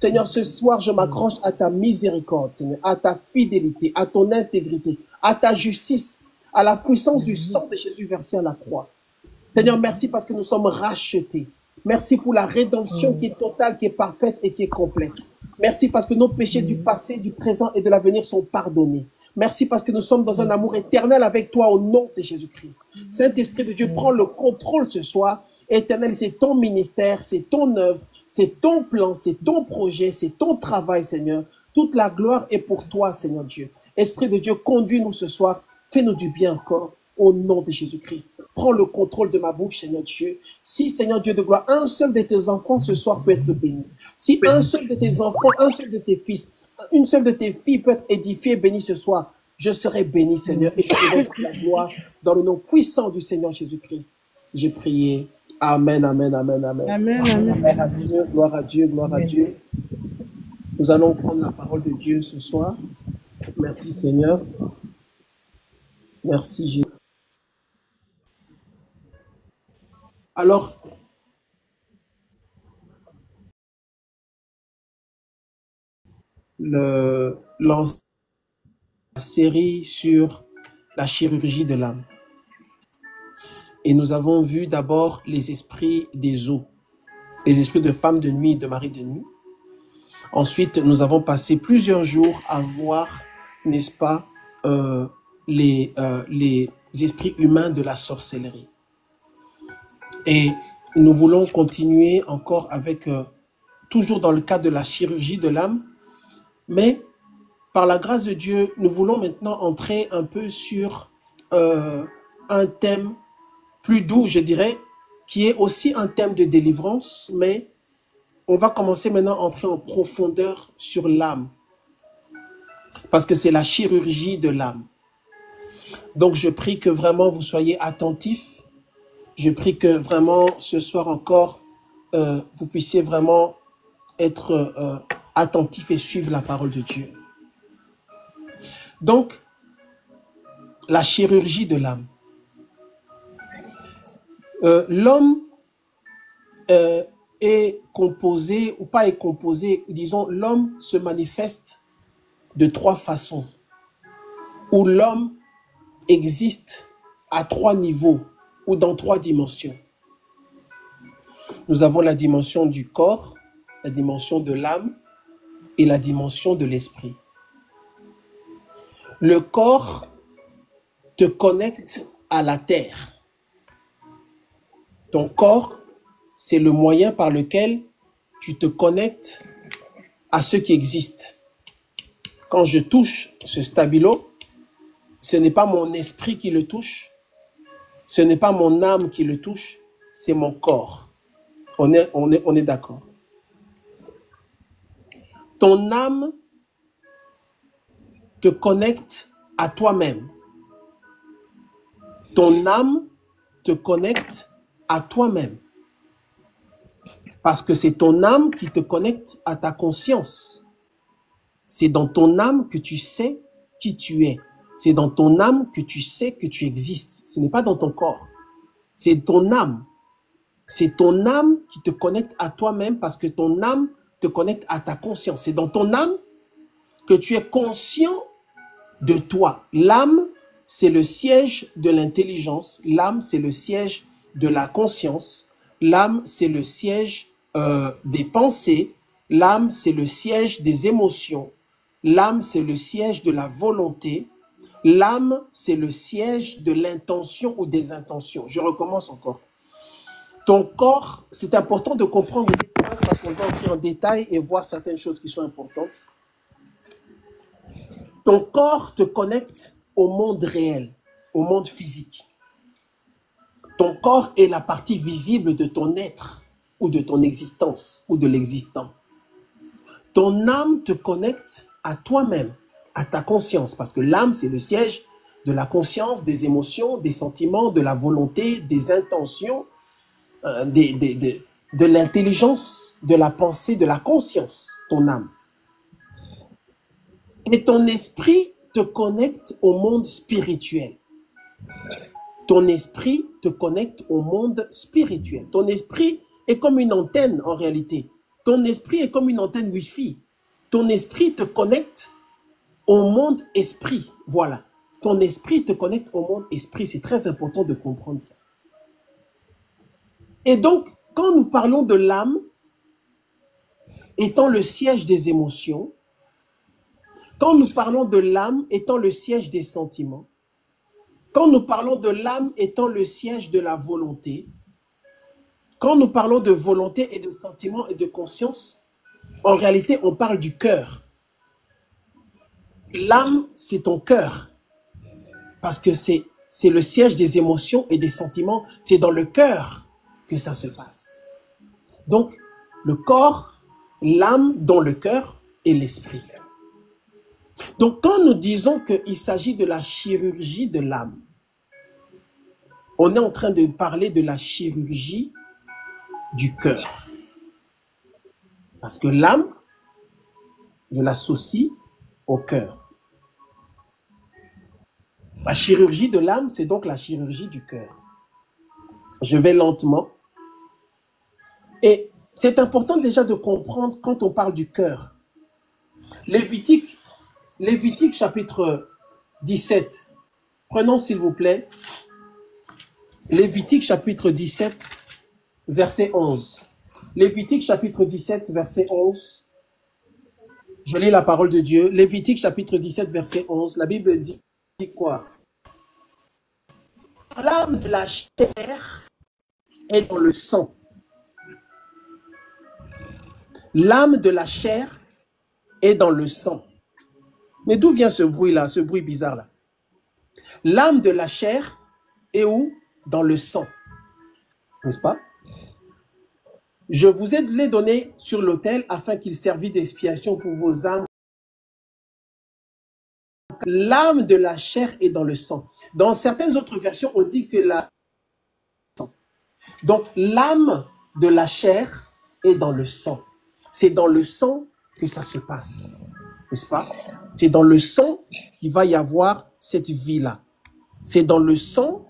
Seigneur, ce soir, je m'accroche à ta miséricorde, Seigneur, à ta fidélité, à ton intégrité, à ta justice, à la puissance du sang de Jésus versé à la croix. Seigneur, merci parce que nous sommes rachetés. Merci pour la rédemption qui est totale, qui est parfaite et qui est complète. Merci parce que nos péchés du passé, du présent et de l'avenir sont pardonnés. Merci parce que nous sommes dans un amour éternel avec toi au nom de Jésus-Christ. Saint-Esprit de Dieu, prends le contrôle ce soir. Éternel, c'est ton ministère, c'est ton œuvre, c'est ton plan, c'est ton projet, c'est ton travail, Seigneur. Toute la gloire est pour toi, Seigneur Dieu. Esprit de Dieu, conduis-nous ce soir. Fais-nous du bien encore au nom de Jésus-Christ. Prends le contrôle de ma bouche, Seigneur Dieu. Si, Seigneur Dieu de gloire, un seul de tes enfants ce soir peut être béni. Si un seul de tes enfants, un seul de tes fils, une seule de tes filles peut être édifiée et bénie ce soir, je serai béni, Seigneur, et je te donne la gloire dans le nom puissant du Seigneur Jésus-Christ. J'ai prié. Amen, amen, amen, amen. Amen, amen. Gloire à Dieu, gloire à Dieu. Nous allons prendre la parole de Dieu ce soir. Merci, Seigneur. Merci, Jésus. Alors, la série sur la chirurgie de l'âme. Et nous avons vu d'abord les esprits des eaux, les esprits de femmes de nuit et de mari de nuit. Ensuite, nous avons passé plusieurs jours à voir, n'est-ce pas, les esprits humains de la sorcellerie. Et nous voulons continuer encore avec, toujours dans le cadre de la chirurgie de l'âme, mais par la grâce de Dieu, nous voulons maintenant entrer un peu sur un thème plus doux, je dirais, qui est aussi un thème de délivrance, mais on va commencer maintenant à entrer en profondeur sur l'âme, parce que c'est la chirurgie de l'âme. Donc je prie que vraiment vous soyez attentifs, je prie que vraiment ce soir encore, vous puissiez vraiment être attentifs et suivre la parole de Dieu. Donc, la chirurgie de l'âme. L'homme est composé, ou pas est composé, disons, l'homme se manifeste de trois façons, où l'homme existe à trois niveaux, ou dans trois dimensions. Nous avons la dimension du corps, la dimension de l'âme et la dimension de l'esprit. Le corps te connecte à la terre. Ton corps, c'est le moyen par lequel tu te connectes à ce qui existe. Quand je touche ce stabilo, ce n'est pas mon esprit qui le touche, ce n'est pas mon âme qui le touche, c'est mon corps. On est d'accord. Ton âme te connecte à toi-même. Ton âme te connecte à toi-même. Parce que c'est ton âme qui te connecte à ta conscience. C'est dans ton âme que tu sais qui tu es. C'est dans ton âme que tu sais que tu existes. Ce n'est pas dans ton corps. C'est ton âme. C'est ton âme qui te connecte à toi-même parce que ton âme te connecte à ta conscience. C'est dans ton âme que tu es conscient de toi. L'âme, c'est le siège de l'intelligence. L'âme, c'est le siège de la conscience. L'âme, c'est le siège des pensées. L'âme, c'est le siège des émotions. L'âme, c'est le siège de la volonté. L'âme, c'est le siège de l'intention ou des intentions. Je recommence encore. Ton corps, c'est important de comprendre cette phrase parce qu'on va entrer en détail et voir certaines choses qui sont importantes. Ton corps te connecte au monde réel, au monde physique. Ton corps est la partie visible de ton être ou de ton existence ou de l'existant. Ton âme te connecte à toi-même, à ta conscience, parce que l'âme, c'est le siège de la conscience, des émotions, des sentiments, de la volonté, des intentions, de l'intelligence, de la pensée, de la conscience, ton âme. Et ton esprit te connecte au monde spirituel. Ton esprit te connecte au monde spirituel. Ton esprit est comme une antenne en réalité. Ton esprit est comme une antenne Wi-Fi. Ton esprit te connecte au monde esprit. Voilà. Ton esprit te connecte au monde esprit. C'est très important de comprendre ça. Et donc, quand nous parlons de l'âme étant le siège des émotions, quand nous parlons de l'âme étant le siège des sentiments, quand nous parlons de l'âme étant le siège de la volonté, quand nous parlons de volonté et de sentiment et de conscience, en réalité, on parle du cœur. L'âme, c'est ton cœur. Parce que c'est le siège des émotions et des sentiments. C'est dans le cœur que ça se passe. Donc, le corps, l'âme dans le cœur et l'esprit. Donc, quand nous disons qu'il s'agit de la chirurgie de l'âme, on est en train de parler de la chirurgie du cœur. Parce que l'âme, je l'associe au cœur. La chirurgie de l'âme, c'est donc la chirurgie du cœur. Je vais lentement. Et c'est important déjà de comprendre quand on parle du cœur. Lévitique chapitre 17. Prenons s'il vous plaît. Lévitique chapitre 17, verset 11. Lévitique chapitre 17, verset 11. Je lis la parole de Dieu. Lévitique chapitre 17, verset 11. La Bible dit quoi? L'âme de la chair est dans le sang. L'âme de la chair est dans le sang. Mais d'où vient ce bruit-là, ce bruit bizarre-là? L'âme de la chair est où? Dans le sang. N'est-ce pas? Je vous ai les donné sur l'autel afin qu'il servît d'expiation pour vos âmes. L'âme de la chair est dans le sang. Dans certaines autres versions, on dit que la... Donc, l'âme de la chair est dans le sang. C'est dans le sang que ça se passe. N'est-ce pas? C'est dans le sang qu'il va y avoir cette vie-là. C'est dans le sang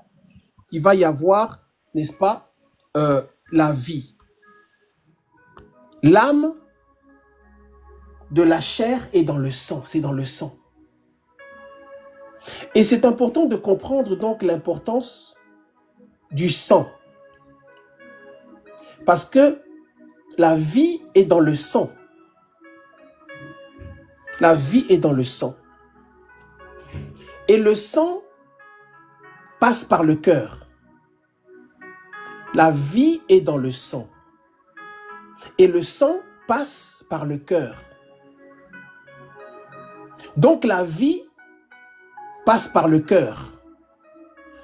qu'il va y avoir, n'est-ce pas, la vie. L'âme de la chair est dans le sang. C'est dans le sang. Et c'est important de comprendre donc l'importance du sang. Parce que la vie est dans le sang. La vie est dans le sang. Et le sang passe par le cœur. La vie est dans le sang. Et le sang passe par le cœur. Donc la vie passe par le cœur.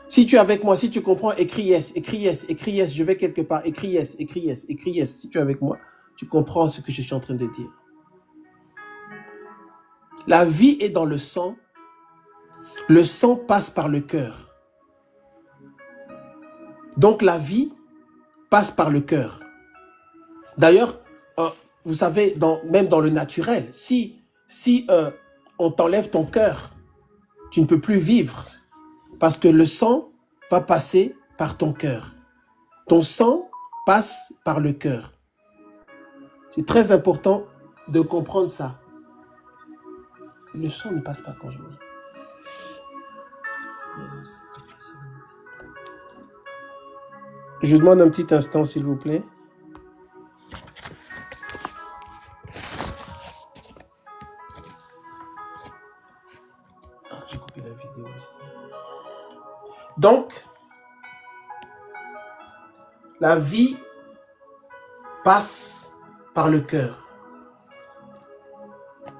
Si tu es avec moi, si tu comprends, écris yes, écris yes, écris yes, je vais quelque part, écris yes, écris yes, écris yes. Si tu es avec moi, tu comprends ce que je suis en train de dire. La vie est dans le sang passe par le cœur. Donc la vie passe par le cœur. D'ailleurs, vous savez, même dans le naturel, si on t'enlève ton cœur, tu ne peux plus vivre parce que le sang va passer par ton cœur. Ton sang passe par le cœur. C'est très important de comprendre ça. Le sang ne passe pas quand je lis. Je demande un petit instant, s'il vous plaît. J'ai coupé la vidéo aussi. Donc, la vie passe par le cœur.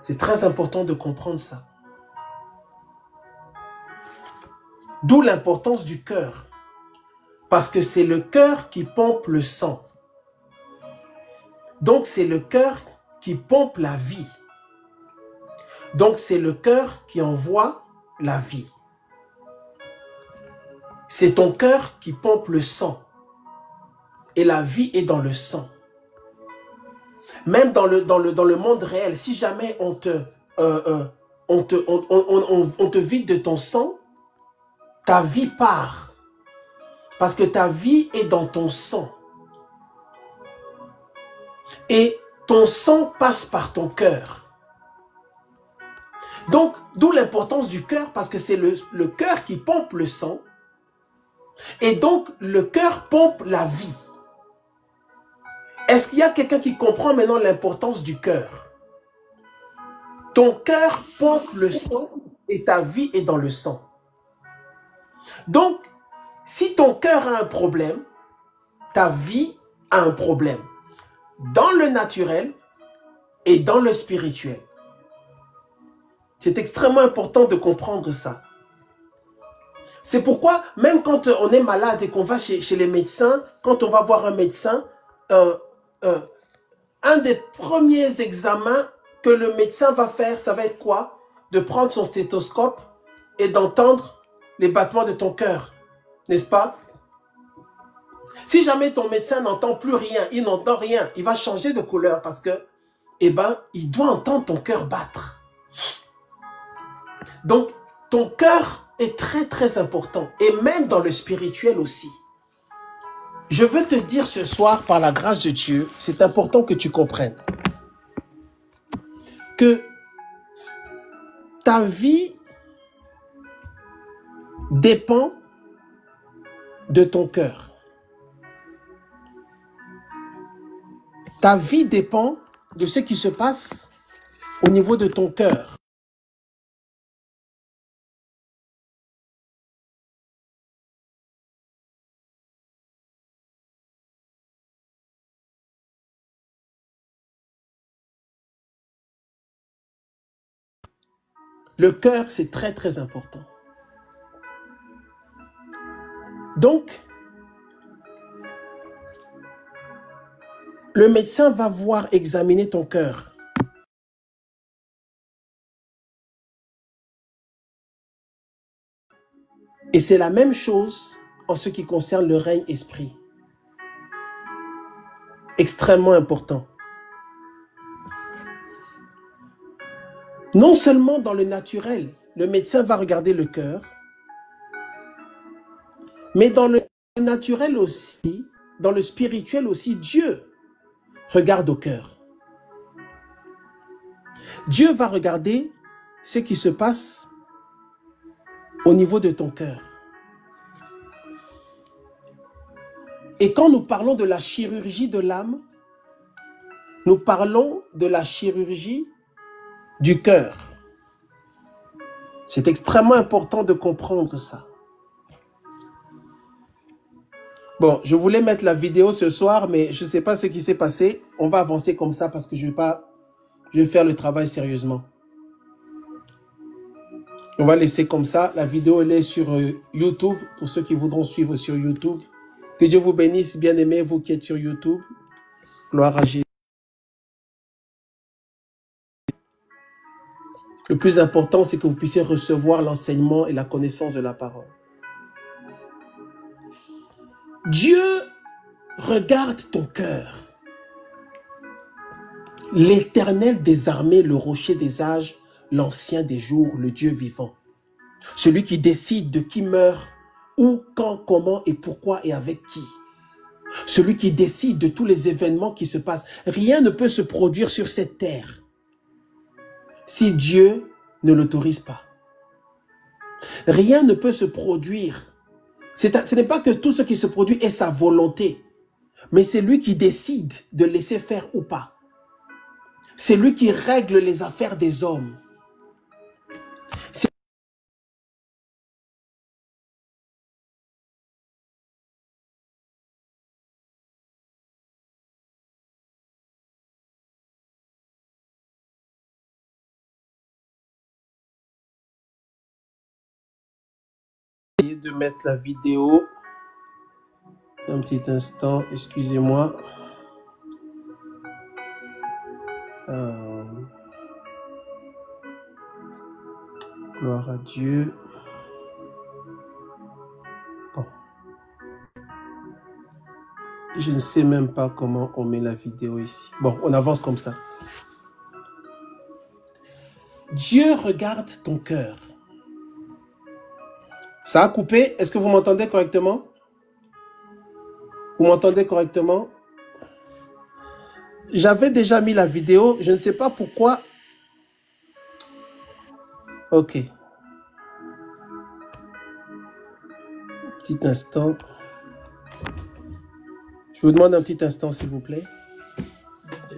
C'est très important de comprendre ça. D'où l'importance du cœur. Parce que c'est le cœur qui pompe le sang. Donc, c'est le cœur qui pompe la vie. Donc, c'est le cœur qui envoie la vie. C'est ton cœur qui pompe le sang. Et la vie est dans le sang. Même dans le monde réel, si jamais on te vide de ton sang, ta vie part. Parce que ta vie est dans ton sang. Et ton sang passe par ton cœur. Donc, d'où l'importance du cœur, parce que c'est le cœur qui pompe le sang. Et donc, le cœur pompe la vie. Est-ce qu'il y a quelqu'un qui comprend maintenant l'importance du cœur? Ton cœur pompe le sang et ta vie est dans le sang. Donc, si ton cœur a un problème, ta vie a un problème. Dans le naturel et dans le spirituel. C'est extrêmement important de comprendre ça. C'est pourquoi, même quand on est malade et qu'on va chez les médecins, quand on va voir un médecin, un des premiers examens que le médecin va faire, ça va être quoi? De prendre son stéthoscope et d'entendre les battements de ton cœur. N'est-ce pas? Si jamais ton médecin n'entend plus rien, il n'entend rien, il va changer de couleur parce que, eh ben, il doit entendre ton cœur battre. Donc, ton cœur est très, très important. Et même dans le spirituel aussi. Je veux te dire ce soir, par la grâce de Dieu, c'est important que tu comprennes que ta vie dépend de ton cœur. Ta vie dépend de ce qui se passe au niveau de ton cœur. Le cœur, c'est très, très important. Donc, le médecin va voir examiner ton cœur. Et c'est la même chose en ce qui concerne le règne esprit. Extrêmement important. Non seulement dans le naturel, le médecin va regarder le cœur, mais dans le naturel aussi, dans le spirituel aussi, Dieu regarde au cœur. Dieu va regarder ce qui se passe au niveau de ton cœur. Et quand nous parlons de la chirurgie de l'âme, nous parlons de la chirurgie du cœur. C'est extrêmement important de comprendre ça. Bon, je voulais mettre la vidéo ce soir, mais je ne sais pas ce qui s'est passé. On va avancer comme ça parce que je vais faire le travail sérieusement. On va laisser comme ça. La vidéo, elle est sur YouTube, pour ceux qui voudront suivre sur YouTube. Que Dieu vous bénisse, bien-aimés, vous qui êtes sur YouTube. Gloire à Jésus. Le plus important, c'est que vous puissiez recevoir l'enseignement et la connaissance de la parole. Dieu regarde ton cœur. L'Éternel des armées, le rocher des âges, l'ancien des jours, le Dieu vivant. Celui qui décide de qui meurt, où, quand, comment et pourquoi et avec qui. Celui qui décide de tous les événements qui se passent. Rien ne peut se produire sur cette terre si Dieu ne l'autorise pas. Rien ne peut se produire. Ce n'est pas que tout ce qui se produit est sa volonté, mais c'est lui qui décide de laisser faire ou pas. C'est lui qui règle les affaires des hommes. De mettre la vidéo un petit instant, excusez-moi. Gloire à Dieu. Bon. Je ne sais même pas comment on met la vidéo ici. Bon, on avance comme ça. Dieu regarde ton cœur. Ça a coupé. Est-ce que vous m'entendez correctement? Vous m'entendez correctement? J'avais déjà mis la vidéo, je ne sais pas pourquoi. Ok. Petit instant. Je vous demande un petit instant, s'il vous plaît. Je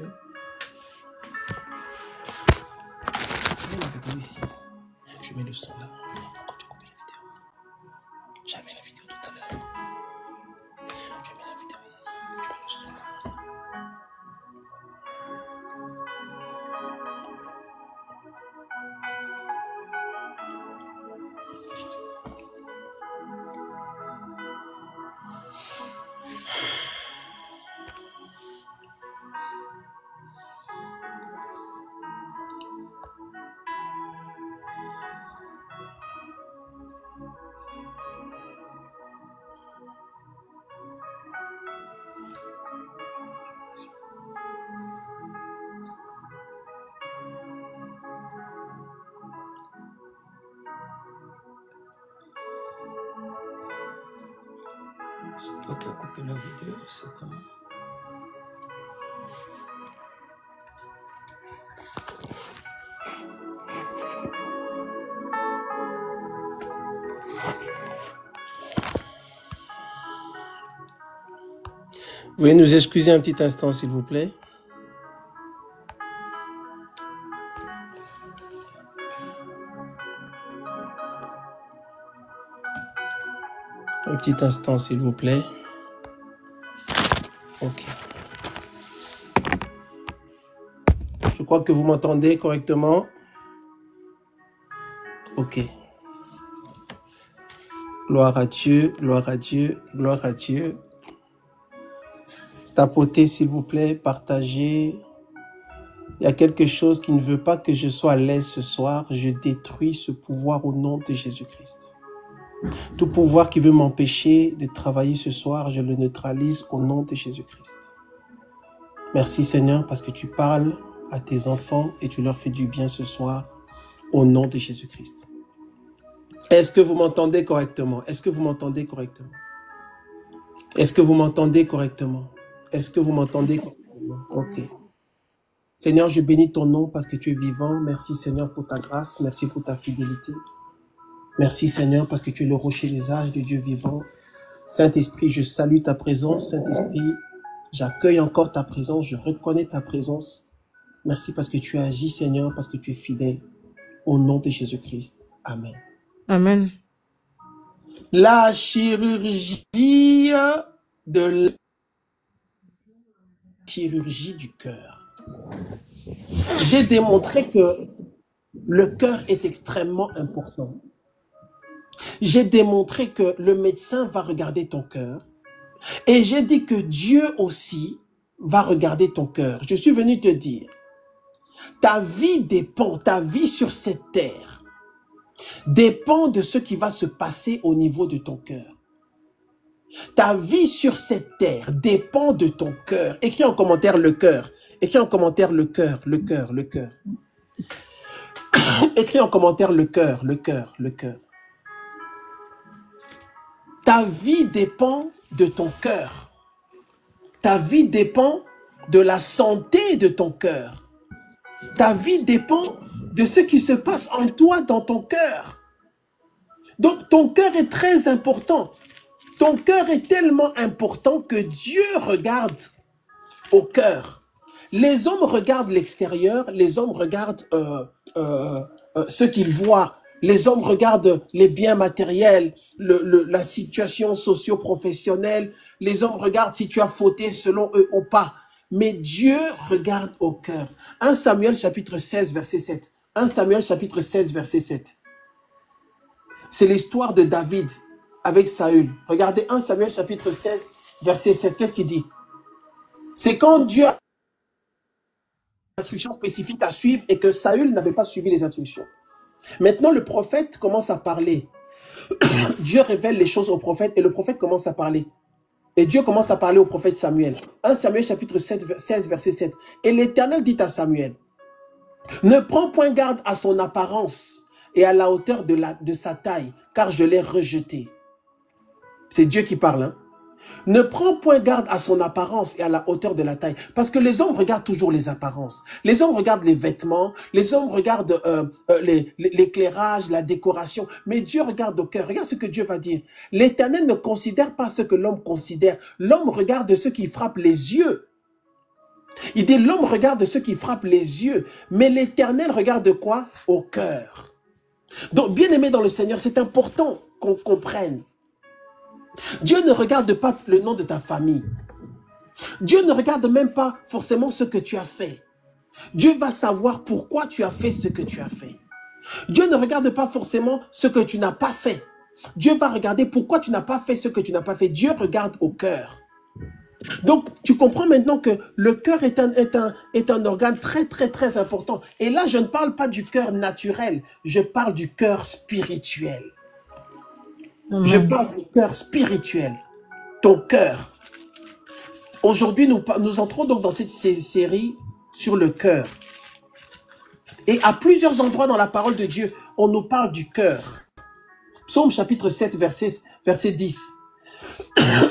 mets la vidéo ici. Je mets le son là. Pourquoi tu coupes la vidéo? J'avais la vidéo tout à l'heure. Je mets la vidéo ici. Je mets le son là. C'est toi qui as coupé la vidéo, c'est pas moi. Veuillez nous excuser un petit instant, s'il vous plaît. Un petit instant, s'il vous plaît. Ok. Je crois que vous m'entendez correctement. Ok. Gloire à Dieu, gloire à Dieu, gloire à Dieu. Tapotez, s'il vous plaît, partagez. Il y a quelque chose qui ne veut pas que je sois à l'aise ce soir. Je détruis ce pouvoir au nom de Jésus-Christ. Tout pouvoir qui veut m'empêcher de travailler ce soir, je le neutralise au nom de Jésus-Christ. Merci Seigneur parce que tu parles à tes enfants et tu leur fais du bien ce soir au nom de Jésus-Christ. Est-ce que vous m'entendez correctement? Est-ce que vous m'entendez correctement? Est-ce que vous m'entendez correctement? Est-ce que vous m'entendez correctement? Ok. Seigneur, je bénis ton nom parce que tu es vivant. Merci Seigneur pour ta grâce. Merci pour ta fidélité. Merci Seigneur parce que tu es le rocher des âges de Dieu vivant. Saint-Esprit, je salue ta présence. Saint-Esprit, j'accueille encore ta présence. Je reconnais ta présence. Merci parce que tu agis Seigneur, parce que tu es fidèle. Au nom de Jésus-Christ. Amen. Amen. La chirurgie de chirurgie du cœur. J'ai démontré que le cœur est extrêmement important. J'ai démontré que le médecin va regarder ton cœur. Et j'ai dit que Dieu aussi va regarder ton cœur. Je suis venu te dire, ta vie dépend, ta vie sur cette terre dépend de ce qui va se passer au niveau de ton cœur. Ta vie sur cette terre dépend de ton cœur. Écris en commentaire le cœur. Écris en commentaire le cœur, le cœur, le cœur. Écris en commentaire le cœur, le cœur, le cœur. Ta vie dépend de ton cœur. Ta vie dépend de la santé de ton cœur. Ta vie dépend de ce qui se passe en toi, dans ton cœur. Donc ton cœur est très important. Ton cœur est tellement important que Dieu regarde au cœur. Les hommes regardent l'extérieur, les hommes regardent ce qu'ils voient. Les hommes regardent les biens matériels, la situation socio-professionnelle. Les hommes regardent si tu as fauté selon eux ou pas. Mais Dieu regarde au cœur. 1 Samuel chapitre 16, verset 7. 1 Samuel chapitre 16, verset 7. C'est l'histoire de David avec Saül. Regardez 1 Samuel chapitre 16, verset 7. Qu'est-ce qu'il dit? C'est quand Dieu a une instruction spécifique à suivre et que Saül n'avait pas suivi les instructions. Maintenant, le prophète commence à parler. Dieu révèle les choses au prophète et le prophète commence à parler. Et Dieu commence à parler au prophète Samuel. 1 Samuel chapitre 16, verset 7. Et l'Éternel dit à Samuel, ne prends point garde à son apparence et à la hauteur de sa taille, car je l'ai rejeté. C'est Dieu qui parle. Hein? Ne prends point garde à son apparence et à la hauteur de la taille. Parce que les hommes regardent toujours les apparences. Les hommes regardent les vêtements. Les hommes regardent l'éclairage, la décoration. Mais Dieu regarde au cœur. Regarde ce que Dieu va dire. L'Éternel ne considère pas ce que l'homme considère. L'homme regarde ce qui frappe les yeux. Il dit l'homme regarde ce qui frappe les yeux. Mais l'Éternel regarde quoi? Au cœur. Donc, bien aimé dans le Seigneur, c'est important qu'on comprenne. Dieu ne regarde pas le nom de ta famille. Dieu ne regarde même pas forcément ce que tu as fait. Dieu va savoir pourquoi tu as fait ce que tu as fait. Dieu ne regarde pas forcément ce que tu n'as pas fait. Dieu va regarder pourquoi tu n'as pas fait ce que tu n'as pas fait. Dieu regarde au cœur. Donc, tu comprends maintenant que le cœur est un organe très, très, très important. Et là, je ne parle pas du cœur naturel. Je parle du cœur spirituel. Je parle du cœur spirituel, ton cœur. Aujourd'hui, nous entrons donc dans cette série sur le cœur. Et à plusieurs endroits dans la parole de Dieu, on nous parle du cœur. Psaume chapitre 7, verset 10.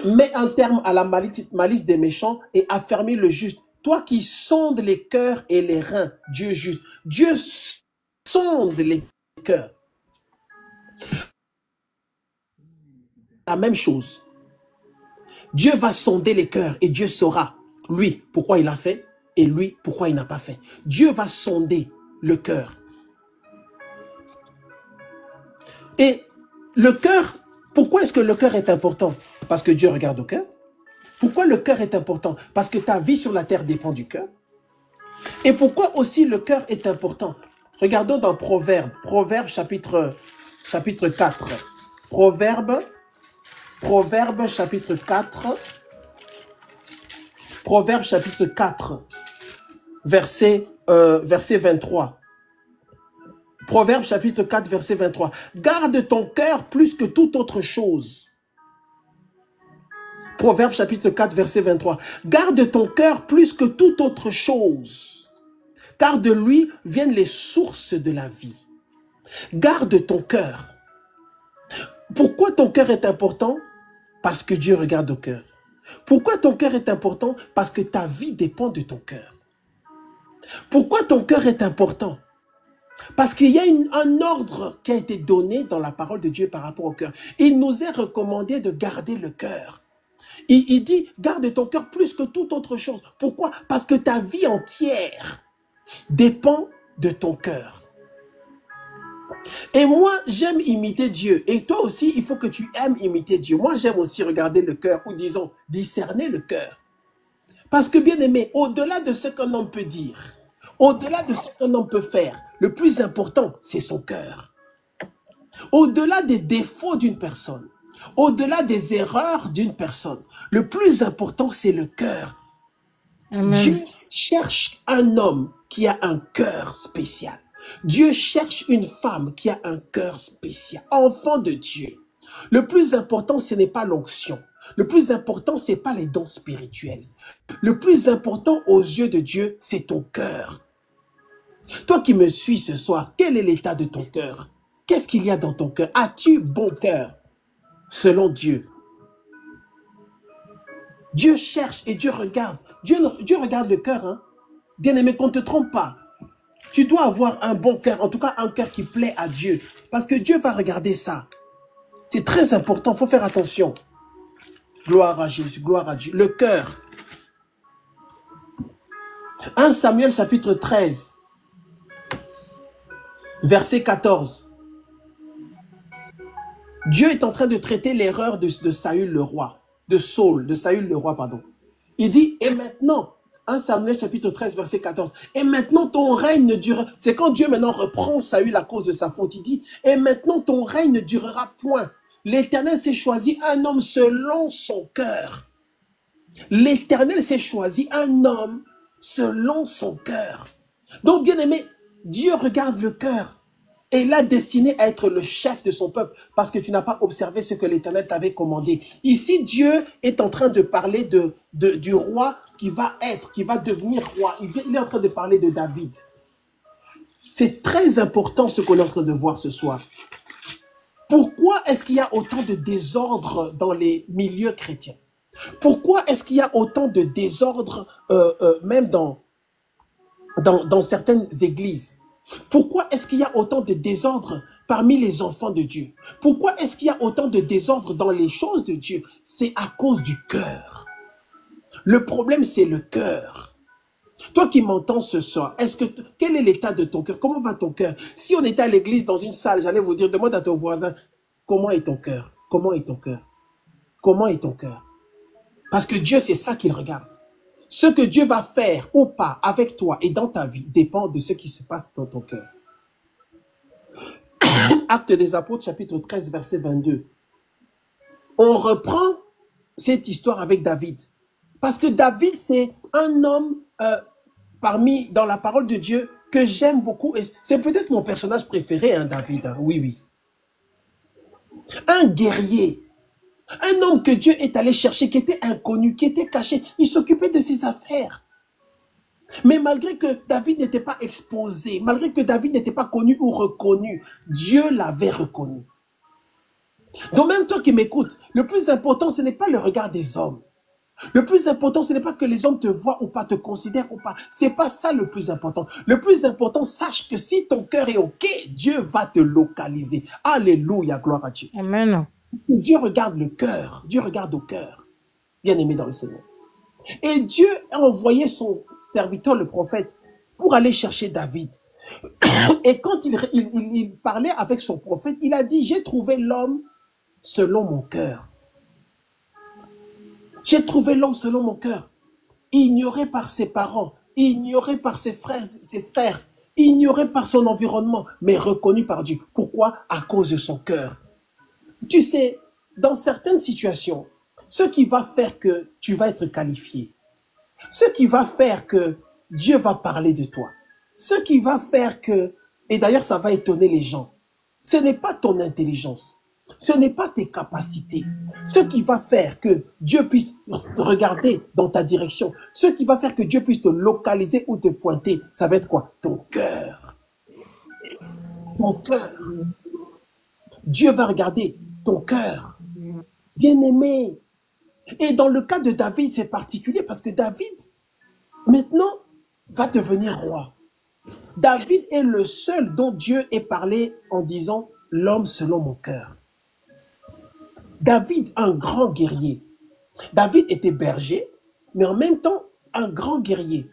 Mets un terme à la malice des méchants et affermis le juste. Toi qui sondes les cœurs et les reins, Dieu juste. Dieu sonde les cœurs. La même chose. Dieu va sonder les cœurs et Dieu saura, lui, pourquoi il a fait et lui, pourquoi il n'a pas fait. Dieu va sonder le cœur. Et le cœur, pourquoi est-ce que le cœur est important? Parce que Dieu regarde au cœur. Pourquoi le cœur est important? Parce que ta vie sur la terre dépend du cœur. Et pourquoi aussi le cœur est important? Regardons dans Proverbe chapitre 4. Proverbe chapitre 4, verset 23. Proverbe chapitre 4, verset 23. Garde ton cœur plus que toute autre chose. Proverbe chapitre 4, verset 23. Garde ton cœur plus que toute autre chose, car de lui viennent les sources de la vie. Garde ton cœur. Pourquoi ton cœur est important? Parce que Dieu regarde au cœur. Pourquoi ton cœur est important? Parce que ta vie dépend de ton cœur. Pourquoi ton cœur est important? Parce qu'il y a un ordre qui a été donné dans la parole de Dieu par rapport au cœur. Il nous est recommandé de garder le cœur. Il dit, garde ton cœur plus que toute autre chose. Pourquoi? Parce que ta vie entière dépend de ton cœur. Et moi, j'aime imiter Dieu. Et toi aussi, il faut que tu aimes imiter Dieu. Moi, j'aime aussi regarder le cœur, ou disons, discerner le cœur. Parce que, bien aimé, au-delà de ce qu'un homme peut dire, au-delà de ce qu'un homme peut faire, le plus important, c'est son cœur. Au-delà des défauts d'une personne, au-delà des erreurs d'une personne, le plus important, c'est le cœur. Amen. Dieu cherche un homme qui a un cœur spécial. Dieu cherche une femme qui a un cœur spécial, enfant de Dieu. Le plus important, ce n'est pas l'onction. Le plus important, ce n'est pas les dons spirituels. Le plus important aux yeux de Dieu, c'est ton cœur. Toi qui me suis ce soir, quel est l'état de ton cœur? Qu'est-ce qu'il y a dans ton cœur? As-tu bon cœur selon Dieu? Dieu cherche et Dieu regarde. Dieu regarde le cœur. Hein? Bien-aimé, qu'on ne te trompe pas. Tu dois avoir un bon cœur, en tout cas un cœur qui plaît à Dieu. Parce que Dieu va regarder ça. C'est très important, il faut faire attention. Gloire à Jésus, gloire à Dieu. Le cœur. 1 Samuel chapitre 13, verset 14. Dieu est en train de traiter l'erreur de Saül le roi. De Saül le roi, pardon. Il dit, et maintenant... 1 Samuel chapitre 13 verset 14. Et maintenant ton règne ne durera... C'est quand Dieu maintenant reprend Saül à cause de sa faute. Il dit, et maintenant ton règne ne durera point. L'Éternel s'est choisi un homme selon son cœur. L'Éternel s'est choisi un homme selon son cœur. Donc bien aimé, Dieu regarde le cœur. Et il l'a destiné à être le chef de son peuple parce que tu n'as pas observé ce que l'Éternel t'avait commandé. Ici, Dieu est en train de parler du roi qui va devenir roi. Il est en train de parler de David. C'est très important ce qu'on est en train de voir ce soir. Pourquoi est-ce qu'il y a autant de désordre dans les milieux chrétiens? Pourquoi est-ce qu'il y a autant de désordre, même dans certaines églises? Pourquoi est-ce qu'il y a autant de désordre parmi les enfants de Dieu? Pourquoi est-ce qu'il y a autant de désordre dans les choses de Dieu? C'est à cause du cœur. Le problème, c'est le cœur. Toi qui m'entends ce soir, quel est l'état de ton cœur? Comment va ton cœur? Si on était à l'église dans une salle, j'allais vous dire, demande à ton voisin, comment est ton cœur? Comment est ton cœur? Comment est ton cœur? Parce que Dieu, c'est ça qu'il regarde. Ce que Dieu va faire ou pas avec toi et dans ta vie dépend de ce qui se passe dans ton cœur. Actes des Apôtres, chapitre 13, verset 22. On reprend cette histoire avec David. Parce que David, c'est un homme dans la parole de Dieu que j'aime beaucoup. C'est peut-être mon personnage préféré, hein, David. Hein. Oui, oui. Un guerrier. Un homme que Dieu est allé chercher, qui était inconnu, qui était caché. Il s'occupait de ses affaires. Mais malgré que David n'était pas exposé, malgré que David n'était pas connu ou reconnu, Dieu l'avait reconnu. Donc même toi qui m'écoutes, le plus important, ce n'est pas le regard des hommes. Le plus important, ce n'est pas que les hommes te voient ou pas, te considèrent ou pas. Ce n'est pas ça le plus important. Le plus important, sache que si ton cœur est OK, Dieu va te localiser. Alléluia, gloire à Dieu. Amen. Dieu regarde le cœur. Dieu regarde au cœur. Bien-aimé dans le Seigneur. Et Dieu a envoyé son serviteur, le prophète, pour aller chercher David. Et quand il parlait avec son prophète, il a dit, j'ai trouvé l'homme selon mon cœur. J'ai trouvé l'homme selon mon cœur. Ignoré par ses parents, ignoré par ses frères, ignoré par son environnement, mais reconnu par Dieu. Pourquoi? À cause de son cœur. Tu sais, dans certaines situations, ce qui va faire que tu vas être qualifié, ce qui va faire que Dieu va parler de toi, ce qui va faire que, et d'ailleurs ça va étonner les gens, ce n'est pas ton intelligence, ce n'est pas tes capacités, ce qui va faire que Dieu puisse te regarder dans ta direction, ce qui va faire que Dieu puisse te localiser ou te pointer, ça va être quoi? Ton cœur. Ton cœur. Dieu va regarder ton cœur. Bien-aimé. Et dans le cas de David, c'est particulier parce que David, maintenant, va devenir roi. David est le seul dont Dieu ait parlé en disant « l'homme selon mon cœur ». David, un grand guerrier. David était berger, mais en même temps, un grand guerrier.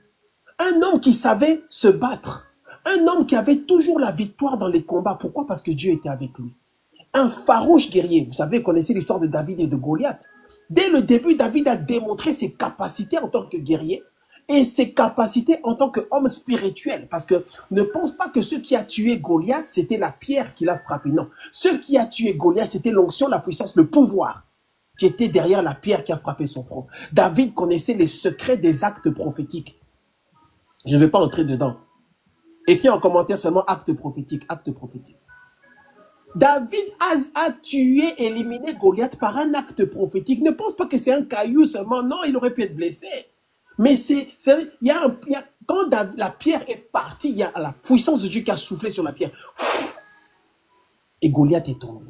Un homme qui savait se battre. Un homme qui avait toujours la victoire dans les combats. Pourquoi? Parce que Dieu était avec lui. Un farouche guerrier. Vous savez, vous connaissez l'histoire de David et de Goliath. Dès le début, David a démontré ses capacités en tant que guerrier et ses capacités en tant qu'homme spirituel. Parce que ne pense pas que ce qui a tué Goliath, c'était la pierre qui l'a frappé. Non. Ce qui a tué Goliath, c'était l'onction, la puissance, le pouvoir qui était derrière la pierre qui a frappé son front. David connaissait les secrets des actes prophétiques. Je ne vais pas entrer dedans. Écris en commentaire seulement actes prophétiques, actes prophétiques. David a tué, éliminé Goliath par un acte prophétique. Ne pense pas que c'est un caillou seulement. Non, il aurait pu être blessé. Mais quand la pierre est partie, il y a la puissance de Dieu qui a soufflé sur la pierre. Et Goliath est tombé.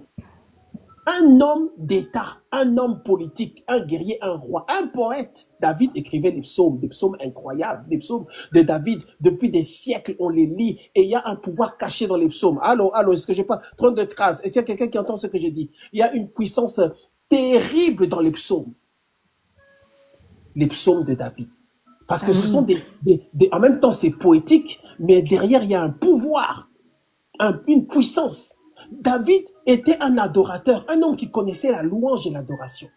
Un homme d'État, un homme politique, un guerrier, un roi, un poète. David écrivait des psaumes incroyables, des psaumes de David. Depuis des siècles, on les lit et il y a un pouvoir caché dans les psaumes. Allô, est-ce que j'ai pas 32 phrases? Est-ce qu'il y a quelqu'un qui entend ce que j'ai dit? Il y a une puissance terrible dans les psaumes. Les psaumes de David. Parce que ce sont en même temps, c'est poétique, mais derrière, il y a un pouvoir, une puissance. David était un adorateur, un homme qui connaissait la louange et l'adoration.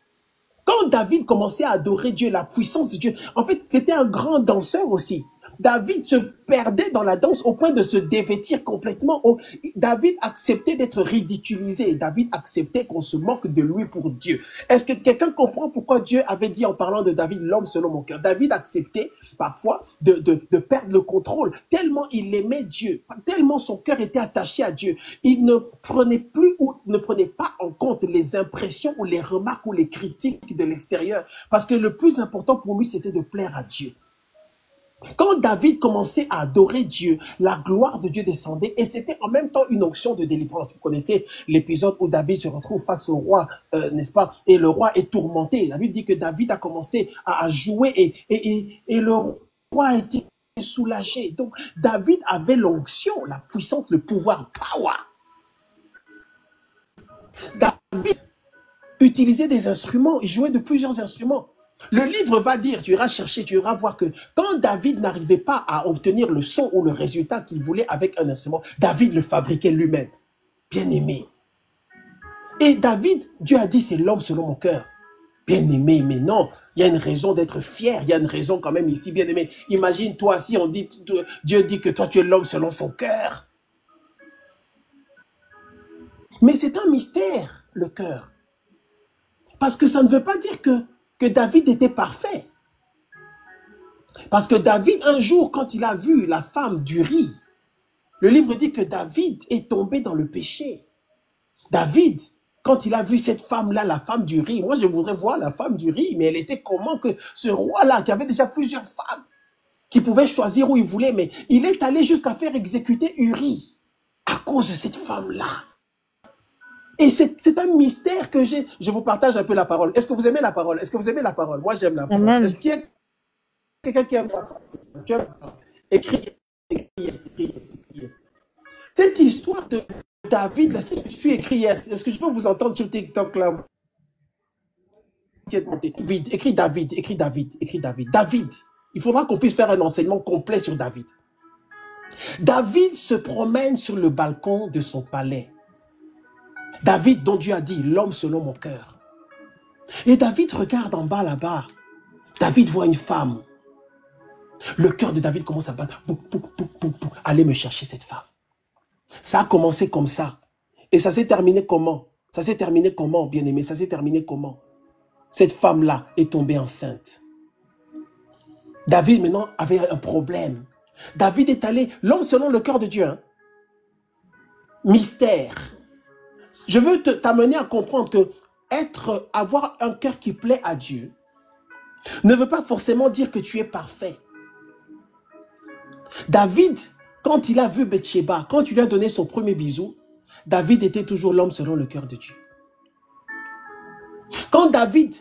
Quand David commençait à adorer Dieu, la puissance de Dieu, en fait, c'était un grand danseur aussi. David se perdait dans la danse au point de se dévêtir complètement. David acceptait d'être ridiculisé. David acceptait qu'on se moque de lui pour Dieu. Est-ce que quelqu'un comprend pourquoi Dieu avait dit en parlant de David, l'homme selon mon cœur? David acceptait parfois de perdre le contrôle, tellement il aimait Dieu, tellement son cœur était attaché à Dieu. Il ne prenait plus ou ne prenait pas en compte les impressions ou les remarques ou les critiques de l'extérieur. Parce que le plus important pour lui, c'était de plaire à Dieu. Quand David commençait à adorer Dieu, la gloire de Dieu descendait et c'était en même temps une onction de délivrance. Vous connaissez l'épisode où David se retrouve face au roi, n'est-ce pas? Et le roi est tourmenté. La Bible dit que David a commencé à jouer et le roi a été soulagé. Donc David avait l'onction, la puissance, le pouvoir, power. David utilisait des instruments, il jouait de plusieurs instruments. Le livre va dire, tu iras chercher, tu iras voir que quand David n'arrivait pas à obtenir le son ou le résultat qu'il voulait avec un instrument, David le fabriquait lui-même. Bien aimé. Et David, Dieu a dit, c'est l'homme selon mon cœur. Bien aimé, mais non, il y a une raison d'être fier, il y a une raison quand même ici, bien aimé. Imagine-toi si on dit, Dieu dit que toi tu es l'homme selon son cœur. Mais c'est un mystère, le cœur. Parce que ça ne veut pas dire que David était parfait. Parce que David, un jour, quand il a vu la femme d'Uri, le livre dit que David est tombé dans le péché. David, quand il a vu cette femme-là, la femme d'Uri, moi je voudrais voir la femme d'Uri, mais elle était comment que ce roi-là, qui avait déjà plusieurs femmes, qui pouvait choisir où il voulait, mais il est allé jusqu'à faire exécuter Uri à cause de cette femme-là. Et c'est un mystère que j'ai. Je vous partage un peu la parole. Est-ce que vous aimez la parole? Est-ce que vous aimez la parole? Moi, j'aime la parole. Est-ce qu'il y a quelqu'un qui aime la parole? Tu aimes la parole? Écris yes, écris yes, écris yes. Cette histoire de David, là, si je suis écrit yes, est-ce que je peux vous entendre sur TikTok là? Écris David, écris David, écris David. David. Il faudra qu'on puisse faire un enseignement complet sur David. David se promène sur le balcon de son palais. David, dont Dieu a dit, l'homme selon mon cœur. Et David regarde en bas là-bas. David voit une femme. Le cœur de David commence à battre. Allez me chercher cette femme. Ça a commencé comme ça. Et ça s'est terminé comment? Ça s'est terminé comment, bien-aimé? Ça s'est terminé comment? Cette femme-là est tombée enceinte. David maintenant avait un problème. David est allé, l'homme selon le cœur de Dieu. Hein? Mystère. Je veux t'amener à comprendre que avoir un cœur qui plaît à Dieu ne veut pas forcément dire que tu es parfait. David, quand il a vu Bathsheba, quand il lui a donné son premier bisou, David était toujours l'homme selon le cœur de Dieu. Quand David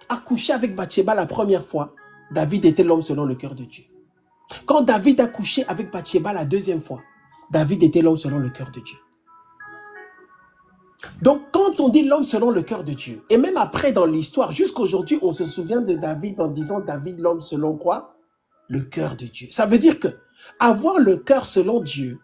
a couché avec Bathsheba la première fois, David était l'homme selon le cœur de Dieu. Quand David a couché avec Bathsheba la deuxième fois, David était l'homme selon le cœur de Dieu. Donc, quand on dit l'homme selon le cœur de Dieu, et même après dans l'histoire, jusqu'aujourd'hui, on se souvient de David en disant David l'homme selon quoi? Le cœur de Dieu. Ça veut dire que avoir le cœur selon Dieu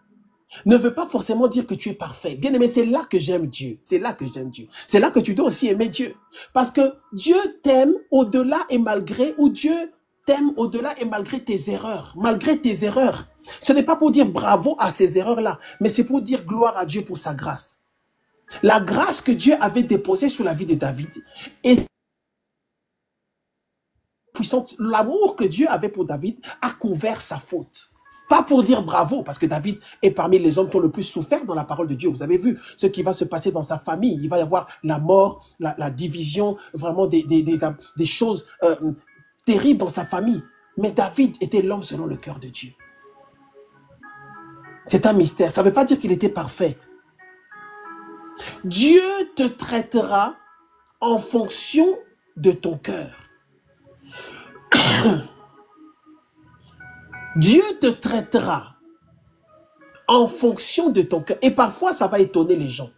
ne veut pas forcément dire que tu es parfait. Bien aimé, c'est là que j'aime Dieu. C'est là que j'aime Dieu. C'est là que tu dois aussi aimer Dieu. Parce que Dieu t'aime au-delà et malgré, ou Dieu t'aime au-delà et malgré tes erreurs. Malgré tes erreurs. Ce n'est pas pour dire bravo à ces erreurs-là, mais c'est pour dire gloire à Dieu pour sa grâce. La grâce que Dieu avait déposée sur la vie de David est puissante. L'amour que Dieu avait pour David a couvert sa faute. Pas pour dire bravo, parce que David est parmi les hommes qui ont le plus souffert dans la parole de Dieu. Vous avez vu ce qui va se passer dans sa famille. Il va y avoir la mort, la division, vraiment des choses terribles dans sa famille. Mais David était l'homme selon le cœur de Dieu. C'est un mystère. Ça ne veut pas dire qu'il était parfait. Dieu te traitera en fonction de ton cœur. Dieu te traitera en fonction de ton cœur. Et parfois, ça va étonner les gens.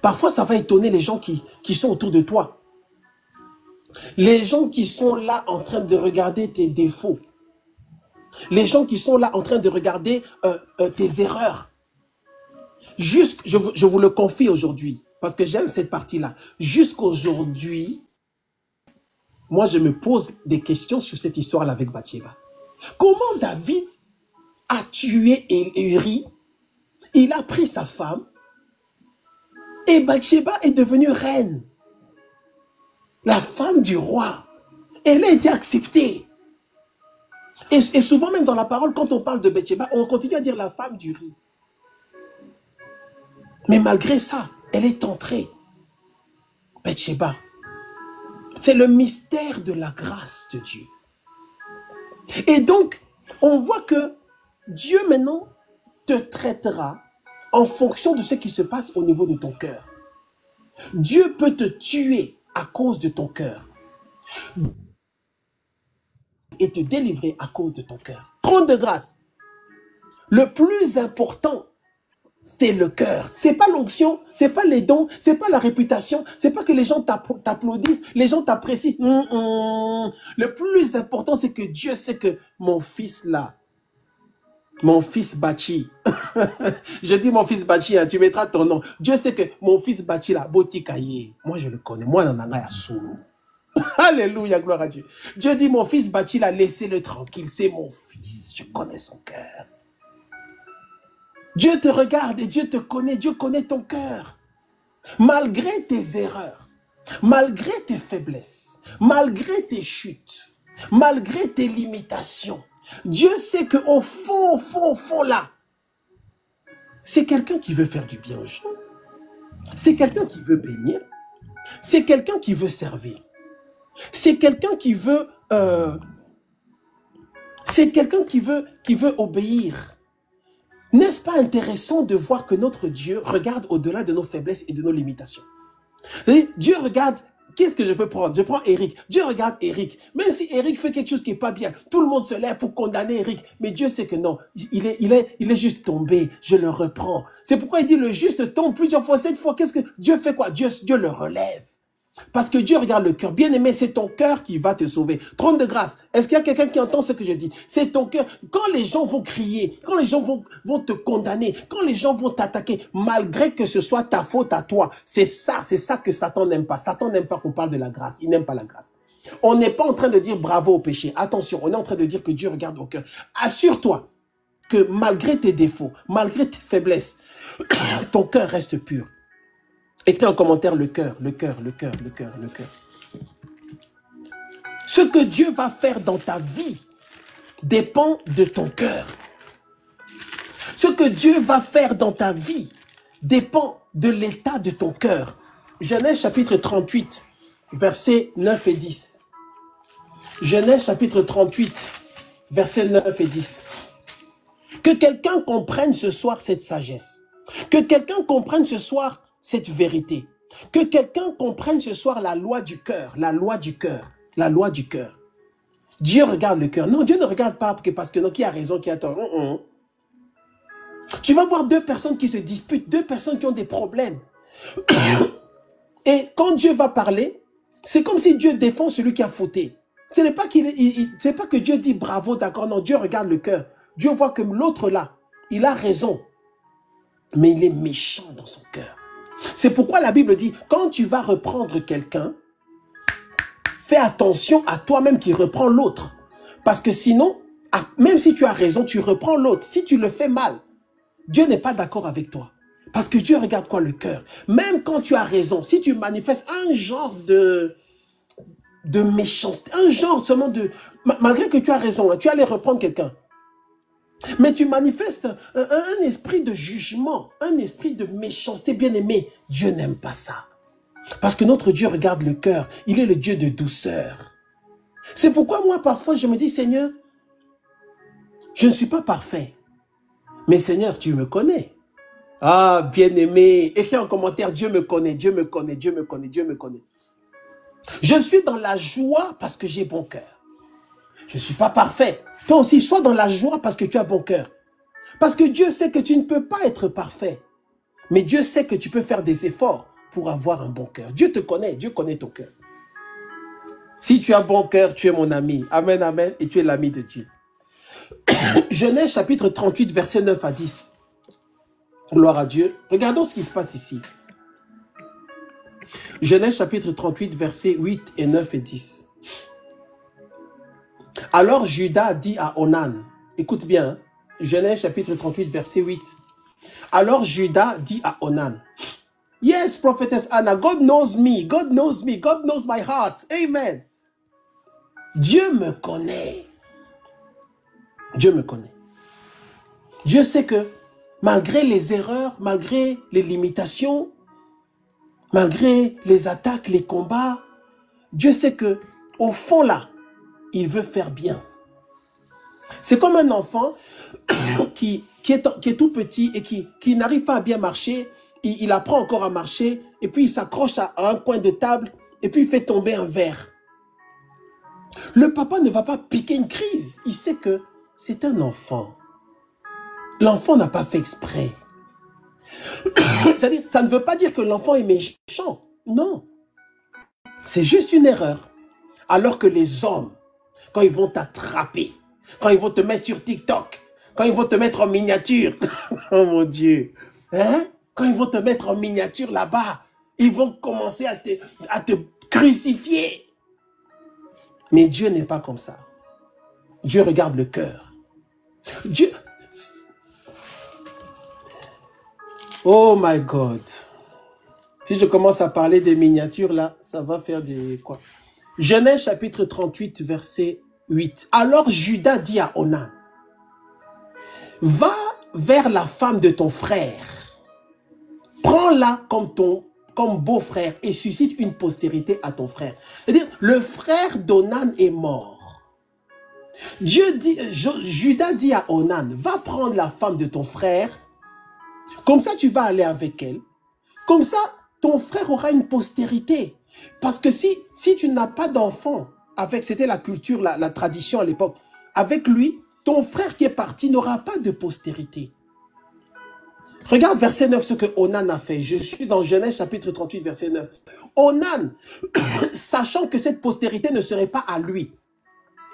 Parfois, ça va étonner les gens qui sont autour de toi. Les gens qui sont là en train de regarder tes défauts. Les gens qui sont là en train de regarder tes erreurs. Je vous le confie aujourd'hui, parce que j'aime cette partie-là. Jusqu'aujourd'hui, moi, je me pose des questions sur cette histoire-là avec Bathsheba. Comment David a tué Uri? Il a pris sa femme et Bathsheba est devenue reine. La femme du roi. Elle a été acceptée. Et souvent même dans la parole, quand on parle de Bathsheba, on continue à dire la femme d'Uri. Mais malgré ça, elle est entrée. Bathsheba. C'est le mystère de la grâce de Dieu. Et donc, on voit que Dieu maintenant te traitera en fonction de ce qui se passe au niveau de ton cœur. Dieu peut te tuer à cause de ton cœur et te délivrer à cause de ton cœur. Trône de grâce. Le plus important, c'est le cœur. C'est pas l'onction, c'est pas les dons, c'est pas la réputation, c'est pas que les gens t'applaudissent, les gens t'apprécient. Le plus important, c'est que Dieu sait que mon fils là, mon fils Bachi, je dis mon fils Bachi, hein, tu mettras ton nom. Dieu sait que mon fils Bachi là, Botikaye, moi je le connais, moi Nananga Yassou. Alléluia, gloire à Dieu. Dieu dit mon fils Bachi là, laissez-le tranquille, c'est mon fils, je connais son cœur. Dieu te regarde et Dieu te connaît, Dieu connaît ton cœur. Malgré tes erreurs, malgré tes faiblesses, malgré tes chutes, malgré tes limitations, Dieu sait qu'au fond, au fond là, c'est quelqu'un qui veut faire du bien aux gens. C'est quelqu'un qui veut bénir. C'est quelqu'un qui veut servir. C'est quelqu'un qui veut... c'est quelqu'un qui veut obéir. N'est-ce pas intéressant de voir que notre Dieu regarde au-delà de nos faiblesses et de nos limitations? C'est-à-dire, Dieu regarde, qu'est-ce que je peux prendre? Je prends Eric. Dieu regarde Eric. Même si Eric fait quelque chose qui n'est pas bien, tout le monde se lève pour condamner Eric. Mais Dieu sait que non, il est juste tombé. Je le reprends. C'est pourquoi il dit le juste tombe plusieurs fois, 7 fois. Qu'est-ce que Dieu fait quoi? Dieu le relève. Parce que Dieu regarde le cœur. Bien-aimé, c'est ton cœur qui va te sauver. Trône de grâce. Est-ce qu'il y a quelqu'un qui entend ce que je dis? C'est ton cœur. Quand les gens vont crier, quand les gens vont te condamner, quand les gens vont t'attaquer, malgré que ce soit ta faute à toi, c'est ça que Satan n'aime pas. Satan n'aime pas qu'on parle de la grâce. Il n'aime pas la grâce. On n'est pas en train de dire bravo au péché. Attention, on est en train de dire que Dieu regarde au cœur. Assure-toi que malgré tes défauts, malgré tes faiblesses, ton cœur reste pur. Écris en commentaire le cœur, le cœur, le cœur, le cœur, le cœur. Ce que Dieu va faire dans ta vie dépend de ton cœur. Ce que Dieu va faire dans ta vie dépend de l'état de ton cœur. Genèse chapitre 38, versets 9 et 10. Genèse chapitre 38, versets 9 et 10. Que quelqu'un comprenne ce soir cette sagesse. Que quelqu'un comprenne ce soir cette vérité. Que quelqu'un comprenne ce soir la loi du cœur, la loi du cœur, la loi du cœur. Dieu regarde le cœur. Non, Dieu ne regarde pas parce que non, qui a raison, qui a tort. Tu vas voir deux personnes qui se disputent, deux personnes qui ont des problèmes. Et quand Dieu va parler, c'est comme si Dieu défend celui qui a fauté. Ce n'est pas c'est pas que Dieu dit bravo, d'accord. Non, Dieu regarde le cœur. Dieu voit que l'autre là, il a raison. Mais il est méchant dans son cœur. C'est pourquoi la Bible dit, quand tu vas reprendre quelqu'un, fais attention à toi-même qui reprend l'autre. Parce que sinon, même si tu as raison, tu reprends l'autre. Si tu le fais mal, Dieu n'est pas d'accord avec toi. Parce que Dieu regarde quoi? Le cœur. Même quand tu as raison, si tu manifestes un genre de méchanceté, un genre seulement de... Malgré que tu as raison, tu allais reprendre quelqu'un. Mais tu manifestes un esprit de jugement, un esprit de méchanceté, bien-aimé. Dieu n'aime pas ça. Parce que notre Dieu regarde le cœur. Il est le Dieu de douceur. C'est pourquoi moi, parfois, je me dis, Seigneur, je ne suis pas parfait. Mais Seigneur, tu me connais. Ah, bien-aimé, écris en commentaire, Dieu me connaît, Dieu me connaît, Dieu me connaît, Dieu me connaît. Je suis dans la joie parce que j'ai bon cœur. Je ne suis pas parfait. Toi aussi, sois dans la joie parce que tu as bon cœur. Parce que Dieu sait que tu ne peux pas être parfait. Mais Dieu sait que tu peux faire des efforts pour avoir un bon cœur. Dieu te connaît, Dieu connaît ton cœur. Si tu as bon cœur, tu es mon ami. Amen, amen. Et tu es l'ami de Dieu. Genèse chapitre 38, versets 9 à 10. Gloire à Dieu. Regardons ce qui se passe ici. Genèse chapitre 38, versets 8 et 9 et 10. Alors Judas dit à Onan, écoute bien, hein, Genèse chapitre 38, verset 8. Alors Judas dit à Onan, yes, prophetess Anna, God knows me, God knows me, God knows my heart. Amen. Dieu me connaît. Dieu me connaît. Dieu sait que malgré les erreurs, malgré les limitations, malgré les attaques, les combats, Dieu sait que au fond là, il veut faire bien. C'est comme un enfant qui est tout petit et qui n'arrive pas à bien marcher. Il apprend encore à marcher et puis il s'accroche à un coin de table et puis il fait tomber un verre. Le papa ne va pas piquer une crise. Il sait que c'est un enfant. L'enfant n'a pas fait exprès. C'est-à-dire, ça ne veut pas dire que l'enfant est méchant. Non. C'est juste une erreur. Alors que les hommes, quand ils vont t'attraper, quand ils vont te mettre sur TikTok, quand ils vont te mettre en miniature, oh mon Dieu, hein? Quand ils vont te mettre en miniature là-bas, ils vont commencer à te crucifier. Mais Dieu n'est pas comme ça. Dieu regarde le cœur. Dieu... Oh my God. Si je commence à parler des miniatures là, ça va faire des quoi? Genèse chapitre 38, verset 8. Alors Judas dit à Onan, va vers la femme de ton frère, prends-la comme beau-frère et suscite une postérité à ton frère. C'est-à-dire, le frère d'Onan est mort. Judas dit à Onan, va prendre la femme de ton frère, comme ça tu vas aller avec elle, comme ça ton frère aura une postérité. Parce que si tu n'as pas d'enfant, c'était la culture, la tradition à l'époque, avec lui, ton frère qui est parti n'aura pas de postérité. Regarde verset 9 ce que Onan a fait. Je suis dans Genèse chapitre 38 verset 9. Onan, sachant que cette postérité ne serait pas à lui,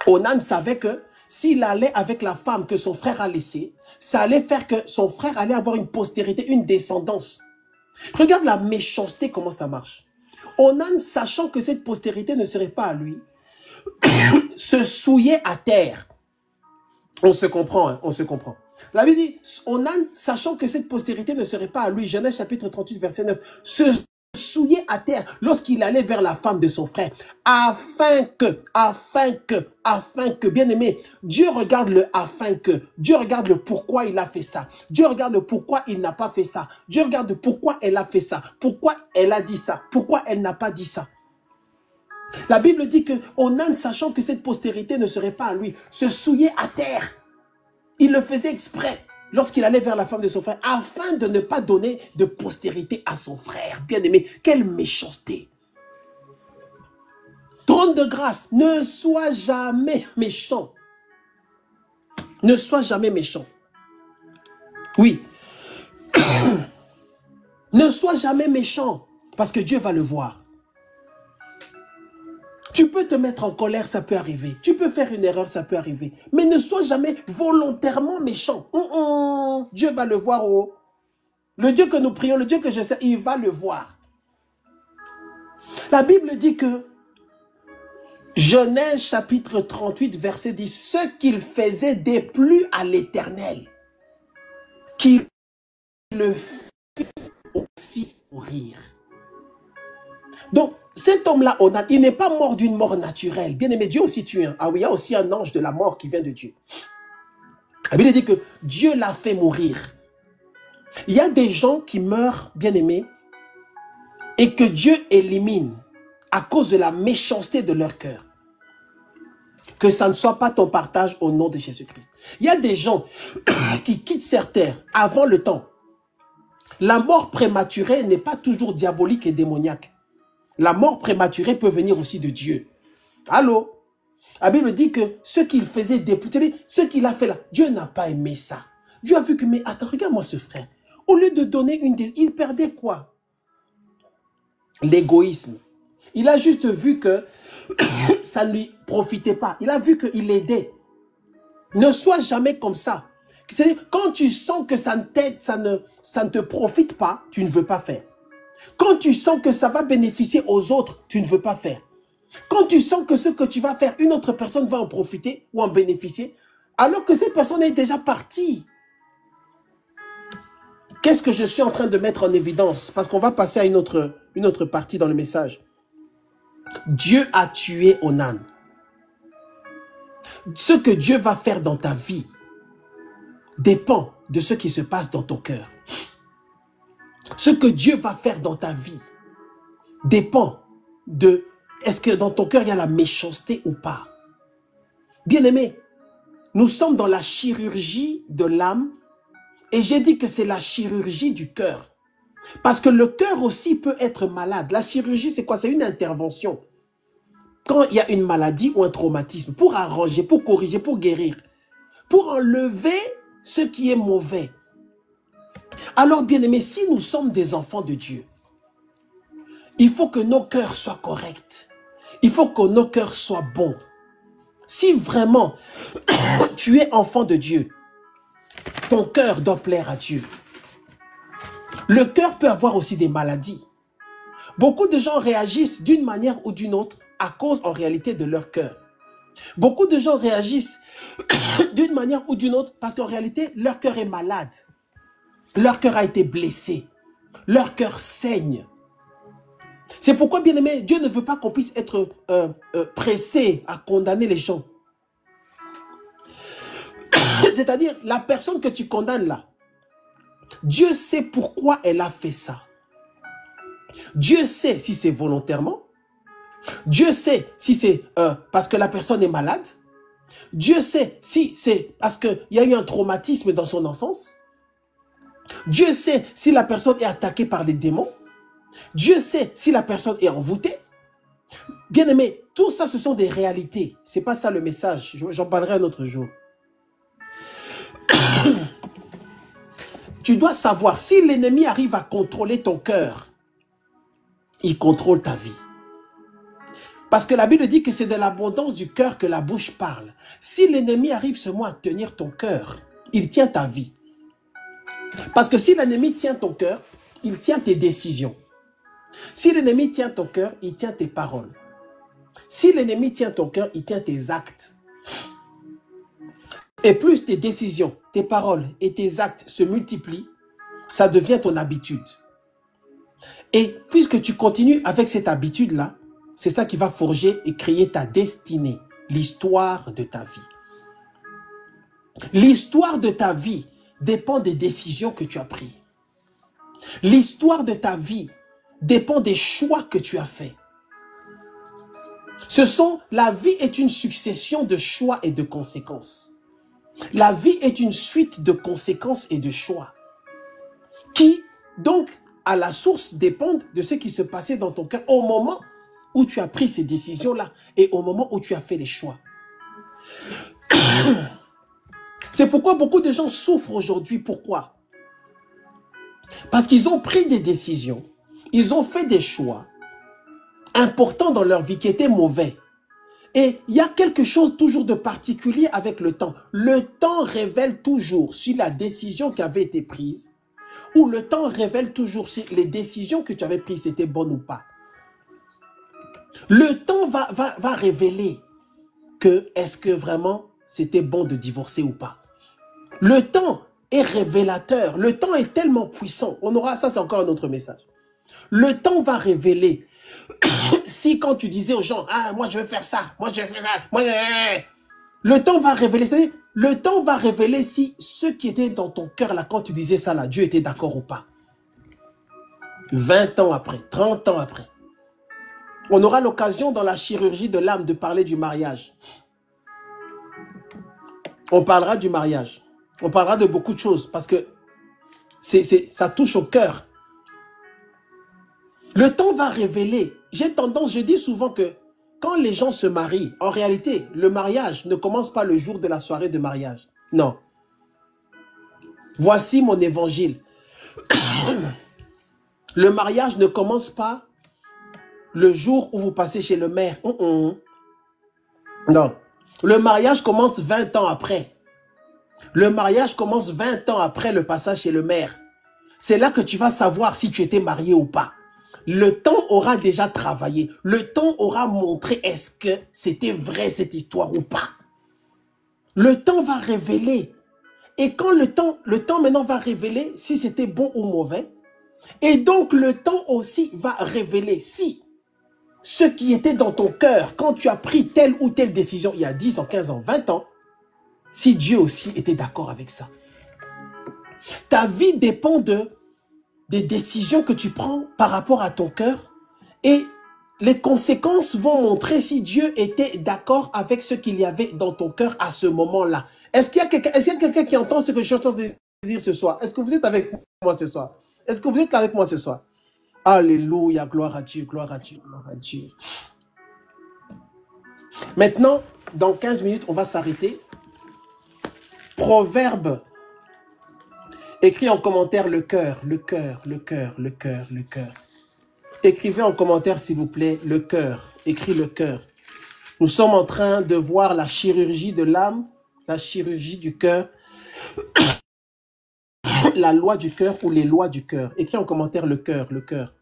Onan savait que s'il allait avec la femme que son frère a laissée, ça allait faire que son frère allait avoir une postérité, une descendance. Regarde la méchanceté, comment ça marche. Onan, sachant que cette postérité ne serait pas à lui, se souillait à terre. On se comprend, hein, on se comprend. La Bible dit, Onan, sachant que cette postérité ne serait pas à lui, Genèse chapitre 38, verset 9, se souillait à terre lorsqu'il allait vers la femme de son frère, afin que, bien aimé, Dieu regarde Dieu regarde le pourquoi il a fait ça, Dieu regarde le pourquoi il n'a pas fait ça, Dieu regarde pourquoi elle a fait ça, pourquoi elle a dit ça, pourquoi elle n'a pas dit ça. La Bible dit que Onan, sachant que cette postérité ne serait pas à lui, se souillait à terre. Il le faisait exprès lorsqu'il allait vers la femme de son frère, afin de ne pas donner de postérité à son frère. Bien-aimé, quelle méchanceté. Trône de grâce, ne sois jamais méchant. Ne sois jamais méchant. Oui. Ne sois jamais méchant, parce que Dieu va le voir. Tu peux te mettre en colère, ça peut arriver. Tu peux faire une erreur, ça peut arriver. Mais ne sois jamais volontairement méchant. Dieu va le voir. Oh. Le Dieu que nous prions, le Dieu que je sais, il va le voir. La Bible dit que Genèse chapitre 38, verset 10, ce qu'il faisait déplut à l'Éternel, qu'il le fit aussi mourir. Donc, cet homme-là, Onan, il n'est pas mort d'une mort naturelle. Bien aimé, Dieu aussi tue. Ah oui, il y a aussi un ange de la mort qui vient de Dieu. La Bible dit que Dieu l'a fait mourir. Il y a des gens qui meurent, bien aimés, et que Dieu élimine à cause de la méchanceté de leur cœur. Que ça ne soit pas ton partage au nom de Jésus-Christ. Il y a des gens qui quittent cette terre avant le temps. La mort prématurée n'est pas toujours diabolique et démoniaque. La mort prématurée peut venir aussi de Dieu. Allô? La Bible dit que ce qu'il faisait dépouiller, ce qu'il a fait là, Dieu n'a pas aimé ça. Dieu a vu que, mais attends, regarde-moi ce frère. Au lieu de donner il perdait quoi? L'égoïsme. Il a juste vu que ça ne lui profitait pas. Il a vu qu'il aidait. Ne sois jamais comme ça. Quand tu sens que ça ne t'aide, ça ne te profite pas, tu ne veux pas faire. Quand tu sens que ça va bénéficier aux autres, tu ne veux pas faire. Quand tu sens que ce que tu vas faire, une autre personne va en profiter ou en bénéficier, alors que cette personne est déjà partie. Qu'est-ce que je suis en train de mettre en évidence? Parce qu'on va passer à une autre partie dans le message. Dieu a tué Onan. Ce que Dieu va faire dans ta vie dépend de ce qui se passe dans ton cœur. Ce que Dieu va faire dans ta vie dépend de est-ce que dans ton cœur il y a la méchanceté ou pas. Bien-aimé, nous sommes dans la chirurgie de l'âme et j'ai dit que c'est la chirurgie du cœur. Parce que le cœur aussi peut être malade. La chirurgie, c'est quoi? C'est une intervention. Quand il y a une maladie ou un traumatisme, pour arranger, pour corriger, pour guérir, pour enlever ce qui est mauvais. Alors, bien-aimés, si nous sommes des enfants de Dieu, il faut que nos cœurs soient corrects. Il faut que nos cœurs soient bons. Si vraiment tu es enfant de Dieu, ton cœur doit plaire à Dieu. Le cœur peut avoir aussi des maladies. Beaucoup de gens réagissent d'une manière ou d'une autre à cause en réalité de leur cœur. Beaucoup de gens réagissent d'une manière ou d'une autre parce qu'en réalité, leur cœur est malade. Leur cœur a été blessé. Leur cœur saigne. C'est pourquoi, bien aimé, Dieu ne veut pas qu'on puisse être pressé à condamner les gens. C'est-à-dire, la personne que tu condamnes là, Dieu sait pourquoi elle a fait ça. Dieu sait si c'est volontairement. Dieu sait si c'est parce que la personne est malade. Dieu sait si c'est parce qu'il y a eu un traumatisme dans son enfance. Dieu sait si la personne est attaquée par les démons. Dieu sait si la personne est envoûtée. Bien aimé, tout ça, ce sont des réalités. Ce n'est pas ça le message. J'en parlerai un autre jour. Tu dois savoir, si l'ennemi arrive à contrôler ton cœur, il contrôle ta vie. Parce que la Bible dit que c'est de l'abondance du cœur que la bouche parle. Si l'ennemi arrive seulement à tenir ton cœur, il tient ta vie. Parce que si l'ennemi tient ton cœur, il tient tes décisions. Si l'ennemi tient ton cœur, il tient tes paroles. Si l'ennemi tient ton cœur, il tient tes actes. Et plus tes décisions, tes paroles et tes actes se multiplient, ça devient ton habitude. Et puisque tu continues avec cette habitude-là, c'est ça qui va forger et créer ta destinée, l'histoire de ta vie. L'histoire de ta vie dépend des décisions que tu as prises. L'histoire de ta vie dépend des choix que tu as faits. La vie est une succession de choix et de conséquences. La vie est une suite de conséquences et de choix qui, donc, à la source, dépendent de ce qui se passait dans ton cœur au moment où tu as pris ces décisions-là et au moment où tu as fait les choix. C'est pourquoi beaucoup de gens souffrent aujourd'hui. Pourquoi? Parce qu'ils ont pris des décisions, ils ont fait des choix importants dans leur vie qui étaient mauvais. Et il y a quelque chose toujours de particulier avec le temps. Le temps révèle toujours si la décision qui avait été prise, ou le temps révèle toujours si les décisions que tu avais prises étaient bonnes ou pas. Le temps va révéler que est-ce que vraiment c'était bon de divorcer ou pas. Le temps est révélateur. Le temps est tellement puissant. On aura ça, c'est encore un autre message. Le temps va révéler. Si quand tu disais aux gens, ah, moi je veux faire ça, moi je veux faire ça, moi le temps va révéler, c'est-à-dire, le temps va révéler si ce qui était dans ton cœur là, quand tu disais ça là, Dieu était d'accord ou pas. 20 ans après, 30 ans après. On aura l'occasion dans la chirurgie de l'âme de parler du mariage. On parlera du mariage. On parlera de beaucoup de choses parce que ça touche au cœur. Le temps va révéler. Je dis souvent que quand les gens se marient, en réalité, le mariage ne commence pas le jour de la soirée de mariage. Non. Voici mon évangile. Le mariage ne commence pas le jour où vous passez chez le maire. Non. Le mariage commence 20 ans après. Le mariage commence 20 ans après le passage chez le maire. C'est là que tu vas savoir si tu étais marié ou pas. Le temps aura déjà travaillé. Le temps aura montré est-ce que c'était vrai cette histoire ou pas. Le temps va révéler. Et quand le temps maintenant va révéler si c'était bon ou mauvais. Et donc le temps aussi va révéler si ce qui était dans ton cœur, quand tu as pris telle ou telle décision il y a 10 ans, 15 ans, 20 ans, si Dieu aussi était d'accord avec ça. Ta vie dépend des décisions que tu prends par rapport à ton cœur et les conséquences vont montrer si Dieu était d'accord avec ce qu'il y avait dans ton cœur à ce moment-là. Est-ce qu'il y a quelqu'un qui entend ce que je suis en train de dire ce soir? Est-ce que vous êtes avec moi ce soir? Est-ce que vous êtes là avec moi ce soir? Alléluia, gloire à Dieu, gloire à Dieu, gloire à Dieu. Maintenant, dans 15 minutes, on va s'arrêter. Proverbe. Écris en commentaire le cœur, le cœur, le cœur, le cœur, le cœur. Écrivez en commentaire, s'il vous plaît, le cœur. Écris le cœur. Nous sommes en train de voir la chirurgie de l'âme, la chirurgie du cœur, la loi du cœur ou les lois du cœur. Écris en commentaire le cœur, le cœur.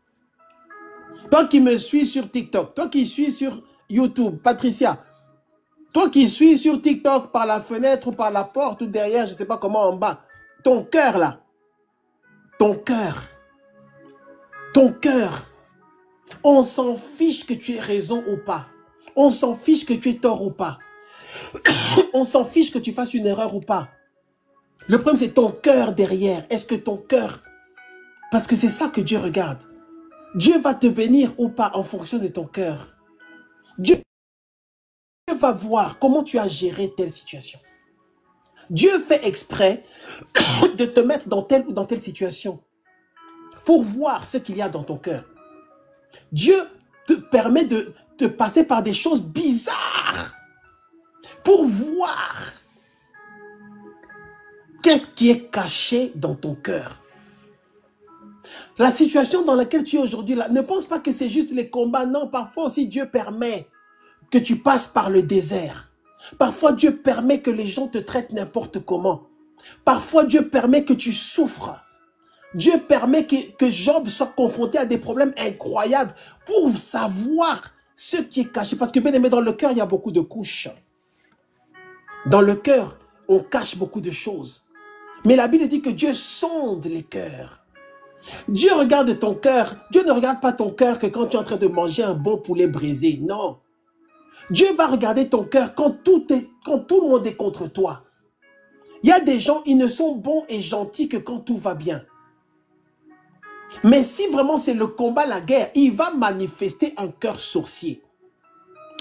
Toi qui me suis sur TikTok, toi qui suis sur YouTube, Patricia, toi qui suis sur TikTok par la fenêtre ou par la porte ou derrière, je ne sais pas comment, en bas, ton cœur là, ton cœur, on s'en fiche que tu aies raison ou pas. On s'en fiche que tu aies tort ou pas. On s'en fiche que tu fasses une erreur ou pas. Le problème, c'est ton cœur derrière. Est-ce que ton cœur... Parce que c'est ça que Dieu regarde. Dieu va te bénir ou pas en fonction de ton cœur. Dieu va voir comment tu as géré telle situation. Dieu fait exprès de te mettre dans telle ou dans telle situation pour voir ce qu'il y a dans ton cœur. Dieu te permet de te passer par des choses bizarres pour voir qu'est-ce qui est caché dans ton cœur. La situation dans laquelle tu es aujourd'hui, là, ne pense pas que c'est juste les combats. Non, parfois aussi Dieu permet que tu passes par le désert. Parfois Dieu permet que les gens te traitent n'importe comment. Parfois Dieu permet que tu souffres. Dieu permet que Job soit confronté à des problèmes incroyables pour savoir ce qui est caché. Parce que bien aimé, dans le cœur, il y a beaucoup de couches. Dans le cœur, on cache beaucoup de choses. Mais la Bible dit que Dieu sonde les cœurs. Dieu regarde ton cœur. Dieu ne regarde pas ton cœur que quand tu es en train de manger un bon poulet brisé. Non. Dieu va regarder ton cœur quand tout le monde est contre toi. Il y a des gens, ils ne sont bons et gentils que quand tout va bien. Mais si vraiment c'est le combat, la guerre, il va manifester un cœur sorcier.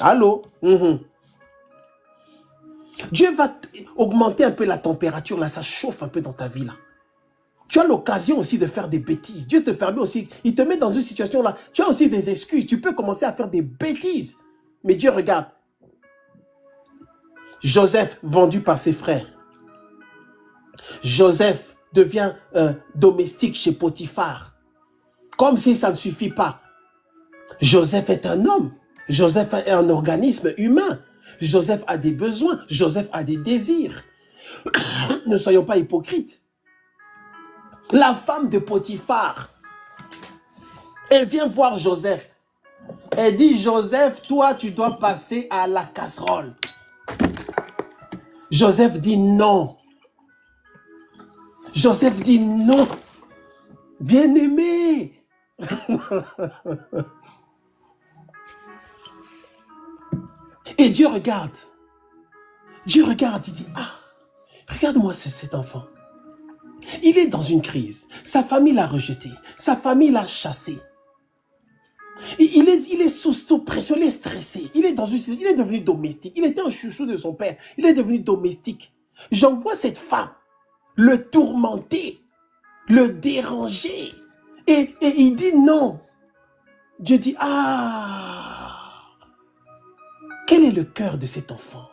Allô? Dieu va augmenter un peu la température, là, ça chauffe un peu dans ta vie, là. Tu as l'occasion aussi de faire des bêtises. Dieu te permet aussi, il te met dans une situation là, tu as aussi des excuses, tu peux commencer à faire des bêtises. Mais Dieu regarde. Joseph, vendu par ses frères. Joseph devient domestique chez Potiphar. Comme si ça ne suffit pas. Joseph est un homme. Joseph est un organisme humain. Joseph a des besoins. Joseph a des désirs. Ne soyons pas hypocrites. La femme de Potiphar, elle vient voir Joseph. Elle dit, Joseph, toi, tu dois passer à la casserole. Joseph dit non. Joseph dit non. Bien-aimé. Et Dieu regarde. Dieu regarde, il dit, ah, regarde-moi cet enfant. Il est dans une crise. Sa famille l'a rejeté. Sa famille l'a chassé. Il est sous pression, il est stressé. Il est devenu domestique. Il était un chouchou de son père. Il est devenu domestique. J'envoie cette femme le tourmenter, le déranger. Et il dit non. Dieu dit, ah, quel est le cœur de cet enfant?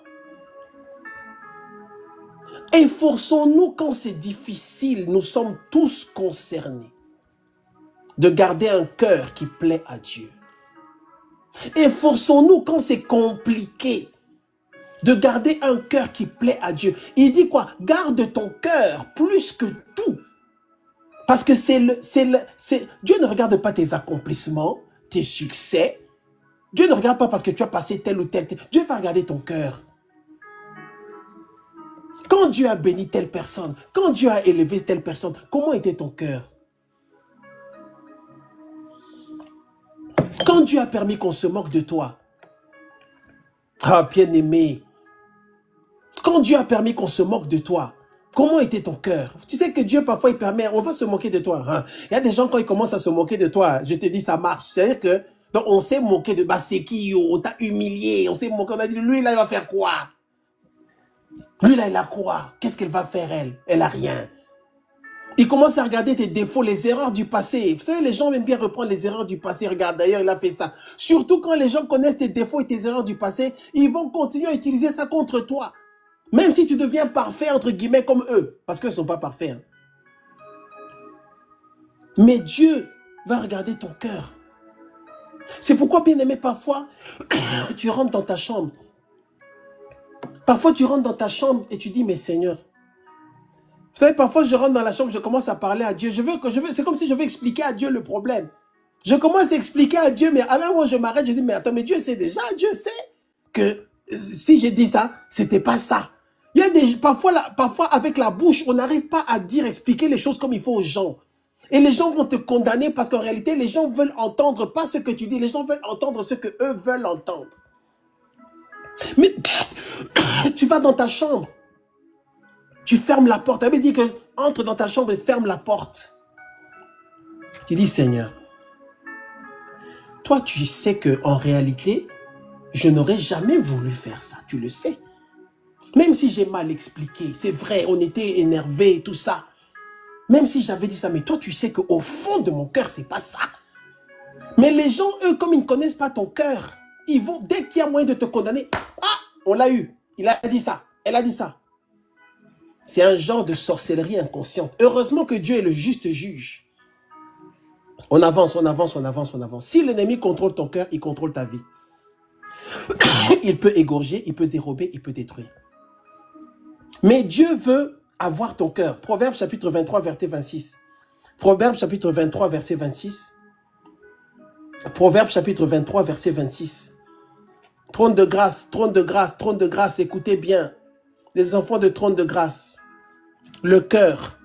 Efforçons-nous quand c'est difficile, nous sommes tous concernés, de garder un cœur qui plaît à Dieu. Efforçons-nous quand c'est compliqué, de garder un cœur qui plaît à Dieu. Il dit quoi? Garde ton cœur plus que tout. Parce que Dieu ne regarde pas tes accomplissements, tes succès. Dieu ne regarde pas parce que tu as passé tel ou tel. Dieu va regarder ton cœur. Quand Dieu a béni telle personne, quand Dieu a élevé telle personne, comment était ton cœur? Quand Dieu a permis qu'on se moque de toi, ah bien-aimé, quand Dieu a permis qu'on se moque de toi, comment était ton cœur? Tu sais que Dieu parfois il permet, on va se moquer de toi. Hein? Il y a des gens quand ils commencent à se moquer de toi, je te dis ça marche. C'est-à-dire que Donc, on s'est moqué de Baseki, on t'a humilié, on s'est moqué, on a dit, lui, là, il va faire quoi? Lui, là, il a quoi? Qu'est-ce qu'elle va faire, elle? Elle a rien. Il commence à regarder tes défauts, les erreurs du passé. Vous savez, les gens aiment bien reprendre les erreurs du passé. Regarde, d'ailleurs, il a fait ça. Surtout quand les gens connaissent tes défauts et tes erreurs du passé, ils vont continuer à utiliser ça contre toi. Même si tu deviens parfait, entre guillemets, comme eux. Parce qu'ils ne sont pas parfaits. Hein. Mais Dieu va regarder ton cœur. C'est pourquoi, bien aimé, parfois, tu rentres dans ta chambre. Parfois, tu rentres dans ta chambre et tu dis, mais Seigneur, vous savez, parfois, je rentre dans la chambre, je commence à parler à Dieu. C'est comme si je veux expliquer à Dieu le problème. Je commence à expliquer à Dieu, mais avant moi, je m'arrête, je dis, mais attends, mais Dieu sait déjà, Dieu sait que si j'ai dit ça, c'était pas ça. Il y a des, parfois, avec la bouche, on n'arrive pas à dire, expliquer les choses comme il faut aux gens. Et les gens vont te condamner parce qu'en réalité, les gens veulent entendre pas ce que tu dis, les gens veulent entendre ce que eux veulent entendre. Mais tu vas dans ta chambre. Tu fermes la porte. La Bible dit que entre dans ta chambre et ferme la porte. Tu dis, Seigneur, toi tu sais que en réalité, je n'aurais jamais voulu faire ça. Tu le sais. Même si j'ai mal expliqué, c'est vrai, on était énervés, tout ça. Même si j'avais dit ça, mais toi tu sais qu'au fond de mon cœur, c'est pas ça. Mais les gens, eux, comme ils ne connaissent pas ton cœur, ils vont, dès qu'il y a moyen de te condamner, ah, on l'a eu, il a dit ça, elle a dit ça. C'est un genre de sorcellerie inconsciente. Heureusement que Dieu est le juste juge. On avance, on avance, on avance, on avance. Si l'ennemi contrôle ton cœur, il contrôle ta vie. Il peut égorger, il peut dérober, il peut détruire. Mais Dieu veut avoir ton cœur. Proverbe chapitre 23, verset 26. Proverbe chapitre 23, verset 26. Proverbe chapitre 23, verset 26. Trône de grâce, trône de grâce, trône de grâce, écoutez bien. Les enfants de trône de grâce, le cœur.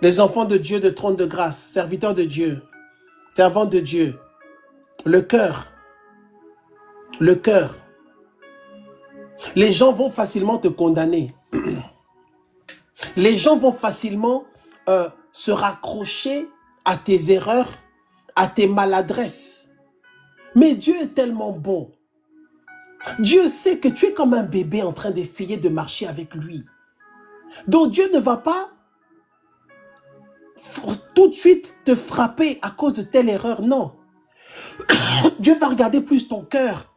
Les enfants de Dieu de trône de grâce, serviteurs de Dieu, servants de Dieu, le cœur. Le cœur. Les gens vont facilement te condamner. Les gens vont facilement se raccrocher à tes erreurs, à tes maladresses. Mais Dieu est tellement bon. Dieu sait que tu es comme un bébé en train d'essayer de marcher avec lui. Donc Dieu ne va pas tout de suite te frapper à cause de telle erreur, non. Dieu va regarder plus ton cœur.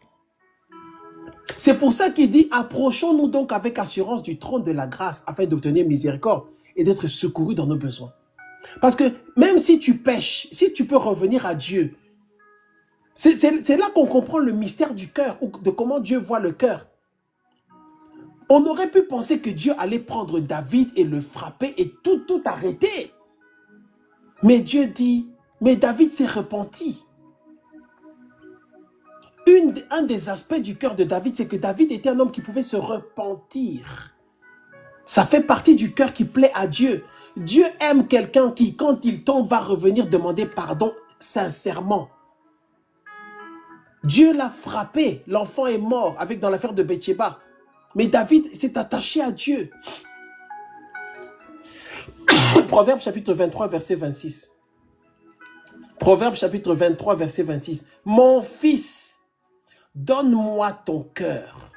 C'est pour ça qu'il dit, approchons-nous donc avec assurance du trône de la grâce afin d'obtenir miséricorde et d'être secourus dans nos besoins. Parce que même si tu pèches, si tu peux revenir à Dieu, c'est là qu'on comprend le mystère du cœur, ou de comment Dieu voit le cœur. On aurait pu penser que Dieu allait prendre David et le frapper et tout arrêter. Mais Dieu dit, mais David s'est repenti. Un des aspects du cœur de David, c'est que David était un homme qui pouvait se repentir. Ça fait partie du cœur qui plaît à Dieu. Dieu aime quelqu'un qui, quand il tombe, va revenir demander pardon sincèrement. Dieu l'a frappé, l'enfant est mort avec dans l'affaire de Bathsheba. Mais David s'est attaché à Dieu. Proverbe chapitre 23, verset 26. Proverbe chapitre 23, verset 26. Mon fils, donne-moi ton cœur.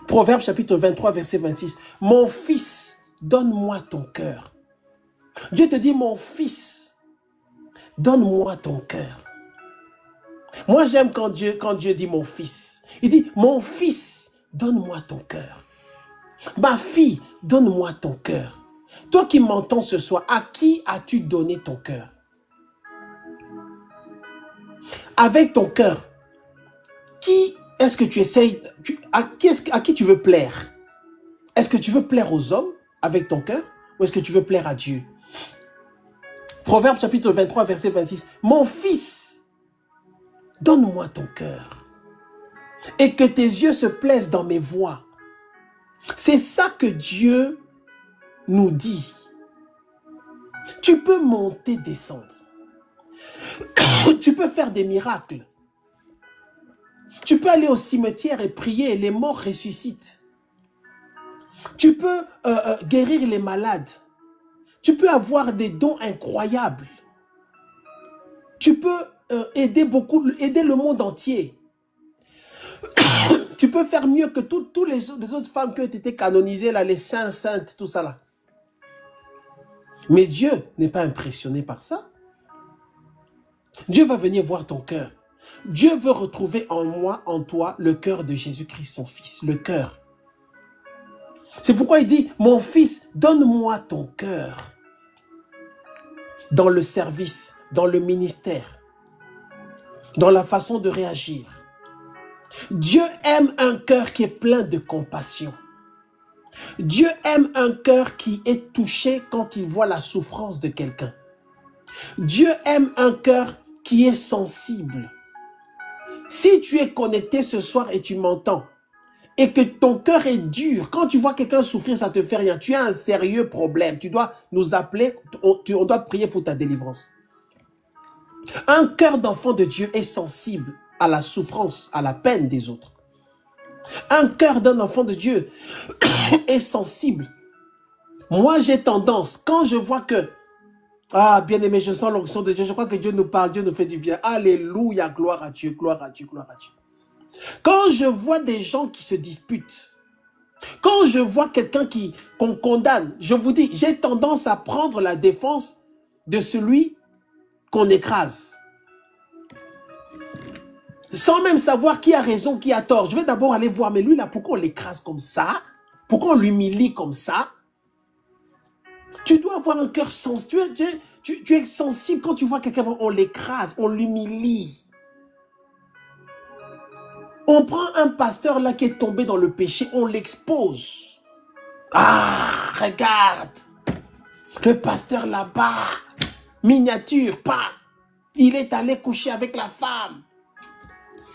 Proverbe chapitre 23, verset 26. Mon fils, donne-moi ton cœur. Dieu te dit, mon fils, donne-moi ton cœur. Moi, j'aime quand Dieu dit mon fils. Il dit, mon fils, donne-moi ton cœur. Ma fille, donne-moi ton cœur. Toi qui m'entends ce soir, à qui as-tu donné ton cœur? Avec ton cœur, qui est-ce que tu essayes, à qui tu veux plaire? Est-ce que tu veux plaire aux hommes avec ton cœur ou est-ce que tu veux plaire à Dieu? Proverbe chapitre 23, verset 26. Mon fils, donne-moi ton cœur et que tes yeux se plaisent dans mes voies. C'est ça que Dieu nous dit. Tu peux monter, descendre. Tu peux faire des miracles. Tu peux aller au cimetière et prier et les morts ressuscitent. Tu peux guérir les malades. Tu peux avoir des dons incroyables. Tu peux aider le monde entier. Tu peux faire mieux que toutes les autres femmes qui ont été canonisées, là, les saints, saintes, tout ça là. Mais Dieu n'est pas impressionné par ça. Dieu va venir voir ton cœur. Dieu veut retrouver en moi, en toi, le cœur de Jésus-Christ, son Fils, le cœur. C'est pourquoi il dit, mon Fils, donne-moi ton cœur dans le service, dans le ministère, dans la façon de réagir. Dieu aime un cœur qui est plein de compassion. Dieu aime un cœur qui est touché quand il voit la souffrance de quelqu'un. Dieu aime un cœur qui est sensible. Si tu es connecté ce soir et tu m'entends, et que ton cœur est dur, quand tu vois quelqu'un souffrir, ça ne te fait rien, tu as un sérieux problème, tu dois nous appeler, on doit prier pour ta délivrance. Un cœur d'enfant de Dieu est sensible à la souffrance, à la peine des autres. Un cœur d'un enfant de Dieu est sensible. Moi, j'ai tendance, quand je vois que, ah, bien-aimé, je sens l'onction de Dieu, je crois que Dieu nous parle, Dieu nous fait du bien. Alléluia, gloire à Dieu, gloire à Dieu, gloire à Dieu. Quand je vois des gens qui se disputent, quand je vois quelqu'un qu'on condamne, je vous dis, j'ai tendance à prendre la défense de celui qu'on écrase. Sans même savoir qui a raison, qui a tort. Je vais d'abord aller voir, mais lui là, pourquoi on l'écrase comme ça? Pourquoi on l'humilie comme ça? Tu dois avoir un cœur sensible. Tu es sensible quand tu vois quelqu'un, on l'écrase, on l'humilie. On prend un pasteur là qui est tombé dans le péché, on l'expose. Ah, regarde, le pasteur là-bas, miniature, pas. Il est allé coucher avec la femme.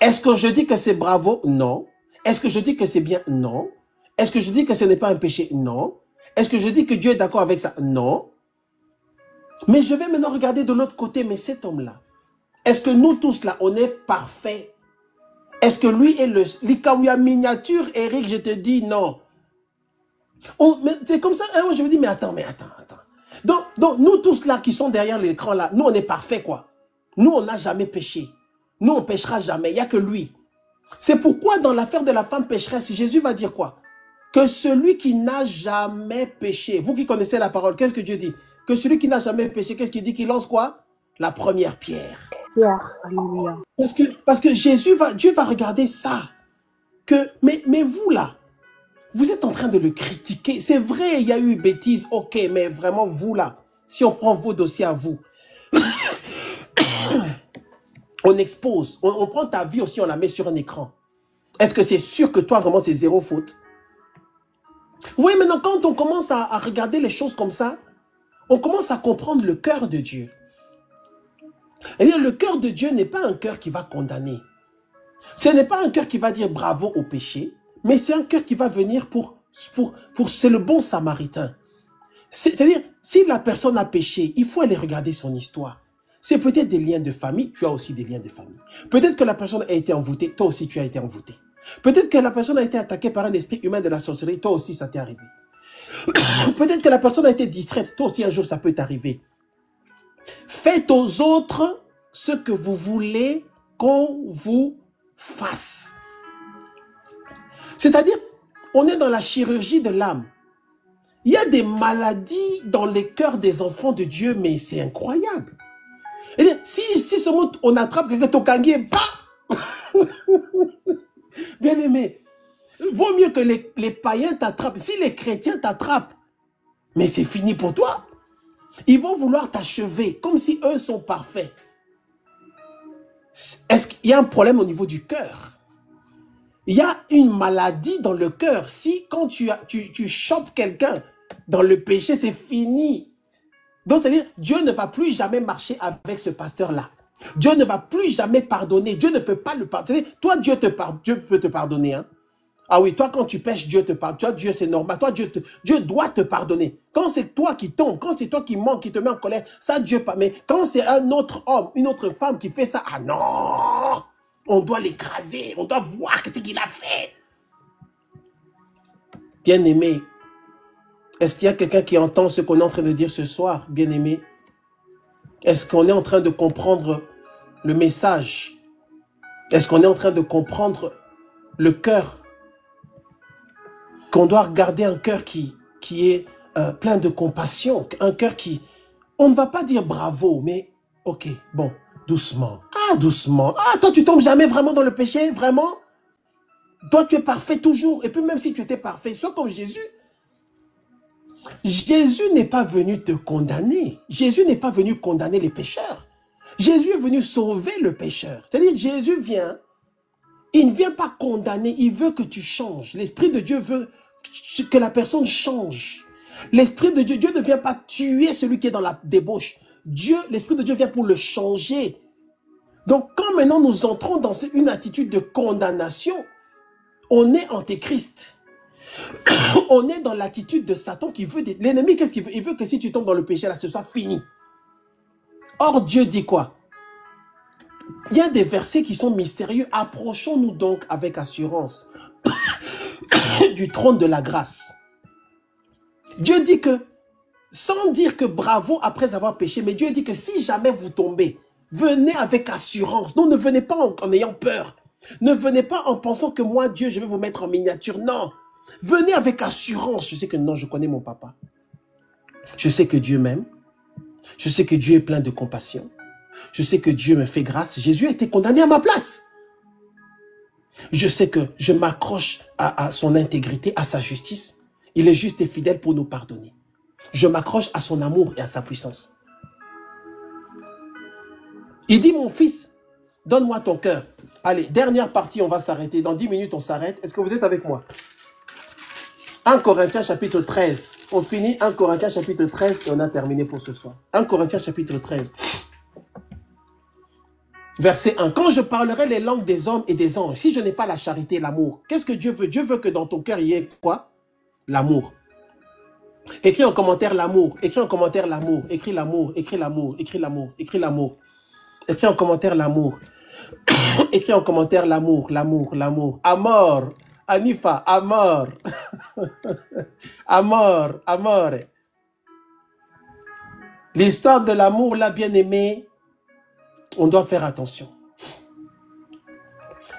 Est-ce que je dis que c'est bravo? Non. Est-ce que je dis que c'est bien? Non. Est-ce que je dis que ce n'est pas un péché? Non. Est-ce que je dis que Dieu est d'accord avec ça? Non. Mais je vais maintenant regarder de l'autre côté, mais cet homme-là, est-ce que nous tous là, on est parfaits? Est-ce que lui est le Likawia miniature, Eric, je te dis non. C'est comme ça, hein, je me dis, mais attends. Donc, nous tous là qui sont derrière l'écran là, nous on est parfaits quoi. Nous on n'a jamais péché. Nous on ne péchera jamais, il n'y a que lui. C'est pourquoi dans l'affaire de la femme pécheresse, Jésus va dire quoi? Que celui qui n'a jamais péché, vous qui connaissez la parole, qu'est-ce que Dieu dit? Que celui qui n'a jamais péché, qu'est-ce qu'il dit? Qu'il lance quoi? La première pierre. Pierre, alléluia. Parce que Dieu va regarder ça. Mais vous là, vous êtes en train de le critiquer. C'est vrai, il y a eu bêtise, ok, mais vraiment vous là, si on prend vos dossiers à vous, on expose, on prend ta vie aussi, on la met sur un écran. Est-ce que c'est sûr que toi vraiment c'est zéro faute? Vous voyez maintenant quand on commence à regarder les choses comme ça, on commence à comprendre le cœur de Dieu. Et le cœur de Dieu n'est pas un cœur qui va condamner. Ce n'est pas un cœur qui va dire bravo au péché, mais c'est un cœur qui va venir c'est le bon samaritain. C'est-à-dire, si la personne a péché, il faut aller regarder son histoire. C'est peut-être des liens de famille, tu as aussi des liens de famille. Peut-être que la personne a été envoûtée, toi aussi tu as été envoûté. Peut-être que la personne a été attaquée par un esprit humain de la sorcellerie, toi aussi ça t'est arrivé. Peut-être que la personne a été distraite, toi aussi un jour ça peut t'arriver. Faites aux autres ce que vous voulez qu'on vous fasse. C'est-à-dire, on est dans la chirurgie de l'âme. Il y a des maladies dans les cœurs des enfants de Dieu, mais c'est incroyable. Et si seulement on attrape quelqu'un, tokangi, bah bien aimé, vaut mieux que les païens t'attrapent. Si les chrétiens t'attrapent, mais c'est fini pour toi. Ils vont vouloir t'achever, comme si eux sont parfaits. Est-ce qu'il y a un problème au niveau du cœur? Il y a une maladie dans le cœur. Si quand tu chopes quelqu'un dans le péché, c'est fini. Donc, c'est-à-dire, Dieu ne va plus jamais marcher avec ce pasteur-là. Dieu ne va plus jamais pardonner. Dieu ne peut pas le pardonner. Toi, Dieu peut te pardonner. Hein? Ah oui, toi, quand tu pêches, Dieu te pardonne. Toi, Dieu, c'est normal. Toi, Dieu doit te pardonner. Quand c'est toi qui tombes, quand c'est toi qui manques, qui te met en colère, ça, Dieu pas. Mais quand c'est un autre homme, une autre femme qui fait ça, ah non! On doit l'écraser. On doit voir ce qu'il a fait. Bien-aimé, est-ce qu'il y a quelqu'un qui entend ce qu'on est en train de dire ce soir, bien-aimé? Est-ce qu'on est en train de comprendre le message? Est-ce qu'on est en train de comprendre le cœur? Qu'on doit garder un cœur qui est plein de compassion, un cœur qui... On ne va pas dire bravo, mais ok, bon, doucement. Ah, doucement. Ah, toi, tu tombes jamais vraiment dans le péché, vraiment? Toi, tu es parfait toujours. Et puis même si tu étais parfait, sois comme Jésus. Jésus n'est pas venu te condamner. Jésus n'est pas venu condamner les pécheurs. Jésus est venu sauver le pécheur. C'est-à-dire, Jésus vient, il ne vient pas condamner, il veut que tu changes. L'Esprit de Dieu veut que la personne change. L'Esprit de Dieu, Dieu ne vient pas tuer celui qui est dans la débauche. L'Esprit de Dieu vient pour le changer. Donc, quand maintenant nous entrons dans une attitude de condamnation, on est antéchrist. On est dans l'attitude de Satan qui veut... L'ennemi, qu'est-ce qu'il veut? Il veut que si tu tombes dans le péché, là, ce soit fini. Or, Dieu dit quoi? Il y a des versets qui sont mystérieux. Approchons-nous donc avec assurance du trône de la grâce. Dieu dit que, sans dire que bravo après avoir péché, mais Dieu dit que si jamais vous tombez, venez avec assurance. Non, ne venez pas en ayant peur. Ne venez pas en pensant que moi, Dieu, je vais vous mettre en miniature. Non. Venez avec assurance. Je sais que non, je connais mon papa. Je sais que Dieu m'aime. Je sais que Dieu est plein de compassion. Je sais que Dieu me fait grâce. Jésus a été condamné à ma place. Je sais que je m'accroche à son intégrité, à sa justice. Il est juste et fidèle pour nous pardonner. Je m'accroche à son amour et à sa puissance. Il dit, mon fils, donne-moi ton cœur. Allez, dernière partie, on va s'arrêter. Dans 10 minutes, on s'arrête. Est-ce que vous êtes avec moi? 1 Corinthiens chapitre 13. On finit 1 Corinthiens chapitre 13 et on a terminé pour ce soir. 1 Corinthiens chapitre 13. Verset 1. Quand je parlerai les langues des hommes et des anges, si je n'ai pas la charité et l'amour, qu'est-ce que Dieu veut? Dieu veut que dans ton cœur, il y ait quoi? L'amour. Écris en commentaire l'amour. Écris en commentaire l'amour. Écris l'amour. Écris l'amour. Écris l'amour. Écris l'amour. Écris en commentaire l'amour. Écris en commentaire l'amour. L'amour. L'amour. Amor. Anifa. Amor. Amor. Amor. L'histoire de l'amour, là, bien aimé, on doit faire attention.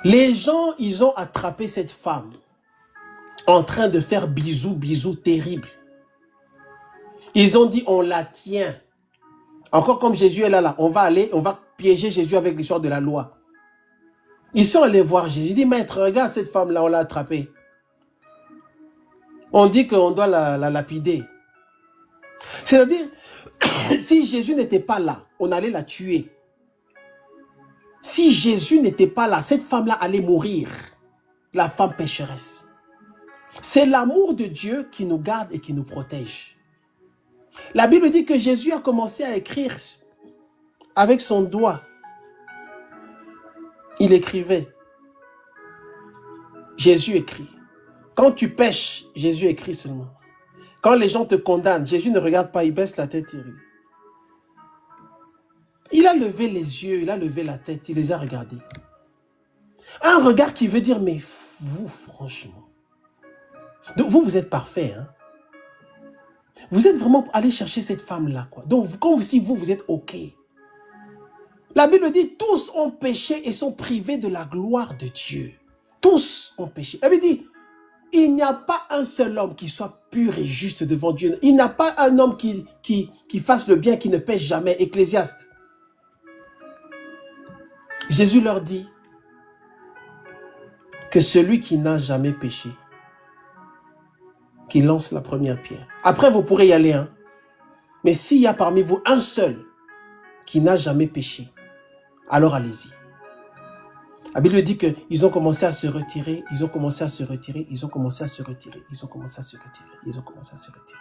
Les gens, ils ont attrapé cette femme en train de faire bisous, bisous terribles. Ils ont dit, on la tient. Encore comme Jésus est là, on va piéger Jésus avec l'histoire de la loi. Ils sont allés voir Jésus. Ils disent, maître, regarde cette femme-là, on l'a attrapée. On dit qu'on doit la lapider. C'est-à-dire, si Jésus n'était pas là, on allait la tuer. Si Jésus n'était pas là, cette femme-là allait mourir. La femme pécheresse. C'est l'amour de Dieu qui nous garde et qui nous protège. La Bible dit que Jésus a commencé à écrire avec son doigt. Il écrivait. Jésus écrit. Quand tu pèches, Jésus écrit seulement. Quand les gens te condamnent, Jésus ne regarde pas, il baisse la tête, il rit. Il a levé les yeux, il a levé la tête, il les a regardés. Un regard qui veut dire, mais vous, franchement, vous êtes parfait, hein? Vous êtes vraiment allé chercher cette femme-là, quoi. Donc, comme si vous êtes OK. La Bible dit, tous ont péché et sont privés de la gloire de Dieu. Tous ont péché. La Bible dit, il n'y a pas un seul homme qui soit pur et juste devant Dieu. Il n'y a pas un homme qui fasse le bien, qui ne pêche jamais. Ecclésiaste. Jésus leur dit que celui qui n'a jamais péché, qui lance la première pierre. Après, vous pourrez y aller, hein. Mais s'il y a parmi vous un seul qui n'a jamais péché, alors allez-y. La Bible dit qu'ils ont commencé à se retirer, ils ont commencé à se retirer, ils ont commencé à se retirer, ils ont commencé à se retirer, ils ont commencé à se retirer.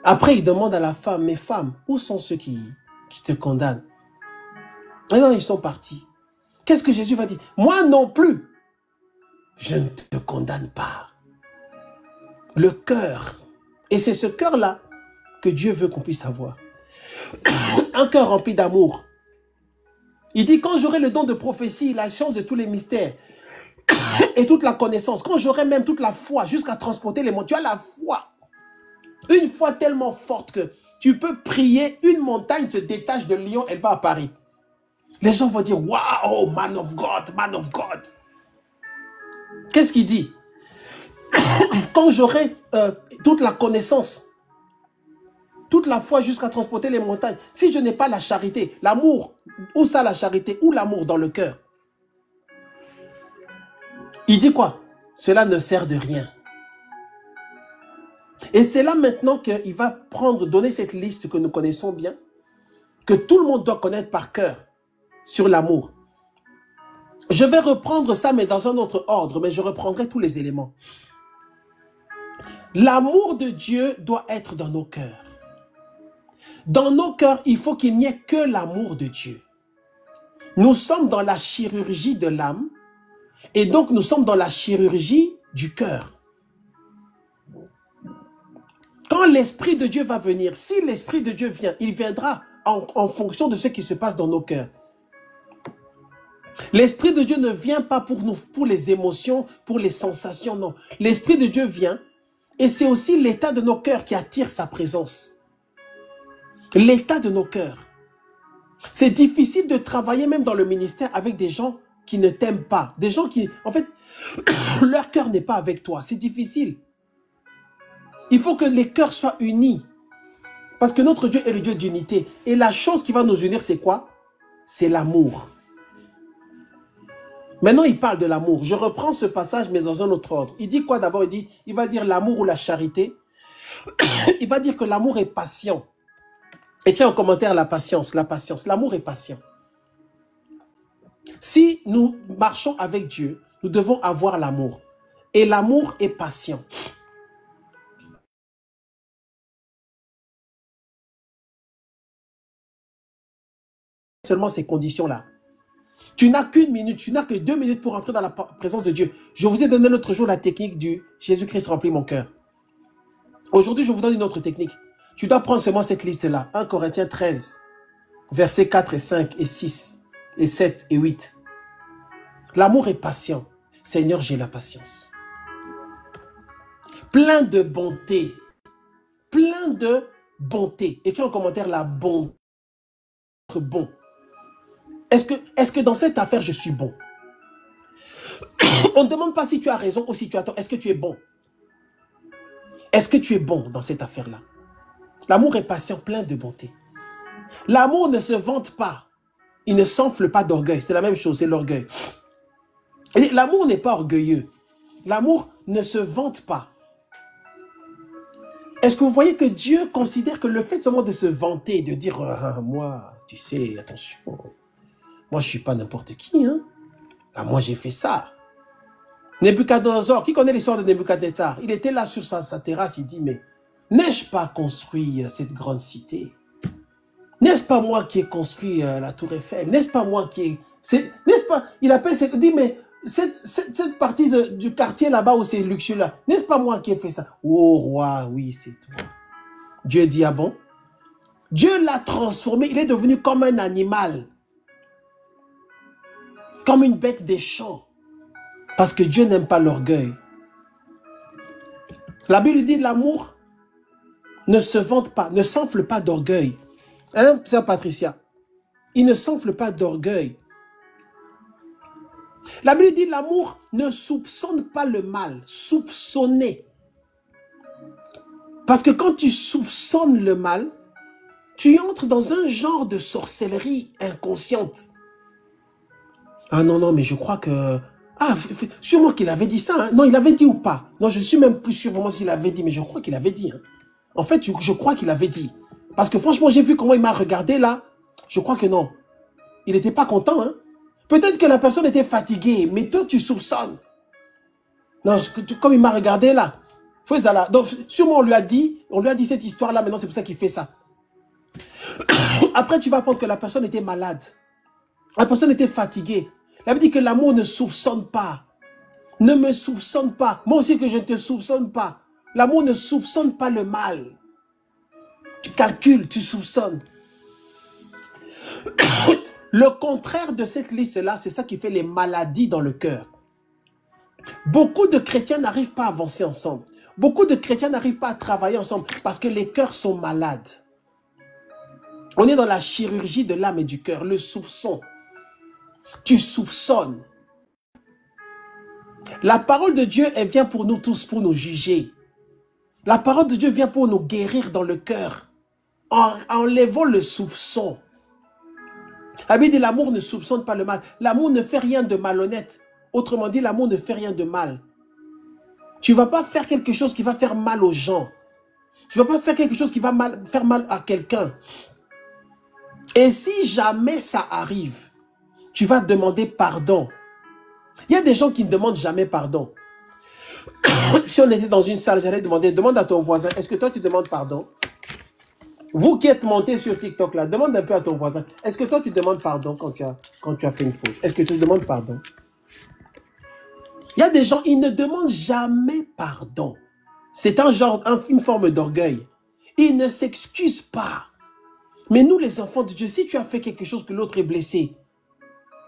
Après, il demande à la femme, mais femme, où sont ceux qui te condamnent? Et non, ils sont partis. Qu'est-ce que Jésus va dire? Moi non plus, je ne te condamne pas. Le cœur. Et c'est ce cœur-là que Dieu veut qu'on puisse avoir. Un cœur rempli d'amour. Il dit, quand j'aurai le don de prophétie, la science de tous les mystères et toute la connaissance, quand j'aurai même toute la foi jusqu'à transporter les mots, tu as la foi. Une foi tellement forte que tu peux prier, une montagne se détache de Lyon, elle va à Paris. Les gens vont dire, wow, man of God, man of God. Qu'est-ce qu'il dit? Quand j'aurai toute la connaissance, toute la foi jusqu'à transporter les montagnes, si je n'ai pas la charité, l'amour, où ça la charité, où l'amour dans le cœur? Il dit quoi? Cela ne sert de rien. Et c'est là maintenant qu'il va donner cette liste que nous connaissons bien, que tout le monde doit connaître par cœur, sur l'amour. Je vais reprendre ça, mais dans un autre ordre, mais je reprendrai tous les éléments. L'amour de Dieu doit être dans nos cœurs. Dans nos cœurs, il faut qu'il n'y ait que l'amour de Dieu. Nous sommes dans la chirurgie de l'âme, et donc nous sommes dans la chirurgie du cœur. Quand l'Esprit de Dieu va venir, si l'Esprit de Dieu vient, il viendra en fonction de ce qui se passe dans nos cœurs. L'Esprit de Dieu ne vient pas pour les émotions, pour les sensations, non. L'Esprit de Dieu vient et c'est aussi l'état de nos cœurs qui attire sa présence. L'état de nos cœurs. C'est difficile de travailler même dans le ministère avec des gens qui ne t'aiment pas. Des gens qui, en fait, leur cœur n'est pas avec toi. C'est difficile. Il faut que les cœurs soient unis. Parce que notre Dieu est le Dieu d'unité. Et la chose qui va nous unir, c'est quoi? C'est l'amour. Maintenant, il parle de l'amour. Je reprends ce passage, mais dans un autre ordre. Il dit quoi d'abord? Il va dire l'amour ou la charité. Il va dire que l'amour est patient. Écris en commentaire la patience, la patience. L'amour est patient. Si nous marchons avec Dieu, nous devons avoir l'amour. Et l'amour est patient. Seulement ces conditions-là. Tu n'as qu'une minute, tu n'as que 2 minutes pour entrer dans la présence de Dieu. Je vous ai donné l'autre jour la technique du Jésus-Christ remplit mon cœur. Aujourd'hui, je vous donne une autre technique. Tu dois prendre seulement cette liste-là. 1 Corinthiens 13, versets 4 et 5 et 6 et 7 et 8. L'amour est patient. Seigneur, j'ai la patience. Plein de bonté. Plein de bonté. Écris en commentaire la bonté. Bon. Est-ce que dans cette affaire, je suis bon? On ne demande pas si tu as raison ou si tu as tort. Est-ce que tu es bon? Est-ce que tu es bon dans cette affaire-là? L'amour est patient, plein de bonté. L'amour ne se vante pas. Il ne s'enfle pas d'orgueil. C'est la même chose, c'est l'orgueil. L'amour n'est pas orgueilleux. L'amour ne se vante pas. Est-ce que vous voyez que Dieu considère que le fait seulement de se vanter, de dire moi, tu sais, attention, moi je ne suis pas n'importe qui, hein? Ah, moi j'ai fait ça. Nebuchadnezzar, qui connaît l'histoire de Nebuchadnezzar? Il était là sur sa terrasse, il dit, mais n'ai-je pas construit cette grande cité? N'est-ce pas moi qui ai construit la tour Eiffel? N'est-ce pas moi qui ai... N'est-ce pas? Il appelle, il dit, mais cette partie du quartier là-bas où c'est luxueux là, n'est-ce pas moi qui ai fait ça? Oh roi, oui, c'est toi. Dieu dit, ah bon? Dieu l'a transformé, il est devenu comme un animal. Comme une bête des champs. Parce que Dieu n'aime pas l'orgueil. La Bible dit l'amour ne se vante pas, ne s'enfle pas d'orgueil. Hein, sœur Patricia? Il ne s'enfle pas d'orgueil. La Bible dit l'amour ne soupçonne pas le mal. Soupçonner. Parce que quand tu soupçonnes le mal, tu entres dans un genre de sorcellerie inconsciente. Ah non, non, mais je crois que... Ah, sûrement qu'il avait dit ça. Hein? Non, il avait dit ou pas? Non, je ne suis même plus sûr vraiment s'il avait dit, mais je crois qu'il avait dit. Hein? En fait, je crois qu'il avait dit. Parce que franchement, j'ai vu comment il m'a regardé là. Je crois que non. Il n'était pas content. Hein? Peut-être que la personne était fatiguée, mais toi, tu soupçonnes. Non, comme il m'a regardé là. Là. Donc, sûrement, on lui a dit cette histoire-là. Maintenant, c'est pour ça qu'il fait ça. Après, tu vas apprendre que la personne était malade. La personne était fatiguée. Elle dit que l'amour ne soupçonne pas. Ne me soupçonne pas. Moi aussi que je ne te soupçonne pas. L'amour ne soupçonne pas le mal. Tu calcules, tu soupçonnes. Le contraire de cette liste-là, c'est ça qui fait les maladies dans le cœur. Beaucoup de chrétiens n'arrivent pas à avancer ensemble. Beaucoup de chrétiens n'arrivent pas à travailler ensemble parce que les cœurs sont malades. On est dans la chirurgie de l'âme et du cœur, le soupçon. Tu soupçonnes. La parole de Dieu, elle vient pour nous tous, pour nous juger. La parole de Dieu vient pour nous guérir dans le cœur, en enlevant le soupçon. La Bible dit l'amour ne soupçonne pas le mal. L'amour ne fait rien de malhonnête. Autrement dit, l'amour ne fait rien de mal. Tu ne vas pas faire quelque chose qui va faire mal aux gens. Tu ne vas pas faire quelque chose qui va faire mal à quelqu'un. Et si jamais ça arrive, tu vas demander pardon. Il y a des gens qui ne demandent jamais pardon. Si on était dans une salle, j'allais demander, demande à ton voisin, est-ce que toi tu demandes pardon? Vous qui êtes monté sur TikTok là, demande un peu à ton voisin, est-ce que toi tu demandes pardon quand tu as fait une faute? Est-ce que tu demandes pardon? Il y a des gens, ils ne demandent jamais pardon. C'est une forme d'orgueil. Ils ne s'excusent pas. Mais nous les enfants de Dieu, si tu as fait quelque chose que l'autre est blessé,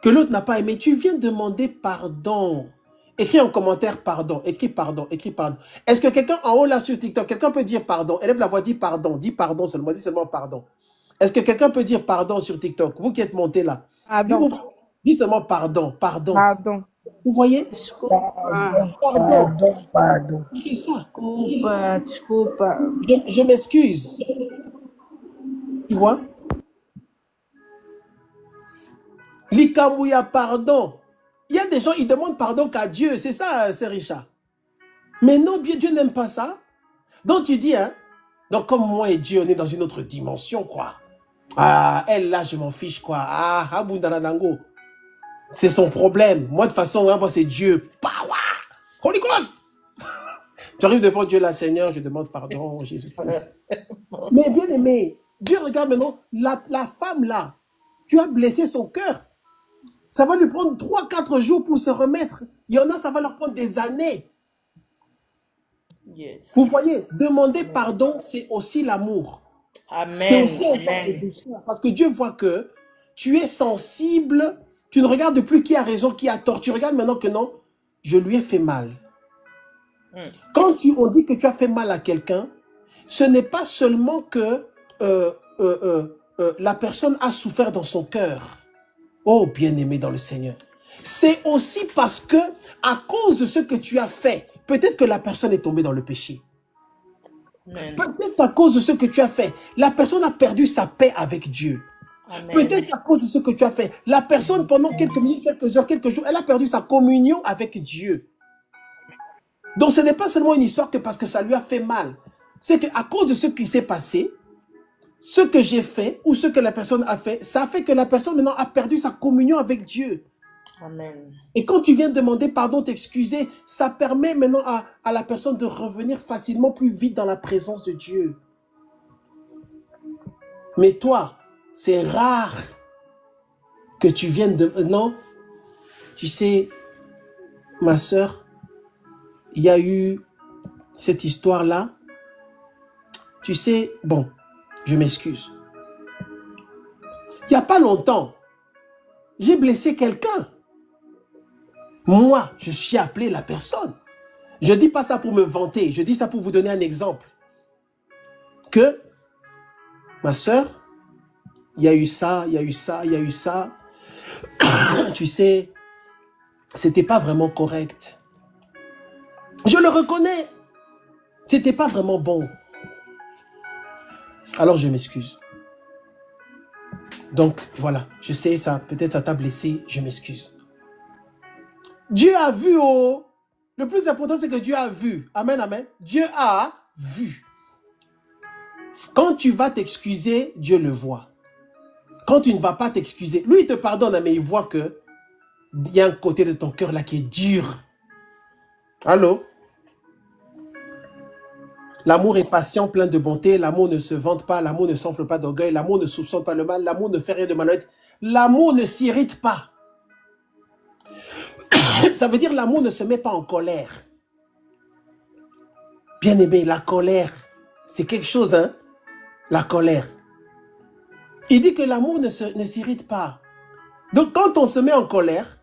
que l'autre n'a pas aimé, tu viens demander pardon. Écris en commentaire pardon, écris pardon, écris pardon. Est-ce que quelqu'un en haut là sur TikTok, quelqu'un peut dire pardon? Élève la voix, dis pardon seulement, dis seulement pardon. Est-ce que quelqu'un peut dire pardon sur TikTok? Vous qui êtes monté là. Pardon. Dis seulement pardon, pardon. Pardon. Vous voyez? Pardon. C'est ça. Desculpa. Je m'excuse. Tu vois? Likamouya, pardon. Il y a des gens, ils demandent pardon qu'à Dieu. C'est ça, c'est Richard. Mais non, Dieu n'aime pas ça. Donc tu dis, hein, donc comme moi et Dieu, on est dans une autre dimension, quoi. Ah, elle là, je m'en fiche, quoi. Ah, Abundanadango. C'est son problème. Moi, de toute façon, hein, moi, c'est Dieu. Power! Holy Ghost! J'arrive devant Dieu là, Seigneur, je demande pardon, Jésus-Christ. Mais bien aimé, Dieu regarde maintenant, la femme là, tu as blessé son cœur. Ça va lui prendre 3-4 jours pour se remettre. Il y en a, ça va leur prendre des années. Yes. Vous voyez, demander pardon, c'est aussi l'amour. C'est Amen. aussi un genre de douceur. Parce que Dieu voit que tu es sensible. Tu ne regardes plus qui a raison, qui a tort. Tu regardes maintenant que non, je lui ai fait mal. Quand on dit que tu as fait mal à quelqu'un, ce n'est pas seulement que la personne a souffert dans son cœur. Oh, bien-aimé dans le Seigneur. C'est aussi parce que, à cause de ce que tu as fait, peut-être que la personne est tombée dans le péché. Peut-être à cause de ce que tu as fait, la personne a perdu sa paix avec Dieu. Peut-être à cause de ce que tu as fait, la personne pendant quelques minutes, quelques heures, quelques jours, elle a perdu sa communion avec Dieu. Donc ce n'est pas seulement une histoire que parce que ça lui a fait mal. C'est qu'à cause de ce qui s'est passé, ce que j'ai fait ou ce que la personne a fait, ça a fait que la personne maintenant a perdu sa communion avec Dieu. Amen. Et quand tu viens demander pardon, t'excuser, ça permet maintenant à la personne de revenir facilement plus vite dans la présence de Dieu. Mais toi, c'est rare que tu viennes de... Non, tu sais, ma sœur, il y a eu cette histoire-là. Tu sais, bon, je m'excuse. Il n'y a pas longtemps, j'ai blessé quelqu'un. Moi, je suis appelé la personne. Je ne dis pas ça pour me vanter, je dis ça pour vous donner un exemple. Que, ma sœur, il y a eu ça, il y a eu ça, il y a eu ça. Tu sais, c'était pas vraiment correct. Je le reconnais. C'était pas vraiment bon. Alors je m'excuse. Donc voilà, je sais ça, peut-être ça t'a blessé, je m'excuse. Dieu a vu, oh. Le plus important c'est que Dieu a vu. Amen, amen. Dieu a vu. Quand tu vas t'excuser, Dieu le voit. Quand tu ne vas pas t'excuser, lui il te pardonne, mais il voit que il y a un côté de ton cœur là qui est dur. Allô? L'amour est patient, plein de bonté. L'amour ne se vante pas. L'amour ne s'enfle pas d'orgueil. L'amour ne soupçonne pas le mal. L'amour ne fait rien de malhonnête. L'amour ne s'irrite pas. Ça veut dire l'amour ne se met pas en colère. Bien aimé, la colère, c'est quelque chose, hein? La colère. Il dit que l'amour ne s'irrite pas. Donc quand on se met en colère,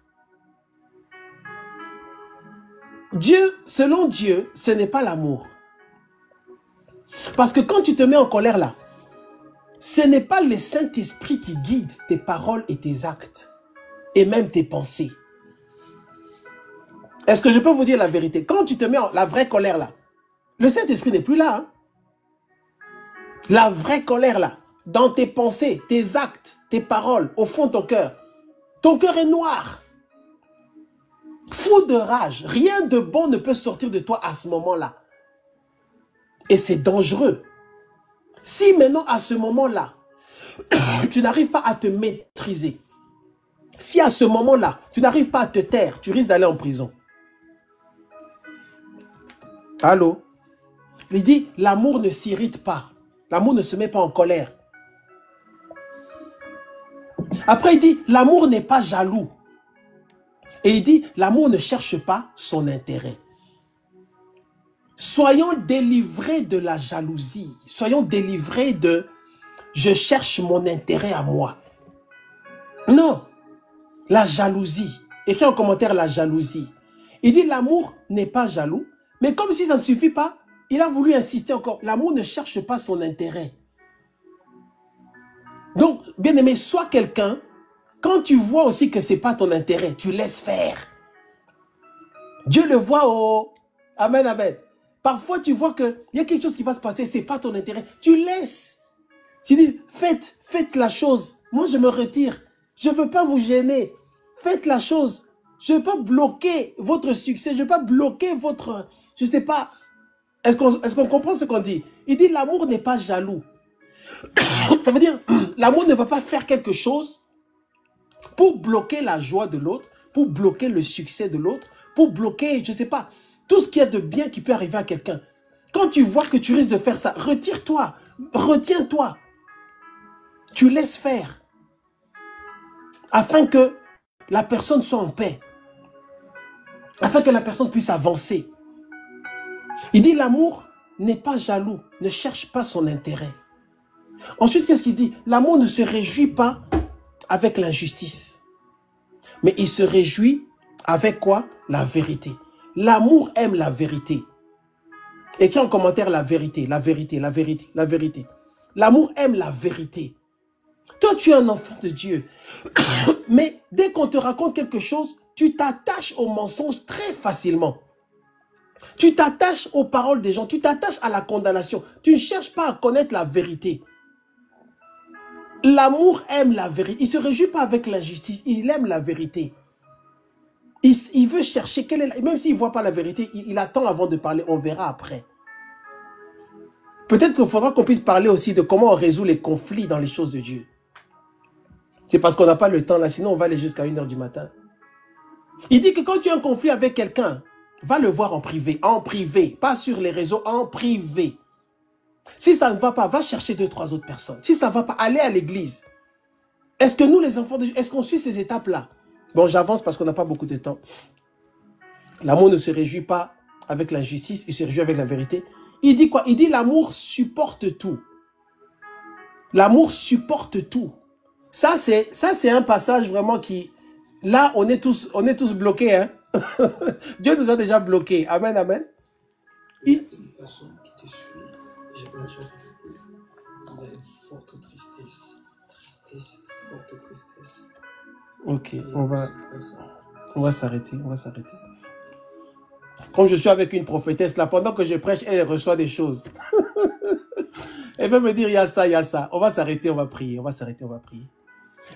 Dieu, selon Dieu, ce n'est pas l'amour. Parce que quand tu te mets en colère là, ce n'est pas le Saint-Esprit qui guide tes paroles et tes actes. et même tes pensées. Est-ce que je peux vous dire la vérité? Quand tu te mets en la vraie colère là, le Saint-Esprit n'est plus là. Hein? La vraie colère là, dans tes pensées, tes actes, tes paroles, au fond de ton cœur est noir. Fou de rage. Rien de bon ne peut sortir de toi à ce moment-là. Et c'est dangereux. Si maintenant, à ce moment-là, tu n'arrives pas à te maîtriser, si à ce moment-là, tu n'arrives pas à te taire, tu risques d'aller en prison. Allô? Il dit, l'amour ne s'irrite pas. L'amour ne se met pas en colère. Après, il dit, l'amour n'est pas jaloux. Et il dit, l'amour ne cherche pas son intérêt. Soyons délivrés de la jalousie. Soyons délivrés de « je cherche mon intérêt à moi ». Non, la jalousie. Écris en commentaire la jalousie. Il dit, l'amour n'est pas jaloux. Mais comme si ça ne suffit pas, il a voulu insister encore. L'amour ne cherche pas son intérêt. Donc, bien aimé, sois quelqu'un, quand tu vois aussi que ce n'est pas ton intérêt, tu laisses faire. Dieu le voit au... Amen, amen. Parfois, tu vois qu'il y a quelque chose qui va se passer, ce n'est pas ton intérêt. Tu laisses. Tu dis, faites la chose. Moi, je me retire. Je ne veux pas vous gêner. Faites la chose. Je ne veux pas bloquer votre succès. Je ne veux pas bloquer votre... Je ne sais pas. Est-ce qu'on comprend ce qu'on dit? Il dit, l'amour n'est pas jaloux. Ça veut dire, l'amour ne va pas faire quelque chose pour bloquer la joie de l'autre, pour bloquer le succès de l'autre, pour bloquer, je ne sais pas, tout ce qu'il y a de bien qui peut arriver à quelqu'un. Quand tu vois que tu risques de faire ça, retire-toi, retiens-toi. Tu laisses faire. Afin que la personne soit en paix. Afin que la personne puisse avancer. Il dit, l'amour n'est pas jaloux, ne cherche pas son intérêt. Ensuite, qu'est-ce qu'il dit? L'amour ne se réjouit pas avec l'injustice. Mais il se réjouit avec quoi? La vérité. L'amour aime la vérité. Écris en commentaire la vérité, la vérité, la vérité, la vérité. L'amour aime la vérité. Toi, tu es un enfant de Dieu. Mais dès qu'on te raconte quelque chose, tu t'attaches au mensonge très facilement. Tu t'attaches aux paroles des gens, tu t'attaches à la condamnation. Tu ne cherches pas à connaître la vérité. L'amour aime la vérité. Il ne se réjouit pas avec l'injustice, il aime la vérité. Il veut chercher, même s'il ne voit pas la vérité, il attend avant de parler, on verra après. Peut-être qu'il faudra qu'on puisse parler aussi de comment on résout les conflits dans les choses de Dieu. C'est parce qu'on n'a pas le temps là, sinon on va aller jusqu'à 1 h du matin. Il dit que quand tu as un conflit avec quelqu'un, va le voir en privé, pas sur les réseaux, en privé. Si ça ne va pas, va chercher 2, 3 autres personnes. Si ça ne va pas, allez à l'église. Est-ce que nous, les enfants de Dieu, est-ce qu'on suit ces étapes-là? Bon, j'avance parce qu'on n'a pas beaucoup de temps. L'amour ne se réjouit pas avec l'injustice, il se réjouit avec la vérité. Il dit quoi? Il dit l'amour supporte tout. L'amour supporte tout. Ça, c'est un passage vraiment qui... Là, on est tous bloqués. Hein? Dieu nous a déjà bloqués. Amen, amen. Une personne qui te suit, j'ai pas la chance. Il a une forte tristesse. Tristesse, forte tristesse. Ok, on va s'arrêter, Comme je suis avec une prophétesse là, pendant que je prêche, elle reçoit des choses. Elle veut me dire, il y a ça, il y a ça. On va s'arrêter, on va prier, on va s'arrêter, on va prier.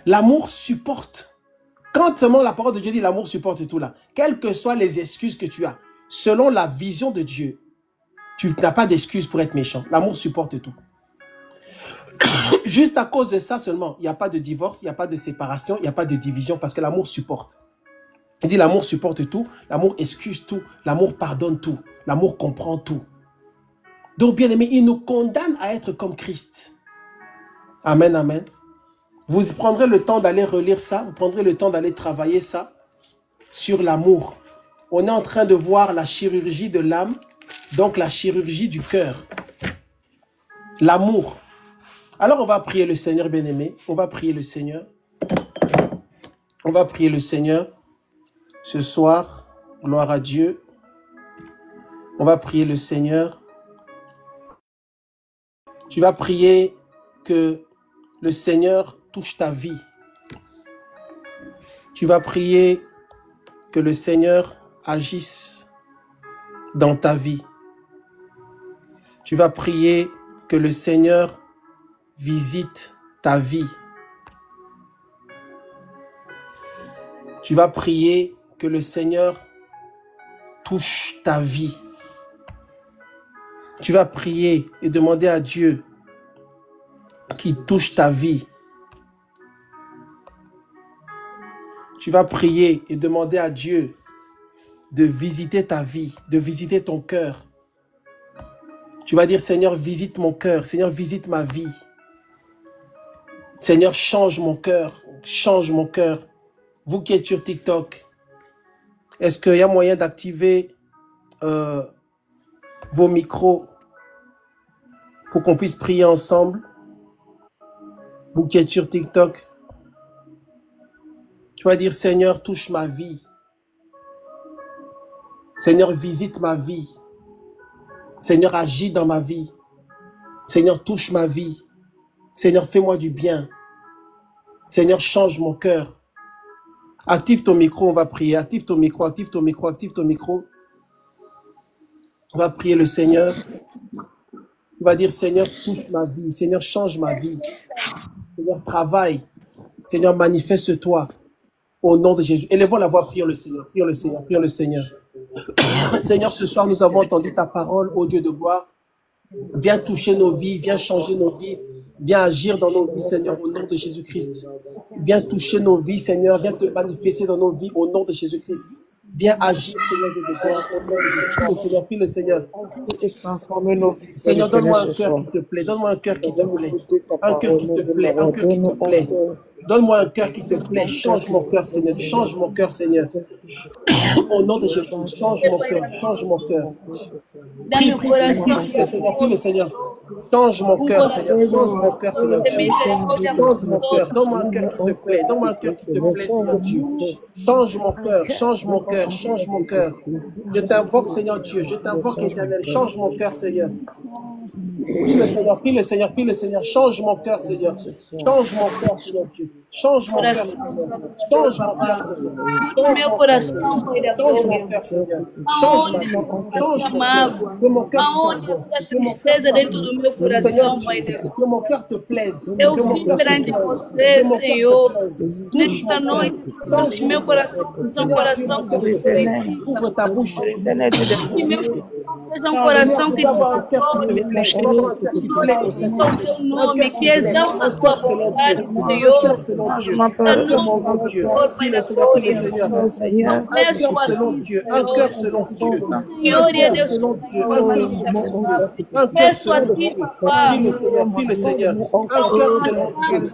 L'amour supporte. Quand seulement la parole de Dieu dit l'amour supporte tout là, quelles que soient les excuses que tu as, selon la vision de Dieu, tu n'as pas d'excuses pour être méchant. L'amour supporte tout. Juste à cause de ça seulement, il n'y a pas de divorce, il n'y a pas de séparation, il n'y a pas de division parce que l'amour supporte. Il dit l'amour supporte tout, l'amour excuse tout, l'amour pardonne tout, l'amour comprend tout. Donc bien aimé, il nous condamne à être comme Christ. Amen, amen. Vous prendrez le temps d'aller relire ça, vous prendrez le temps d'aller travailler ça sur l'amour. On est en train de voir la chirurgie de l'âme, donc la chirurgie du cœur. L'amour. Alors on va prier le Seigneur bien-aimé, on va prier le Seigneur. On va prier le Seigneur ce soir, gloire à Dieu. On va prier le Seigneur. Tu vas prier que le Seigneur touche ta vie. Tu vas prier que le Seigneur agisse dans ta vie. Tu vas prier que le Seigneur visite ta vie. Tu vas prier que le Seigneur touche ta vie. Tu vas prier et demander à Dieu qu'il touche ta vie. Tu vas prier et demander à Dieu de visiter ta vie, de visiter ton cœur. Tu vas dire, Seigneur, visite mon cœur. Seigneur, visite ma vie. Seigneur, change mon cœur. Change mon cœur. Vous qui êtes sur TikTok, est-ce qu'il y a moyen d'activer vos micros pour qu'on puisse prier ensemble? Vous qui êtes sur TikTok, tu vas dire, Seigneur, touche ma vie. Seigneur, visite ma vie. Seigneur, agis dans ma vie. Seigneur, touche ma vie. Seigneur, fais-moi du bien. Seigneur, change mon cœur. Active ton micro, on va prier. Active ton micro, active ton micro, active ton micro. On va prier le Seigneur. On va dire, Seigneur, touche ma vie. Seigneur, change ma vie. Seigneur, travaille. Seigneur, manifeste-toi. Au nom de Jésus. Élevons la voix, prions le Seigneur. Prions le Seigneur. Prions le Seigneur. Seigneur, ce soir, nous avons entendu ta parole, ô Dieu de gloire. Viens toucher nos vies, viens changer nos vies, viens agir dans nos vies, Seigneur, au nom de Jésus-Christ. Viens toucher nos vies, Seigneur, viens te manifester dans nos vies, au nom de Jésus-Christ. Viens agir, Seigneur, Dieu de gloire, au nom de Jésus-Christ. Prie le Seigneur, Et transformer nos vies. Seigneur, donne-moi un cœur qui te plaît, donne-moi un cœur qui te plaît, un cœur qui te plaît, un cœur qui te plaît. Donne-moi un cœur qui te plaît, change mon cœur, Seigneur, change mon cœur, Seigneur. Au nom de Jésus, change mon cœur, change mon cœur. Prie, prie, prie le Seigneur. Change mon cœur, Seigneur, change mon cœur, Seigneur Dieu. Change mon cœur, donne-moi un cœur qui te plaît, donne-moi un cœur qui te plaît, Seigneur Dieu. Change mon cœur, change mon cœur, change mon cœur. Je t'invoque, Seigneur Dieu, je t'invoque, Éternel, change mon cœur, Seigneur. Prie le Seigneur, prie le Seigneur, prie le Seigneur, change mon cœur, Seigneur. Change mon cœur, Seigneur Dieu. Change mon cœur, Seigneur. Change mon cœur, Seigneur. Meu coração, Pai da Change glória. mon cœur, Seigneur. Change ma vie. Change mon cœur. Que mon cœur soit Aonde bon. a Que mon cœur tristeza soit dentro bon. do meu Seigneur coração, Pai Dieu, da glória. que mon cœur te plaise. Eu Que mon vim cœur te perante plaise. você, Que mon cœur Senhor, te plaise. Touche nesta mon cœur. noite, Change que mon meu cœur. coração seja um Seigneur Dieu, coração mon que cœur te te plaise. necessita. Ouvre ta bouche. Que meu coração seja um coração que Tu dois avoir un te cœur qui te adore, plaise. Tu dois avoir un cœur qui te plaît au que Seigneur. exalta o teu Un nome, cœur que qui te plaît. exalta Un a tua cœur selon Dieu. vontade, Un Senhor. cœur selon Dieu. Esta Un cœur noite, selon Dieu. Senhor, Prie Pai le da Seigneur, prie le glória. Seigneur. Não Un peço cœur a selon ti, Dieu, un Senhor. cœur selon Dieu, Senhor, un e cœur Deus, selon Dieu, un cœur qui te suit, un cœur peço a selon ti, Dieu. Papá. Prie le Seigneur, prie le Seigneur, un cœur selon Dieu,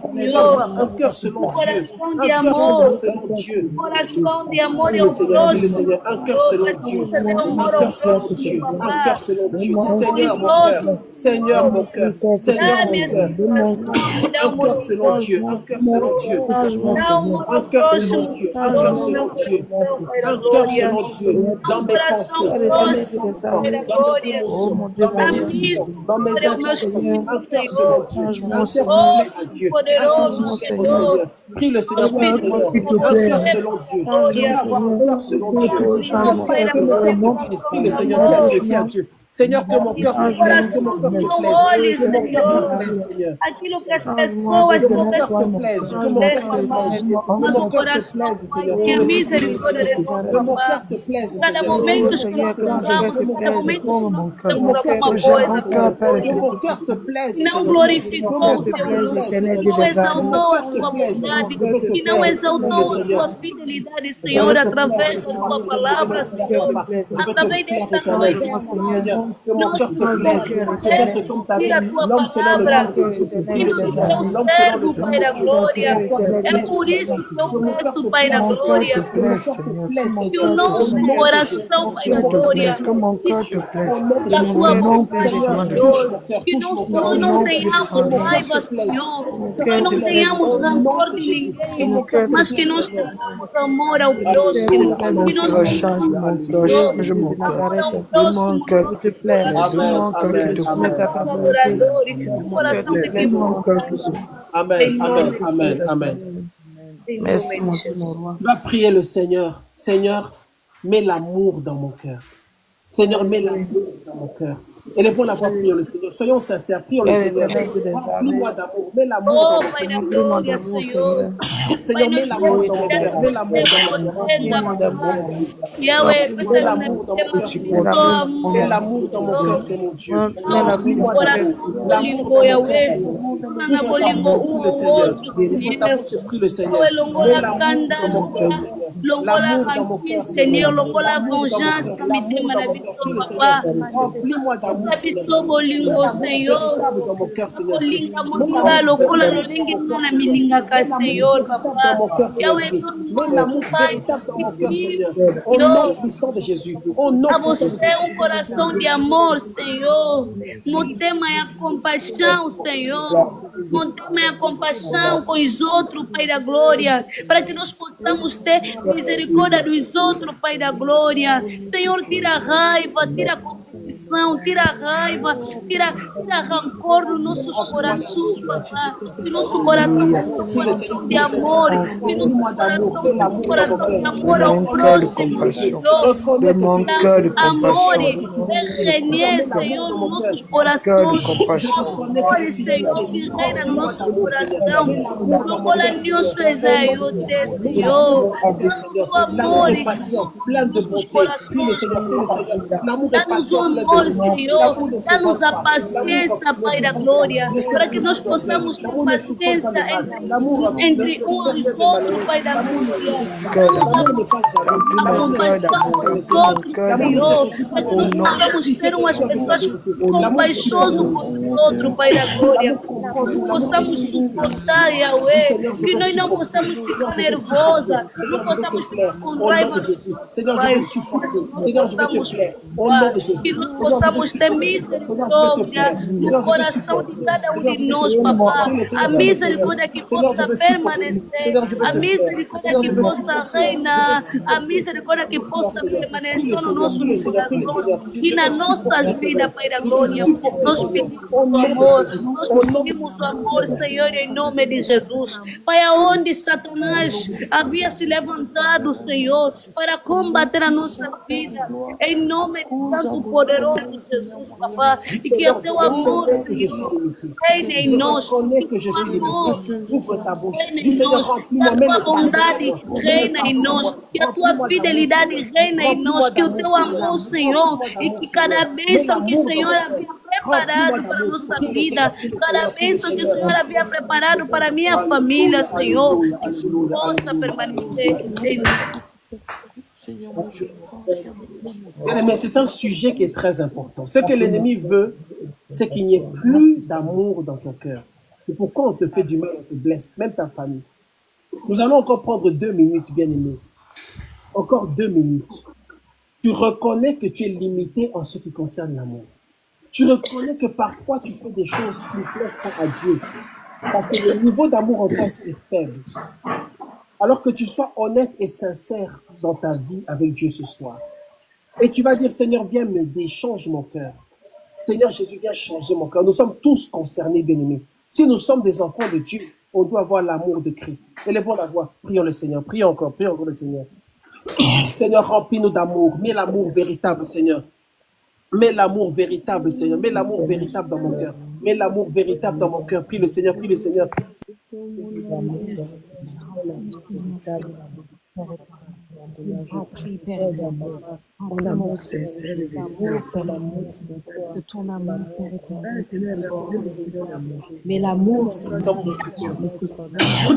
un cœur selon Dieu, Coração un de cœur amor, selon Dieu. coração de amor Prie ao le Seigneur, prie le próximo. Seigneur, un cœur selon Dieu, Precisa de un amor ao cœur selon próximo, Dieu, un Papá. cœur selon Dieu. Dis Seigneur mon cœur, Seigneur mon cœur, Seigneur Dá-me mon esse cœur. coração, me dá Un amor cœur ao selon Dieu, próximo. un cœur selon Dieu. Dá amor Un ao cœur selon próximo, Dieu, un Senhor, cœur no selon meu Dieu. coração, Pai da Un cœur glória. selon Dieu, dans Um mes coração pensées, dans mes próximo, sentiments, Pai da dans mes glória. émotions, dans mes Dá-me désirs, isso, dans mes glória ao meu intentions. espírito, Un cœur selon Senhor. Dieu, un cœur qui Oh, plaît à Dieu, un cœur poderoso, qui plaît au Senhor. Seigneur. Prie le Seigneur, prie le Seigneur. Un cœur selon Dieu. Je veux avoir un cœur selon Dieu. Un cœur que mon cœur te plaise. Prie le Seigneur, dis à Dieu, dis à Dieu. Seigneur, que mon cœur te plaise, que mon cœur te plaise, que mon cœur te plaise, Seigneur. Aquilo que as pessoas Que mon cœur te plaise, que mon cœur te plaise, que mon cœur te plaise, Seigneur. tenha misericórdia de Que mon nós, cœur te plaise, cada Seigneur. momento que nós precisamos, cada momento que precisamos de alguma coisa, Que mon cœur te plaise, que não Seigneur. glorificou o teu nome, que não exaltou a tua bondade, que não exaltou a tua fidelidade, Senhor, através da tua palavra, Senhor, através desta noite, Que mon cœur te plaise, Seigneur, que comme ta vie, l'homme selon le cœur de Dieu. que no teu servo, Pai da glória. É por isso que eu peço, Pai da glória, que o nosso coração, Pai da glória, da tua vontade, Senhor. Que nós não tenhamos raiva, Senhor. Que nós não tenhamos rancor de ninguém, mas que nós tenhamos amor ao próximo. Que nós Change mon cœur, change mon cœur. Donne-moi un cœur qui te plaise, donne-moi un cœur qui te plaise. adoradores, que o coração de quem Donne-moi un cœur qui te plaise. Amen, amen, amen, amen. Merci, mon Dieu, mon roi. Tu vas prier le Seigneur. Seigneur, mets l'amour dans mon cœur. Seigneur, mets l'amour dans mon cœur. Élevons la voix, prions le Seigneur. Soyons sincères, prions le Seigneur. Remplis-moi d'amour, mets l'amour dans mon cœur. Remplis-moi d'amour, Seigneur. Seigneur, mets l'amour dans mon cœur. Mets l'amour dans mon cœur. Yahweh, Mets l'amour dans mon cœur, Seigneur. Mets l'amour dans mon cœur, c'est mon Dieu. Remplis-moi d'amour. L'amour dans mon cœur, Seigneur. Prie le Seigneur. Prie le Seigneur. Mets l'amour dans mon cœur, Seigneur. L'amour dans mon cœur, Seigneur, longola vengeance, mitema na biso papa. Remplis-moi d'amour, Biso bolingo Seigneur. dans mon cœur, Seigneur. Bolinga molinga lokola lolingi tona milingaka Seigneur papa. Yahweh, Mets l'amour véritable dans mon cœur, Seigneur. Au nom puissant de Jésus. Au nom a puissant você de Jésus. coração de amor, Senhor. Motema a compaixão, Senhor. Motema a compaixão com os outros, Pai da glória. Para que nós possamos ter misericórdia dos outros, Pai da glória. Senhor, tira a raiva, tira a competição, tira a raiva, tira rancor dos nossos corações, Papá. Que nosso coração de amor, que nosso coração de amor ao próximo, Senhor. Amor, reine, Senhor, nos nossos corações. Amor, Senhor, que reina no nosso coração. Não cola nenhum Senhor. L'amour est patient, plein de bonté. Prie le Seigneur, prie le Seigneur. L'amour est patient, plein de bonté. Dá-nos a paciência, Pai da glória, para que nós possamos ter paciência entre uns e outros, Pai da glória. Para que nós possamos ser umas pessoas compaixosas com os outros, Pai da glória. Que possamos suportar, Yahweh, que nós não possamos ficar nervosa, não possamos ficar com raiva. Seigneur, je vais supporter. Seigneur, je vais te plaire. Au nom de Jésus. Que nós possamos ter misericórdia no coração de cada um de nós, Papá. A misericórdia que possa permanecer, a misericórdia que possa reinar, a misericórdia que possa permanecer no nosso coração e na nossa vida, Pai da glória. Nós pedimos o amor, nós pedimos o amor, Senhor, em nome de Jesus. Pai, aonde Satanás havia se levantado, Senhor, para combater a nossa vida, em nome de Santo Poderoso Jesus, Papá, e que o teu amor, Senhor, reine em nós, que o amor reine em nós, que a tua bondade reina em nós, que a tua fidelidade reina em nós, que o teu amor, Senhor, e que cada bênção que o Senhor havia preparado para a nossa vida, cada bênção que o Senhor havia preparado para a minha família, Senhor, que possa permanecer em nós. Mais c'est un sujet qui est très important. Ce que l'ennemi veut, c'est qu'il n'y ait plus d'amour dans ton cœur. C'est pourquoi on te fait du mal, on te blesse, même ta famille. Nous allons encore prendre 2 minutes, bien-aimés. Encore 2 minutes. Tu reconnais que tu es limité en ce qui concerne l'amour. Tu reconnais que parfois tu fais des choses qui ne plaisent pas à Dieu. Parce que le niveau d'amour en toi est faible. Alors que tu sois honnête et sincère dans ta vie avec Dieu ce soir. Et tu vas dire, Seigneur, viens m'aider, change mon cœur. Seigneur Jésus, viens changer mon cœur. Nous sommes tous concernés, bien-aimés. Si nous sommes des enfants de Dieu, on doit avoir l'amour de Christ. Élevons la voix, prions le Seigneur, prions encore le Seigneur. Seigneur, remplis-nous d'amour, mets l'amour véritable, Seigneur. Mets l'amour véritable, Seigneur. Mets l'amour véritable dans mon cœur. Mets l'amour véritable dans mon cœur. Prie le Seigneur, prie le Seigneur. Remplis, Père éternel, mon amour sincère de ton amour, Père éternel, mais l'amour, Seigneur,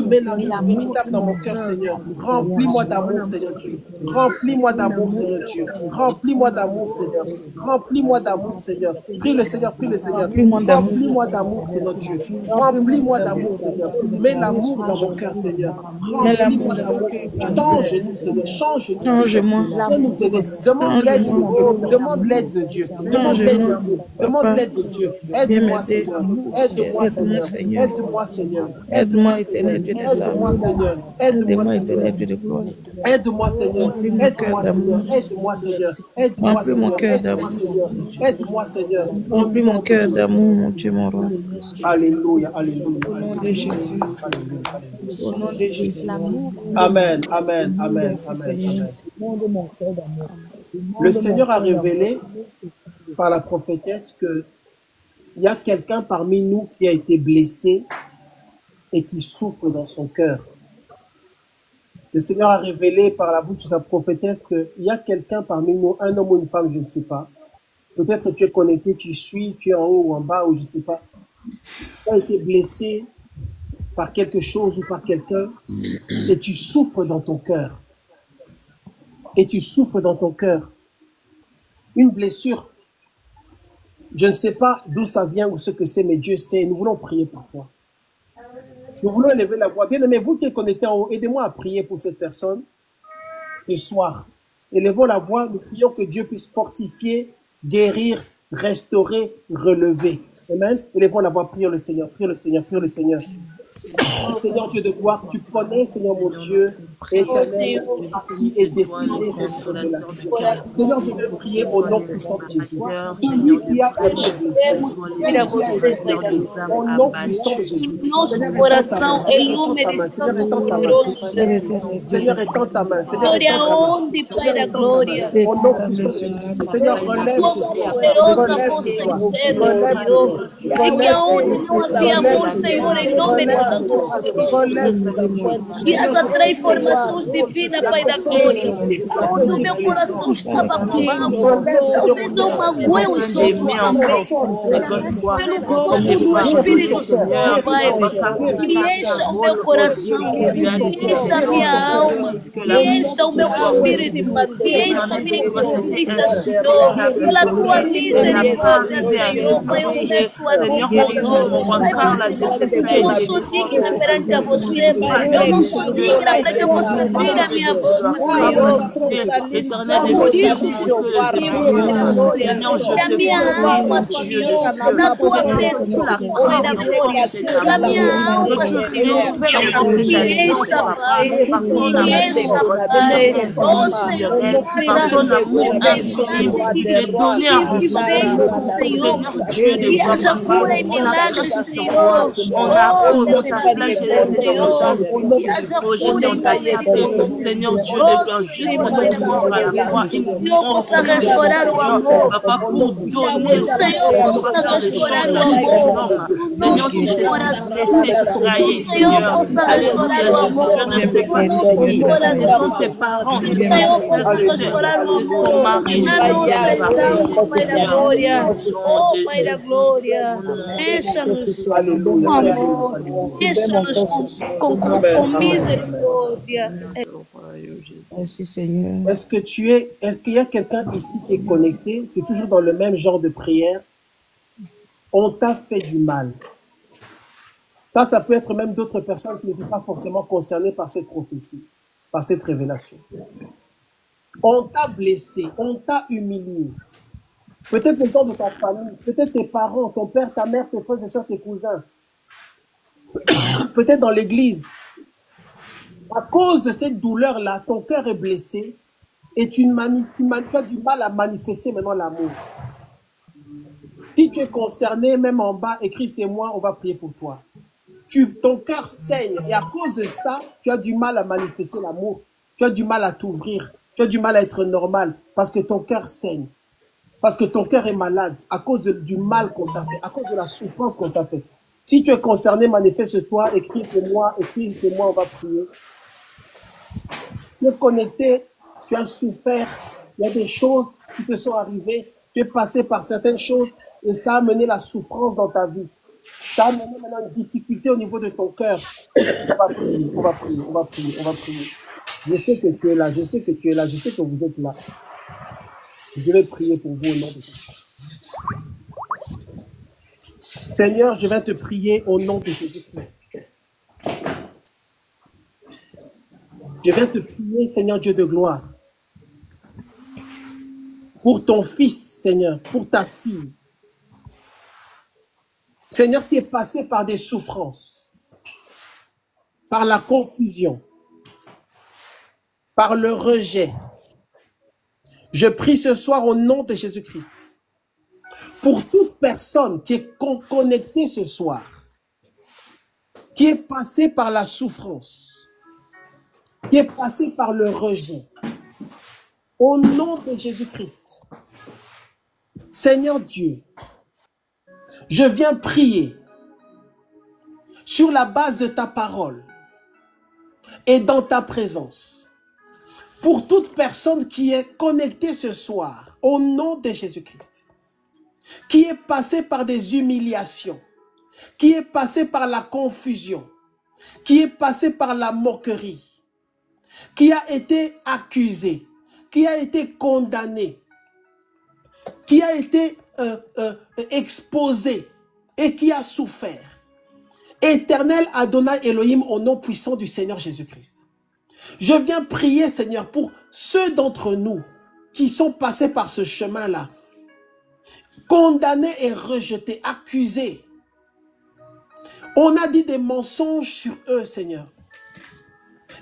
mets l'amour véritable dans mon cœur, Seigneur. Remplis-moi d'amour, Seigneur Dieu. Remplis-moi d'amour, Seigneur Dieu. Remplis-moi d'amour, Seigneur. Remplis-moi d'amour, Seigneur. Prie le Seigneur, prie le Seigneur. Remplis-moi d'amour, Seigneur Dieu. Remplis-moi d'amour, Seigneur. Mets l'amour dans mon cœur, Seigneur. Remplis-moi d'amour. Change-nous, Seigneur. Change-nous. Change-moi. Viens nous aider. Demande l'aide de Dieu. Demande l'aide de Dieu. Demande l'aide de Dieu. Demande l'aide de Dieu. Aide-moi, Seigneur. Aide-moi, Seigneur. Aide-moi, Seigneur. Aide-moi, éternel Dieu des Aide-moi, armées. Seigneur. Aide-moi, éternel Dieu de gloire. Aide-moi, Seigneur. Remplis mon cœur Aide-moi, d'amour. Seigneur. Aide-moi, Seigneur. Aide-moi, Remplis mon Seigneur. cœur Aide-moi, d'amour. Seigneur. Aide-moi, Seigneur. Au Remplis nom mon de cœur Jésus. d'amour, mon Dieu, mon roi. Alléluia, alléluia. Au nom de Jésus. Au nom de Jésus. Amen, amen, amen, Merci, amen, Seigneur. amen. Le Seigneur a révélé par la prophétesse qu'il y a quelqu'un parmi nous qui a été blessé et qui souffre dans son cœur. Le Seigneur a révélé par la bouche de sa prophétesse qu'il y a quelqu'un parmi nous, un homme ou une femme, je ne sais pas. Peut-être que tu es connecté, tu suis, tu es en haut ou en bas, ou je ne sais pas. Tu as été blessé par quelque chose ou par quelqu'un et tu souffres dans ton cœur. Et tu souffres dans ton cœur. Une blessure, je ne sais pas d'où ça vient ou ce que c'est, mais Dieu sait. Nous voulons prier pour toi. Nous voulons élever la voix. Bien aimé, vous qui êtes connectés en haut, aidez-moi à prier pour cette personne ce soir. Élevons la voix, nous prions que Dieu puisse fortifier, guérir, restaurer, relever. Amen. Élevons la voix, prions le Seigneur, prions le Seigneur, prions le Seigneur. Seigneur Dieu de gloire, tu connais, Seigneur mon Dieu, éternel, à qui est destinée cette révélation. Seigneur, je vais prier au nom puissant de Jésus. Celui qui a au nom puissant de Jésus. Nosso coração ilume Seigneur, étends ta main. glória onde, Pai da glória. Au nom puissant de Jésus. Seigneur, relève ce soir. Poderosa vossa interna, Senhor. É que aonde não havia amor, Senhor, em nome de Jesus. E essa transformação divina, Pai da glória. Onde o meu coração estava clamando. Talvez eu magoei os outros pelo fogo do Espírito Santo, Pai. Que encha o meu coração, que encha a minha alma, que encha o meu espírito, que encha a minha conquista, Senhor. Pela tua misericórdia, Senhor, Pai, eu deixo a tua Pai, eu não sou digna perante a você, eu não sou digna para que eu possa abrir a minha boca, Senhor. Por isso, Jeová, que a minha alma, Senhor, na tua presença, Pai da glória, que a minha alma, Senhor, que encha, Pai, que encha, Pai, oh Senhor, Senhor, que haja cura e milagres, Senhor, oh Deus, Senhor, que haja cura e milagres, Senhor, Senhor, possa restaurar o amor, Senhor, possa restaurar o amor no nosso coração, Senhor, possa restaurar o amor no nosso coração, Senhor, possa restaurar o amor na nossa alma, Pai da glória, oh Pai da glória, deixa-nos com amor, deixa-nos com misericórdia. Merci, Seigneur. Est-ce qu'il y a quelqu'un ici qui est connecté? C'est toujours dans le même genre de prière. On t'a fait du mal. Ça peut être même d'autres personnes qui n'étaient pas forcément concernées par cette prophétie, par cette révélation. On t'a blessé, on t'a humilié. Peut-être les gens de ta famille, peut-être tes parents, ton père, ta mère, tes frères et soeurs, tes cousins. Peut-être dans l'église. À cause de cette douleur-là, ton cœur est blessé et tu as du mal à manifester maintenant l'amour. Si tu es concerné, même en bas, écris c'est moi, on va prier pour toi. Ton cœur saigne et à cause de ça, tu as du mal à manifester l'amour. Tu as du mal à t'ouvrir. Tu as du mal à être normal parce que ton cœur saigne. Parce que ton cœur est malade à cause du mal qu'on t'a fait, à cause de la souffrance qu'on t'a fait. Si tu es concerné, manifeste-toi, écris c'est moi, on va prier. Tu es connecté, tu as souffert, il y a des choses qui te sont arrivées, tu es passé par certaines choses et ça a amené la souffrance dans ta vie. Ça a amené maintenant une difficulté au niveau de ton cœur. On va prier. Je sais que tu es là, je sais que vous êtes là. Je vais prier pour vous au nom de Jésus. Seigneur, je vais te prier au nom de Jésus-Christ. Je viens te prier, Seigneur Dieu de gloire. pour ton fils, Seigneur, pour ta fille. Seigneur, qui est passé par des souffrances, par la confusion, par le rejet. Je prie ce soir au nom de Jésus-Christ pour toute personne qui est connectée ce soir, qui est passée par la souffrance, qui est passée par le rejet. Au nom de Jésus-Christ, Seigneur Dieu, je viens prier sur la base de ta parole et dans ta présence pour toute personne qui est connectée ce soir, au nom de Jésus-Christ, qui est passée par des humiliations, qui est passée par la confusion, qui est passée par la moquerie, qui a été accusé, qui a été condamné, qui a été exposé et qui a souffert. Éternel Adonai Elohim, au nom puissant du Seigneur Jésus-Christ. Je viens prier, Seigneur, pour ceux d'entre nous qui sont passés par ce chemin-là, condamnés et rejetés, accusés. On a dit des mensonges sur eux, Seigneur.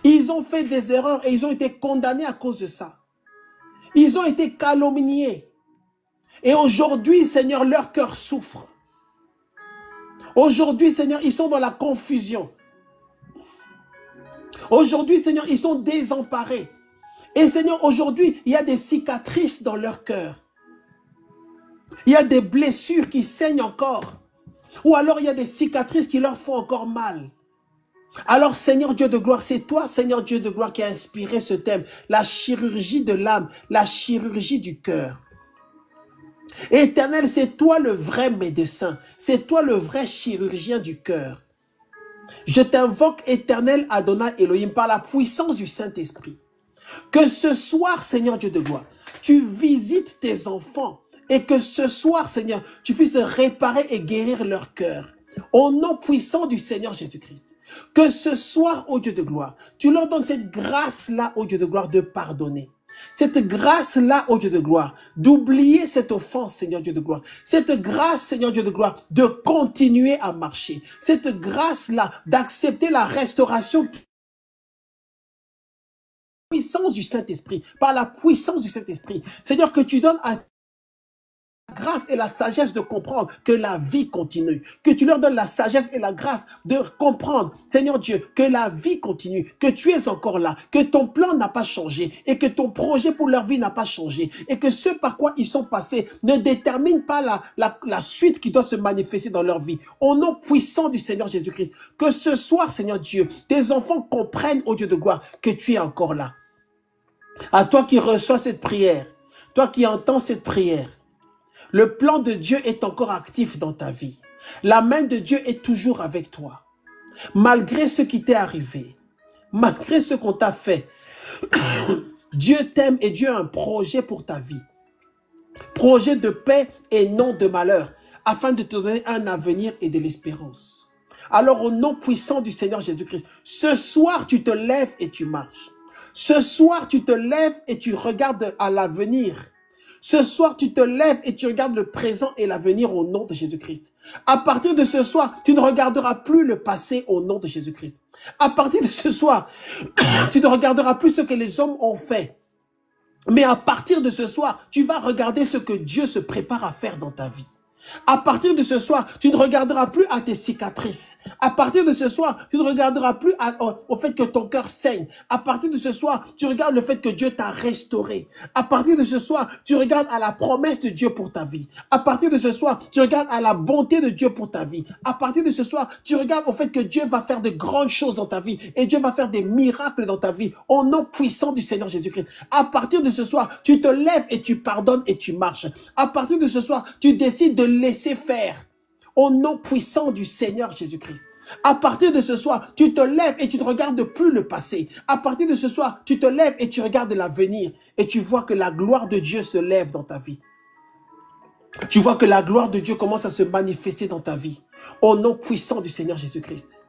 Ils ont fait des erreurs et ils ont été condamnés à cause de ça. Ils ont été calomniés. Et aujourd'hui, Seigneur, leur cœur souffre. Aujourd'hui, Seigneur, ils sont dans la confusion. Aujourd'hui, Seigneur, ils sont désemparés. Et Seigneur, aujourd'hui, il y a des cicatrices dans leur cœur. Il y a des blessures qui saignent encore. Ou alors, il y a des cicatrices qui leur font encore mal. Alors, Seigneur Dieu de gloire, c'est toi, Seigneur Dieu de gloire, qui a inspiré ce thème. La chirurgie de l'âme, la chirurgie du cœur. Éternel, c'est toi le vrai médecin. C'est toi le vrai chirurgien du cœur. Je t'invoque, Éternel Adonai Elohim, par la puissance du Saint-Esprit. Que ce soir, Seigneur Dieu de gloire, tu visites tes enfants et que ce soir, Seigneur, tu puisses réparer et guérir leur cœur. Au nom puissant du Seigneur Jésus-Christ. Que ce soir, ô Dieu de gloire, tu leur donnes cette grâce-là, ô Dieu de gloire, de pardonner. Cette grâce-là, ô Dieu de gloire, d'oublier cette offense, Seigneur Dieu de gloire. Cette grâce, Seigneur Dieu de gloire, de continuer à marcher. Cette grâce-là, d'accepter la restauration puissance du Saint-Esprit, par la puissance du Saint-Esprit. Seigneur, que tu donnes à la grâce et la sagesse de comprendre que la vie continue. Que tu leur donnes la sagesse et la grâce de comprendre, Seigneur Dieu, que la vie continue, que tu es encore là, que ton plan n'a pas changé et que ton projet pour leur vie n'a pas changé et que ce par quoi ils sont passés ne détermine pas la suite qui doit se manifester dans leur vie. Au nom puissant du Seigneur Jésus-Christ, que ce soir, Seigneur Dieu, tes enfants comprennent, ô Dieu de gloire, que tu es encore là. À toi qui reçois cette prière, toi qui entends cette prière, le plan de Dieu est encore actif dans ta vie. La main de Dieu est toujours avec toi. Malgré ce qui t'est arrivé, malgré ce qu'on t'a fait, Dieu t'aime et Dieu a un projet pour ta vie. Projet de paix et non de malheur, afin de te donner un avenir et de l'espérance. Alors au nom puissant du Seigneur Jésus-Christ, ce soir tu te lèves et tu marches. Ce soir tu te lèves et tu regardes à l'avenir. Ce soir, tu te lèves et tu regardes le présent et l'avenir au nom de Jésus-Christ. À partir de ce soir, tu ne regarderas plus le passé au nom de Jésus-Christ. À partir de ce soir, tu ne regarderas plus ce que les hommes ont fait. Mais à partir de ce soir, tu vas regarder ce que Dieu se prépare à faire dans ta vie. À partir de ce soir, tu ne regarderas plus à tes cicatrices. À partir de ce soir, tu ne regarderas plus au fait que ton cœur saigne. À partir de ce soir, tu regardes le fait que Dieu t'a restauré. À partir de ce soir, tu regardes à la promesse de Dieu pour ta vie. À partir de ce soir, tu regardes à la bonté de Dieu pour ta vie. À partir de ce soir, tu regardes au fait que Dieu va faire de grandes choses dans ta vie et Dieu va faire des miracles dans ta vie au nom puissant du Seigneur Jésus-Christ. À partir de ce soir, tu te lèves et tu pardonnes et tu marches. À partir de ce soir, tu décides de laisser faire au nom puissant du Seigneur Jésus-Christ. À partir de ce soir, tu te lèves et tu ne regardes plus le passé. À partir de ce soir, tu te lèves et tu regardes l'avenir et tu vois que la gloire de Dieu se lève dans ta vie. Tu vois que la gloire de Dieu commence à se manifester dans ta vie au nom puissant du Seigneur Jésus-Christ.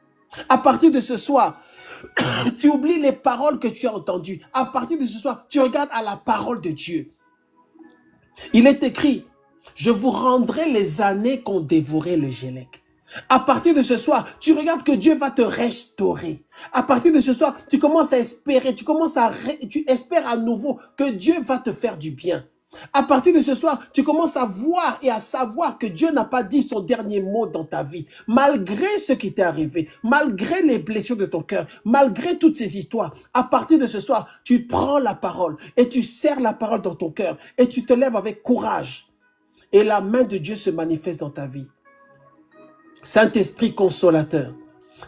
À partir de ce soir, tu oublies les paroles que tu as entendues. À partir de ce soir, tu regardes à la parole de Dieu. Il est écrit, je vous rendrai les années qu'ont dévoré le gélec. À partir de ce soir, tu regardes que Dieu va te restaurer. À partir de ce soir, tu commences à espérer, tu espères à nouveau que Dieu va te faire du bien. À partir de ce soir, tu commences à voir et à savoir que Dieu n'a pas dit son dernier mot dans ta vie. Malgré ce qui t'est arrivé, malgré les blessures de ton cœur, malgré toutes ces histoires, à partir de ce soir, tu prends la parole et tu serres la parole dans ton cœur et tu te lèves avec courage. Et la main de Dieu se manifeste dans ta vie. Saint-Esprit consolateur,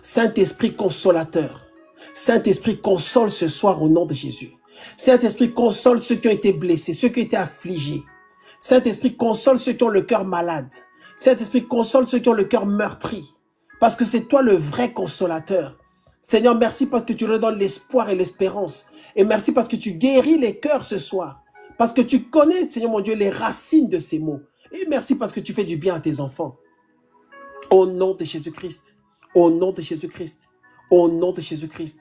Saint-Esprit consolateur, Saint-Esprit console ce soir au nom de Jésus. Saint-Esprit console ceux qui ont été blessés, ceux qui ont été affligés. Saint-Esprit console ceux qui ont le cœur malade. Saint-Esprit console ceux qui ont le cœur meurtri. Parce que c'est toi le vrai consolateur. Seigneur, merci parce que tu leur donnes l'espoir et l'espérance. Et merci parce que tu guéris les cœurs ce soir. Parce que tu connais, Seigneur mon Dieu, les racines de ces mots. Et merci parce que tu fais du bien à tes enfants. Au nom de Jésus-Christ, au nom de Jésus-Christ, au nom de Jésus-Christ.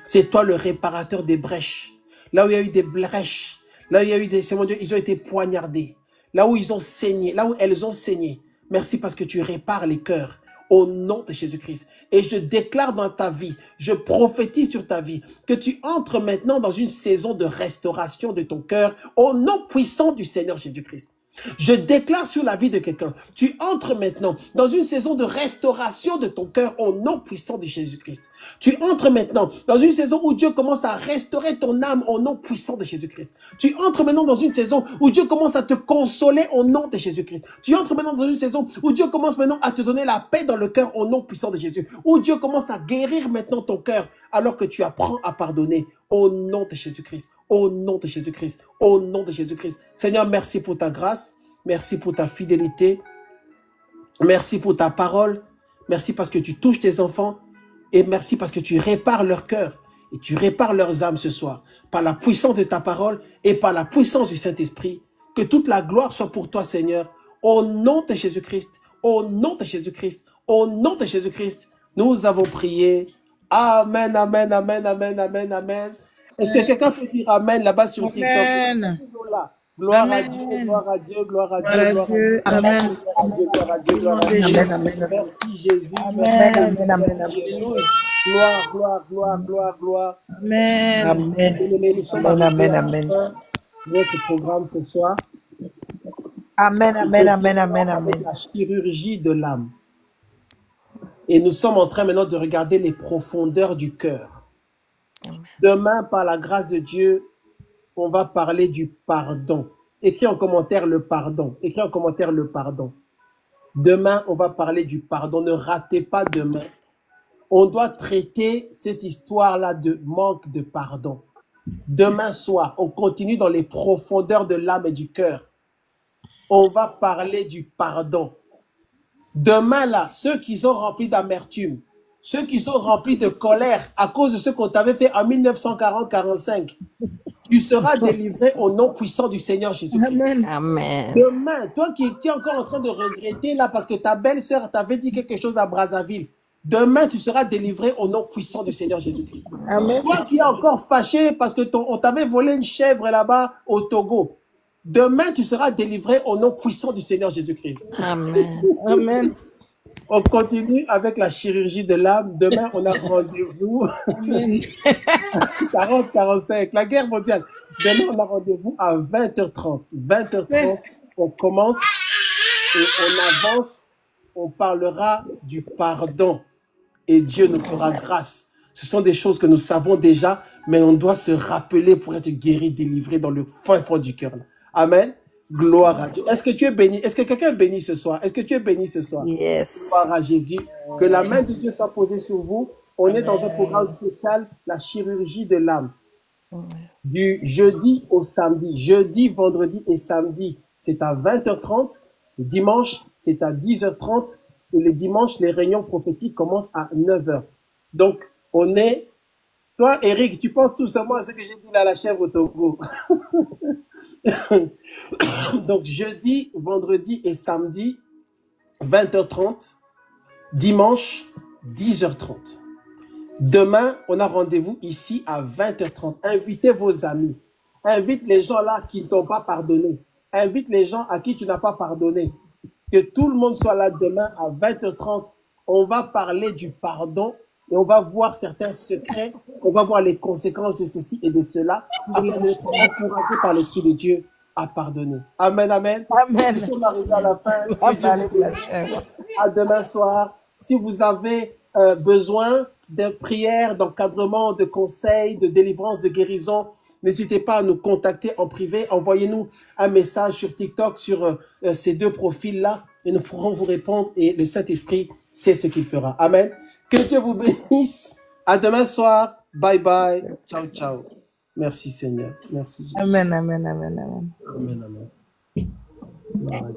C'est toi le réparateur des brèches. Là où il y a eu des brèches, là où il y a eu des... Mon Dieu, ils ont été poignardés. Là où ils ont saigné, là où elles ont saigné. Merci parce que tu répares les cœurs. Au nom de Jésus-Christ. Et je déclare dans ta vie, je prophétise sur ta vie, que tu entres maintenant dans une saison de restauration de ton cœur, au nom puissant du Seigneur Jésus-Christ. Je déclare sur la vie de quelqu'un, tu entres maintenant dans une saison de restauration de ton cœur au nom puissant de Jésus-Christ. Tu entres maintenant dans une saison où Dieu commence à restaurer ton âme au nom puissant de Jésus-Christ. Tu entres maintenant dans une saison où Dieu commence à te consoler au nom de Jésus-Christ. Tu entres maintenant dans une saison où Dieu commence maintenant à te donner la paix dans le cœur au nom puissant de Jésus. Où Dieu commence à guérir maintenant ton cœur alors que tu apprends à pardonner au nom de Jésus-Christ. Au nom de Jésus-Christ. Au nom de Jésus-Christ. Seigneur, merci pour ta grâce. Merci pour ta fidélité. Merci pour ta parole. Merci parce que tu touches tes enfants. Et merci parce que tu répares leur cœur. Et tu répares leurs âmes ce soir. Par la puissance de ta parole et par la puissance du Saint-Esprit. Que toute la gloire soit pour toi, Seigneur. Au nom de Jésus-Christ. Au nom de Jésus-Christ. Au nom de Jésus-Christ. Nous avons prié. Amen, amen, amen, amen, amen, amen. Est-ce que quelqu'un peut dire amen là-bas sur TikTok? Amen. Gloire Amen. à Dieu, gloire à Dieu, gloire à Dieu, Gloire à gloire à Dieu. Dieu. Amen. Gloire à Dieu, gloire à Dieu, gloire à Dieu. Amen, Amen. Merci Jésus. Amen. Merci Jésus. Gloire, gloire, gloire, gloire, gloire. Amen. Amen. Bien-aimés, nous sommes Amen, arrivés amen, à la amen. fin de notre programme ce soir. Amen, amen, amen, amen, Avec amen. la chirurgie de l'âme. Et nous sommes en train maintenant de regarder les profondeurs du cœur. Demain, par la grâce de Dieu, on va parler du pardon. Écris en commentaire le pardon. Écris en commentaire le pardon. Demain, on va parler du pardon. Ne ratez pas demain. On doit traiter cette histoire-là de manque de pardon. Demain soir, on continue dans les profondeurs de l'âme et du cœur. On va parler du pardon. Demain, là, ceux qui sont remplis d'amertume, ceux qui sont remplis de colère à cause de ce qu'on t'avait fait en 1940-45, tu seras délivré au nom puissant du Seigneur Jésus-Christ. Amen. Amen. Demain, toi qui es encore en train de regretter là parce que ta belle-sœur t'avait dit quelque chose à Brazzaville, demain tu seras délivré au nom puissant du Seigneur Jésus-Christ. Amen. Toi qui es encore fâché parce que on t'avait volé une chèvre là-bas au Togo, demain tu seras délivré au nom puissant du Seigneur Jésus-Christ. Amen. Amen. On continue avec la chirurgie de l'âme. Demain, on a rendez-vous. Amen. 40-45, la guerre mondiale. Demain, on a rendez-vous à 20h30. 20h30, on commence et on avance. On parlera du pardon et Dieu nous fera grâce. Ce sont des choses que nous savons déjà, mais on doit se rappeler pour être guéri, délivré dans le fin fond du cœur. Amen. Gloire à Dieu. Est-ce que tu es béni? Est-ce que quelqu'un est béni ce soir? Est-ce que tu es béni ce soir? Yes. Gloire à Jésus. Que la main de Dieu soit posée sur vous. On est dans un programme spécial, la chirurgie de l'âme. Du jeudi au samedi. Jeudi, vendredi et samedi, c'est à 20h30. Le dimanche, c'est à 10h30. Et le dimanche, les réunions prophétiques commencent à 9h. Donc, on est... Toi, Eric, tu penses tout simplement à ce que j'ai dit là à la chèvre au Togo. Donc, jeudi, vendredi et samedi, 20h30. Dimanche, 10h30. Demain, on a rendez-vous ici à 20h30. Invitez vos amis. Invite les gens là qui ne t'ont pas pardonné. invite les gens à qui tu n'as pas pardonné. Que tout le monde soit là demain à 20h30. On va parler du pardon et on va voir certains secrets. On va voir les conséquences de ceci et de cela afin d'être encouragé par l'Esprit de Dieu à pardonner. Amen, amen. Amen. Nous sommes arrivés à la fin. On va parler de la chair. À demain soir. Si vous avez besoin de prières, d'encadrement, de conseils, de délivrance, de guérison, n'hésitez pas à nous contacter en privé. Envoyez-nous un message sur TikTok, sur ces deux profils-là, et nous pourrons vous répondre. Et le Saint-Esprit sait ce qu'il fera. Amen. Que Dieu vous bénisse. À demain soir. Bye bye. Ciao, ciao. Merci Seigneur. Merci Jésus. Amen, amen, amen, amen. Amen, amen.